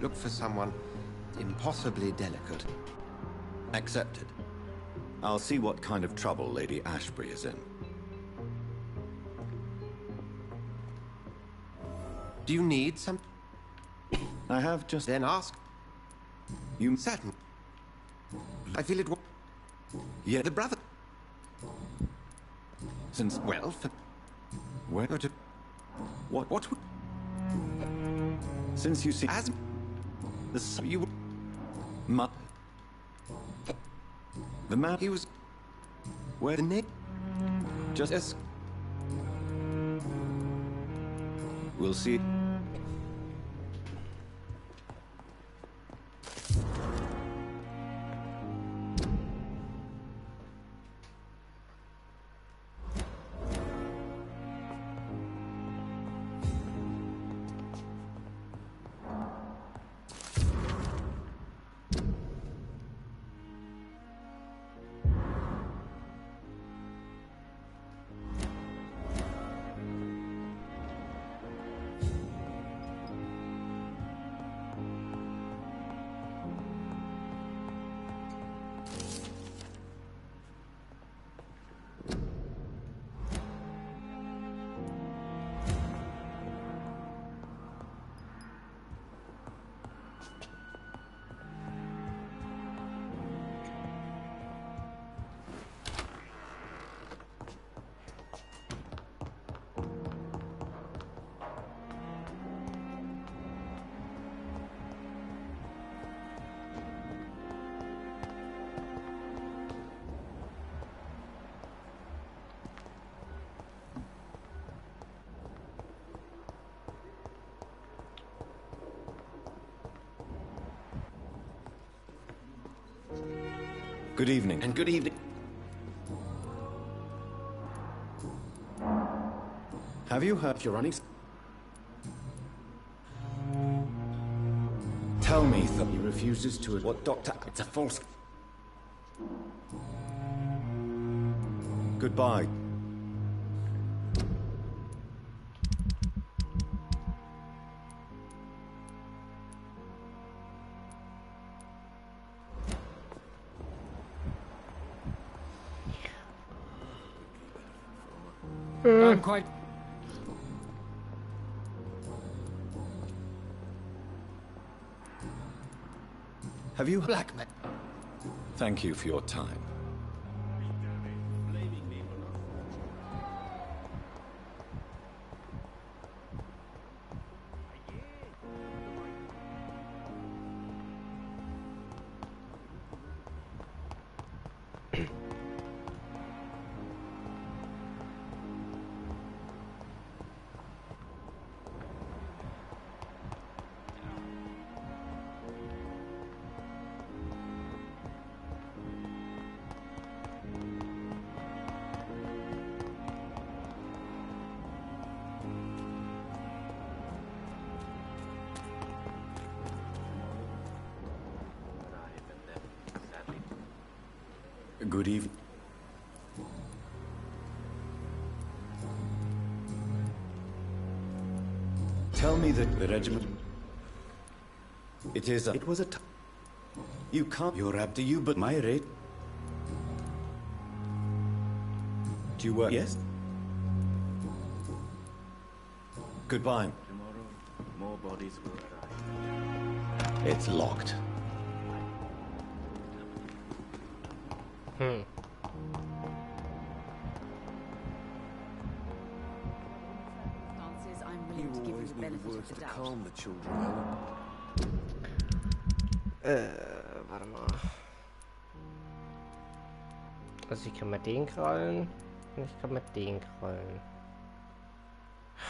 S9: Look for someone impossibly delicate.
S2: Accepted. I'll see what kind of trouble Lady Ashbury is in.
S9: Do you need some?
S2: I have just...
S9: Then ask.
S2: You...
S9: Certain. I feel it...
S2: Yeah.
S9: The brother...
S2: Since...
S9: Well, for...
S14: Where to... What? Since you see... As... The... You... The man... He was... Where the name? Just as... We'll see. Good evening.
S9: And good evening.
S14: Have you heard...
S9: You're running...
S14: Tell me,
S9: He refuses to... What, Doctor? It's a false...
S14: Goodbye.
S7: I'm quite...
S14: Have you...
S7: Blackman.
S14: Thank you for your time. Good evening. Tell me that the regiment... It is a... It was a... You can't... You're up to you, but my rate... Do you work? Yes? Goodbye.
S8: Tomorrow, more bodies will arrive.
S14: It's locked.
S1: Hmm.
S10: Chances I'm willing to give you the benefit of the doubt.
S8: Calm the children, Helen.
S1: Warte mal. Also ich kann mit den krallen und ich kann mit den krallen.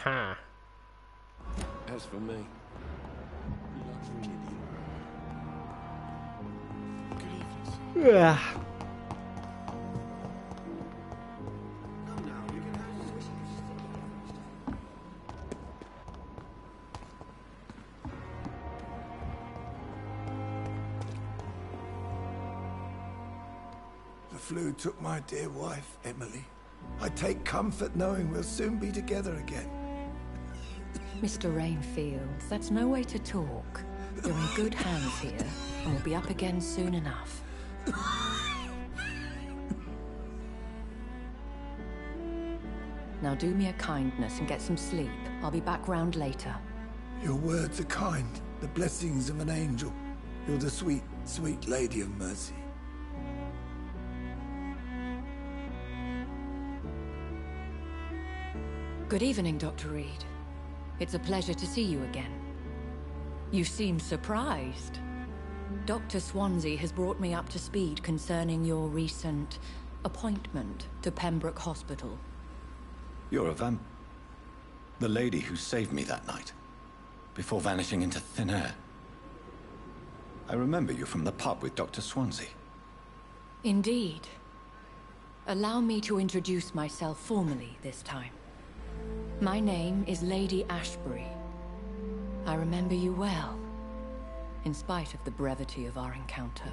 S1: Ha.
S8: As for me, you're an idiot. Good evening.
S1: Ja.
S5: The flu took my dear wife, Emily. I take comfort knowing we'll soon be together again.
S12: Mr. Rainfield, that's no way to talk. You're in good hands here, and we'll be up again soon enough. Now do me a kindness and get some sleep. I'll be back round later.
S5: Your words are kind, the blessings of an angel. You're the sweet, sweet Lady of Mercy.
S19: Good evening, Dr. Reed. It's a pleasure to see you again. You seem surprised. Dr. Swansea has brought me up to speed concerning your recent appointment to Pembroke Hospital.
S2: You're a the lady who saved me that night, before vanishing into thin air. I remember you from the pub with Dr. Swansea.
S19: Indeed. Allow me to introduce myself formally this time. My name is Lady Ashbury. I remember you well, in spite of the brevity of our encounter.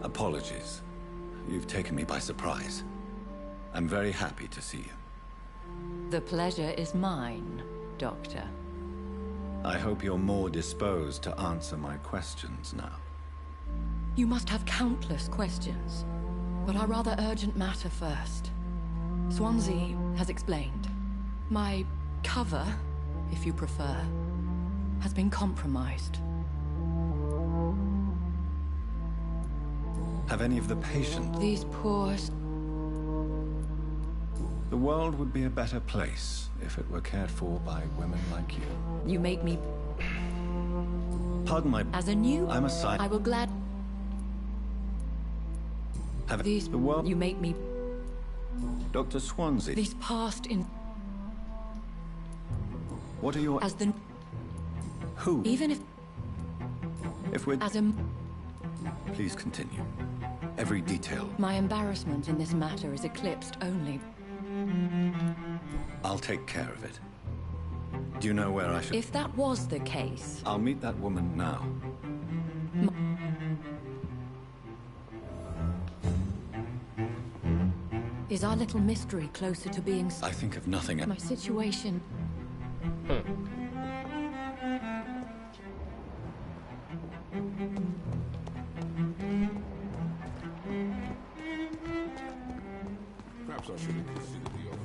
S2: Apologies. You've taken me by surprise. I'm very happy to see you.
S19: The pleasure is mine, Doctor.
S2: I hope you're more disposed to answer my questions now.
S19: You must have countless questions, but our rather urgent matter first. Swansea has explained. My cover, if you prefer, has been compromised.
S2: Have any of the patients...
S19: These poor...
S2: The world would be a better place if it were cared for by women like you.
S19: You make me...
S2: Pardon my...
S19: As a new...
S2: I'm a side...
S19: I will glad...
S2: Have
S19: these...
S2: The world...
S19: You make me...
S2: Dr. Swansea...
S19: These past in...
S2: What are your...
S19: As the...
S2: Who?
S19: Even if...
S2: If we're...
S19: As a...
S2: Please continue. Every detail.
S19: My embarrassment in this matter is eclipsed only...
S2: I'll take care of it. Do you know where I should...
S19: If that was the case...
S2: I'll meet that woman now.
S19: Is our little mystery closer to being...
S2: I think of nothing else.
S19: My situation...
S6: Perhaps I should have considered the offer.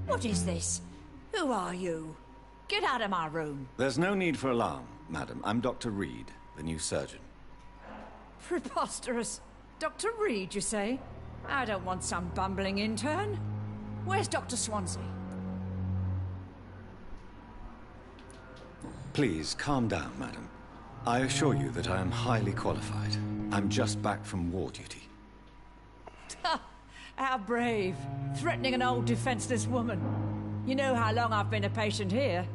S4: What is this? Who are you? Get out of my room.
S2: There's no need for alarm, madam. I'm Dr. Reed, the new surgeon.
S4: Preposterous. Dr. Reed, you say? I don't want some bumbling intern. Where's Dr. Swansea?
S2: Please, calm down, madam. I assure you that I am highly qualified. I'm just back from war duty.
S4: How brave. Threatening an old defenseless woman. You know how long I've been a patient here?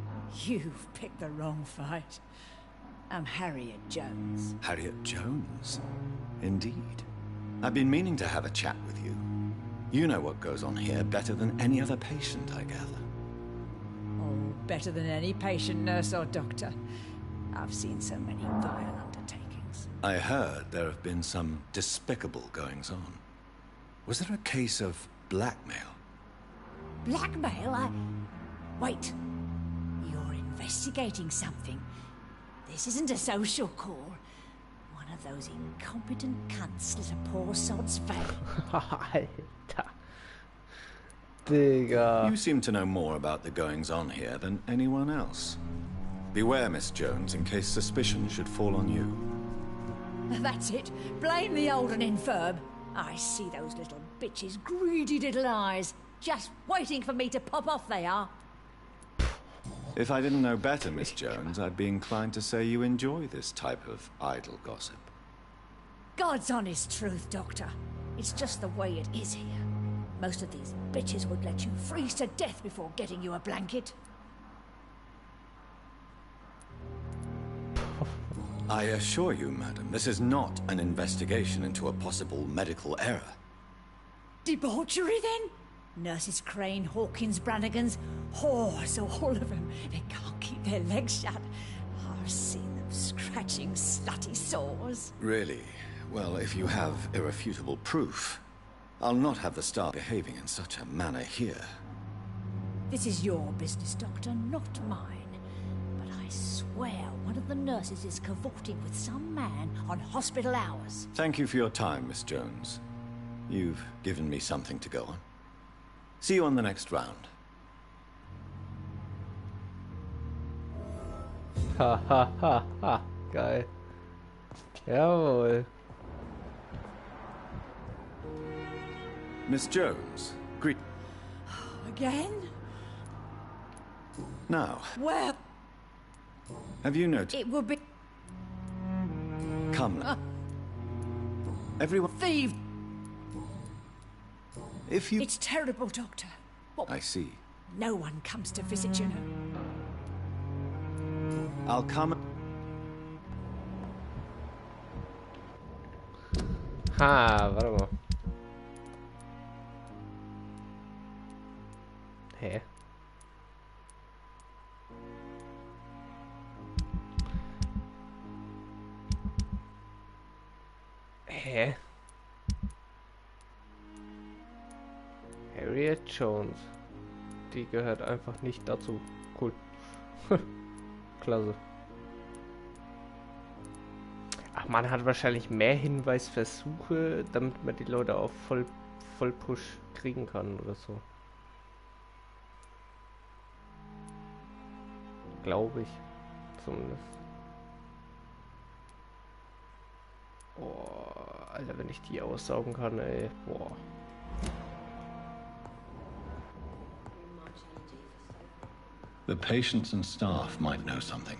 S4: You've picked the wrong fight. I'm Harriet Jones.
S2: Harriet Jones? Indeed. I've been meaning to have a chat with you. You know what goes on here better than any other patient, I gather.
S4: Oh, better than any patient, nurse or doctor. I've seen so many vile undertakings.
S2: I heard there have been some despicable goings-on. Was there a case of blackmail?
S4: Blackmail? Wait. You're investigating something. This isn't a social call. One of those incompetent cunts slit a poor sod's vein.
S2: Digga. You seem to know more about the goings-on here than anyone else. Beware, Miss Jones, in case suspicion should fall on you.
S4: That's it. Blame the old and infirm. I see those little bitches' greedy little eyes. Just waiting for me to pop off they are.
S2: If I didn't know better, Miss Jones, I'd be inclined to say you enjoy this type of idle gossip.
S4: God's honest truth, Doctor. It's just the way it is here. Most of these bitches would let you freeze to death before getting you a blanket.
S2: I assure you, madam, this is not an investigation into a possible medical error.
S4: Debauchery, then? Nurses Crane, Hawkins, Brannigans, whores, all of them. They can't keep their legs shut. I've seen them scratching slutty sores.
S2: Really? Well, if you have irrefutable proof, I'll not have the staff behaving in such a manner here.
S4: This is your business, Doctor, not mine. But I swear one of the nurses is cavorting with some man on hospital hours.
S2: Thank you for your time, Miss Jones. You've given me something to go on. See you on the next round.
S1: Ha ha ha ha. Geil. Jawohl.
S2: Miss Jones, greet.
S4: Again?
S2: Now,
S4: Where?
S2: have you noticed?
S4: It would be...
S2: Come now. Everyone...
S4: Thief!
S2: If you...
S4: It's terrible, Doctor. What?
S2: I see.
S4: No one comes to visit, you know.
S2: I'll come...
S1: Ha, warte mal. Hä? Hä? Harriet Jones. Die gehört einfach nicht dazu. Cool. Klasse. Ach, man hat wahrscheinlich mehr Hinweisversuche, damit man die Leute auf Vollpush kriegen kann oder so. Glaube ich. Zumindest. Oh, Alter, wenn ich die aussaugen kann, ey. Boah.
S2: The patients and staff might know something.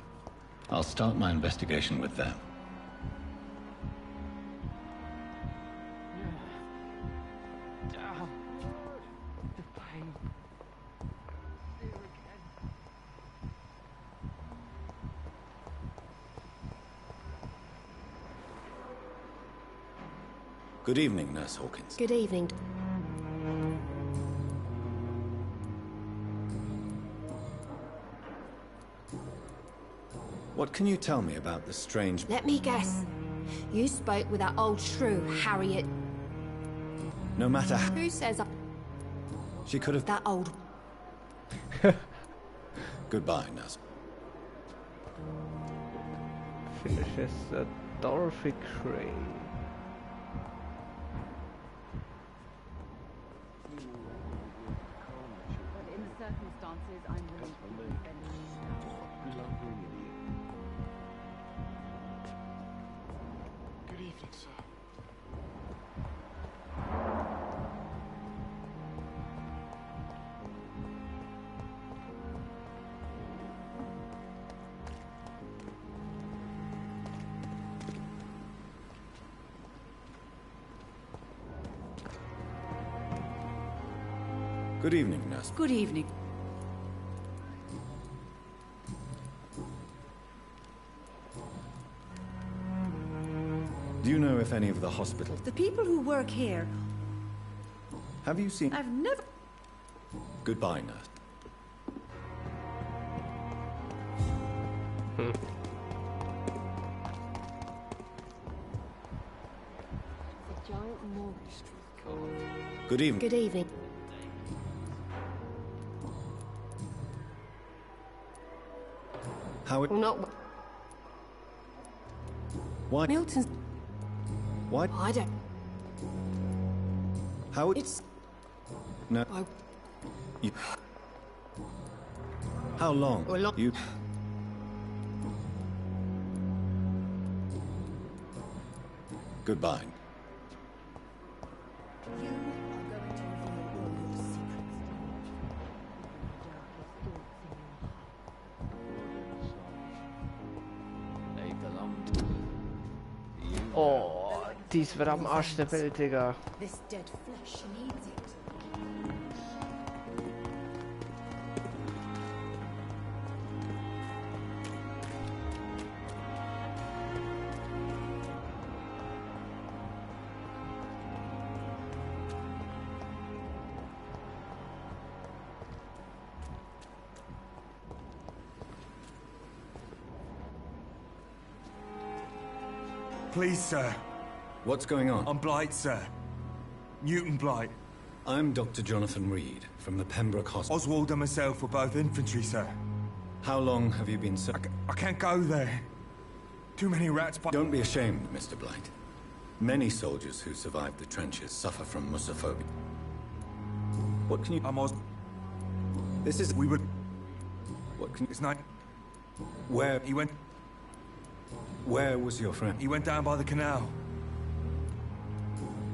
S2: I'll start my investigation with them. Good evening, Nurse Hawkins.
S15: Good evening.
S2: What can you tell me about the strange...
S15: Let me guess. You spoke with that old shrew, Harriet.
S2: No matter how...
S15: Who says I...
S2: She could have...
S15: That old...
S2: Goodbye, Nurse.
S1: Finishes Dorothy Crane.
S16: Good evening, sir.
S2: Good evening, Nurse.
S4: Good evening.
S2: Do you know if any of the hospital...
S4: The people who work here...
S2: Have you seen...
S4: I've never...
S2: Goodbye, Nurse. Good evening.
S15: Good evening.
S2: How it...
S15: Well, not...
S2: Why...
S15: Milton's...
S2: Why...
S15: I don't...
S2: How it...
S15: It's...
S2: No. You... How long?
S15: Well,
S2: You... Goodbye.
S18: You are going to reveal all your secrets.
S1: Oh, dies wird am Arsch der Welt, Digga.
S18: This dead flesh needs it.
S20: Please, sir.
S2: What's going on?
S20: I'm Blight, sir. Newton Blight.
S2: I'm Dr. Jonathan Reed, from the Pembroke Hospital.
S20: Oswald and myself were both infantry, sir.
S2: How long have you been, sir?
S20: I can't go there. Too many rats.
S2: Don't be ashamed, Mr. Blight. Many soldiers who survived the trenches suffer from musophobia. What can you...
S20: I'm Os...
S2: This is...
S20: We were...
S2: What can...
S20: It's not...
S2: Where...
S20: He went...
S2: Where was your friend?
S20: He went down by the canal.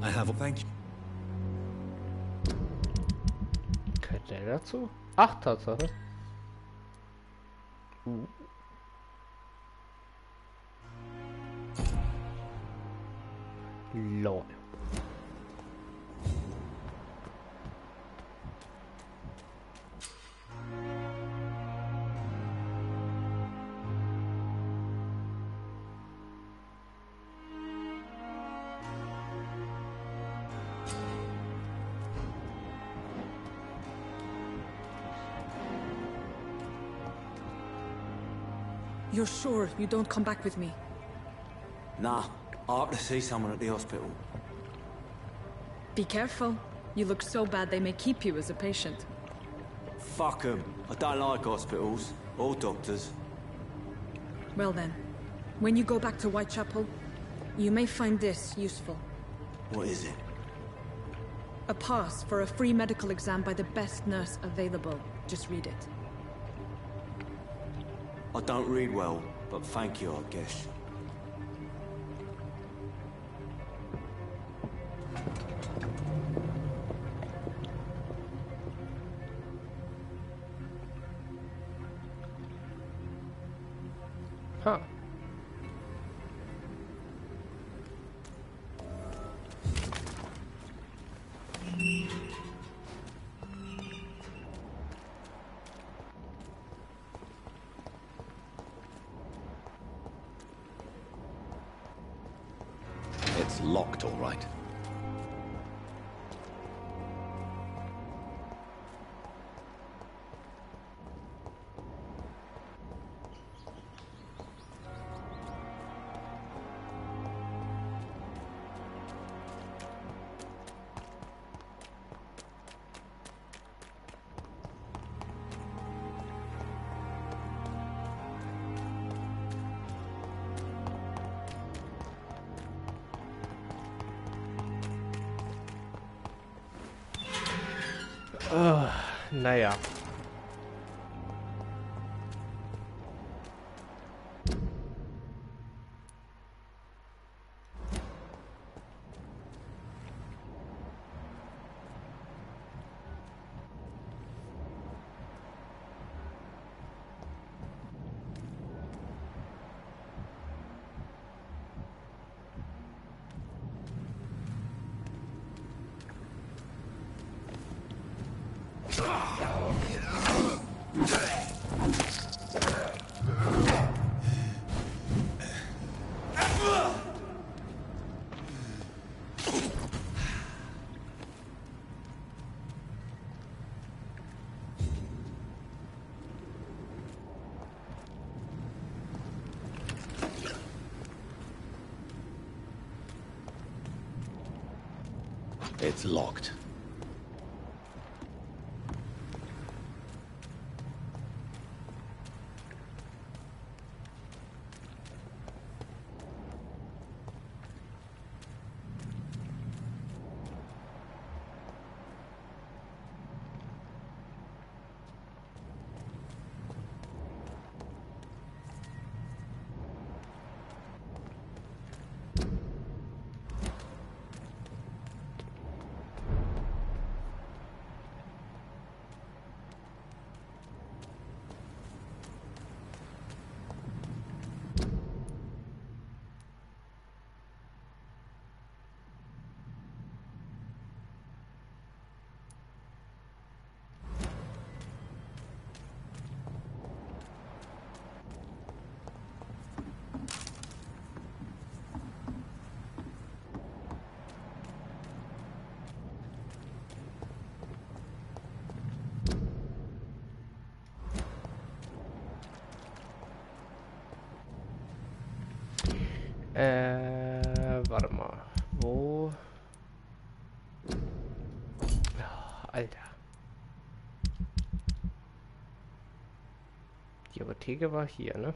S2: I have...
S20: Thank you.
S1: Gehört der dazu? Ach, Tatsache. Lol.
S3: You're sure you don't come back with me?
S21: Nah, I have to see someone at the hospital.
S3: Be careful. You look so bad they may keep you as a patient.
S21: Fuck 'em. I don't like hospitals, or doctors.
S3: Well then, when you go back to Whitechapel, you may find this useful.
S21: What is it?
S3: A pass for a free medical exam by the best nurse available. Just read it.
S21: I don't read well, but thank you, I guess.
S1: Huh.
S2: It's locked, all right.
S1: Naja.
S2: It's locked. Warte mal. Wo?
S1: Apotheke war hier, ne?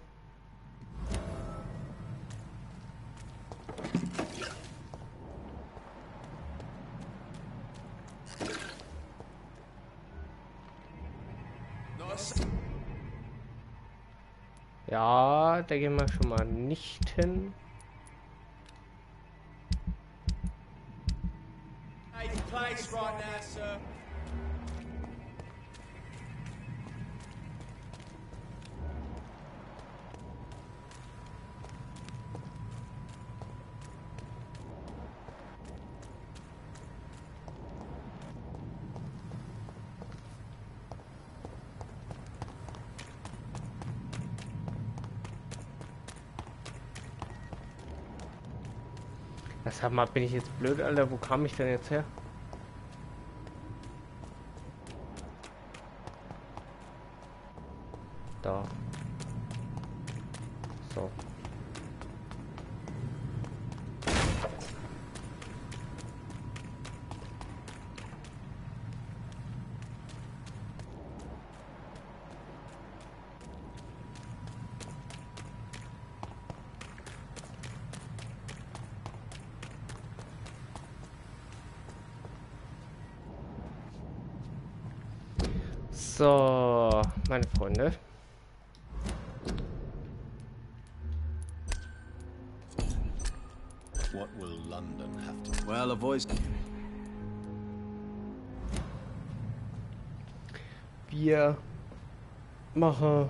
S1: Ja, da gehen wir schon mal nicht hin. Sag mal, bin ich jetzt blöd, Alter? Wo kam ich denn jetzt her? Da. So. So, meine Freunde.
S2: What will London have to...
S21: Well, a voice...
S1: Wir machen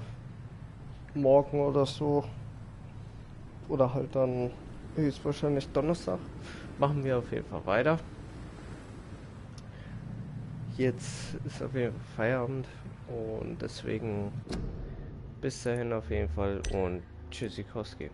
S1: morgen oder so, oder halt dann höchstwahrscheinlich Donnerstag, machen wir auf jeden Fall weiter. Jetzt ist auf jeden Fall Feierabend und deswegen bis dahin auf jeden Fall und tschüssikowski.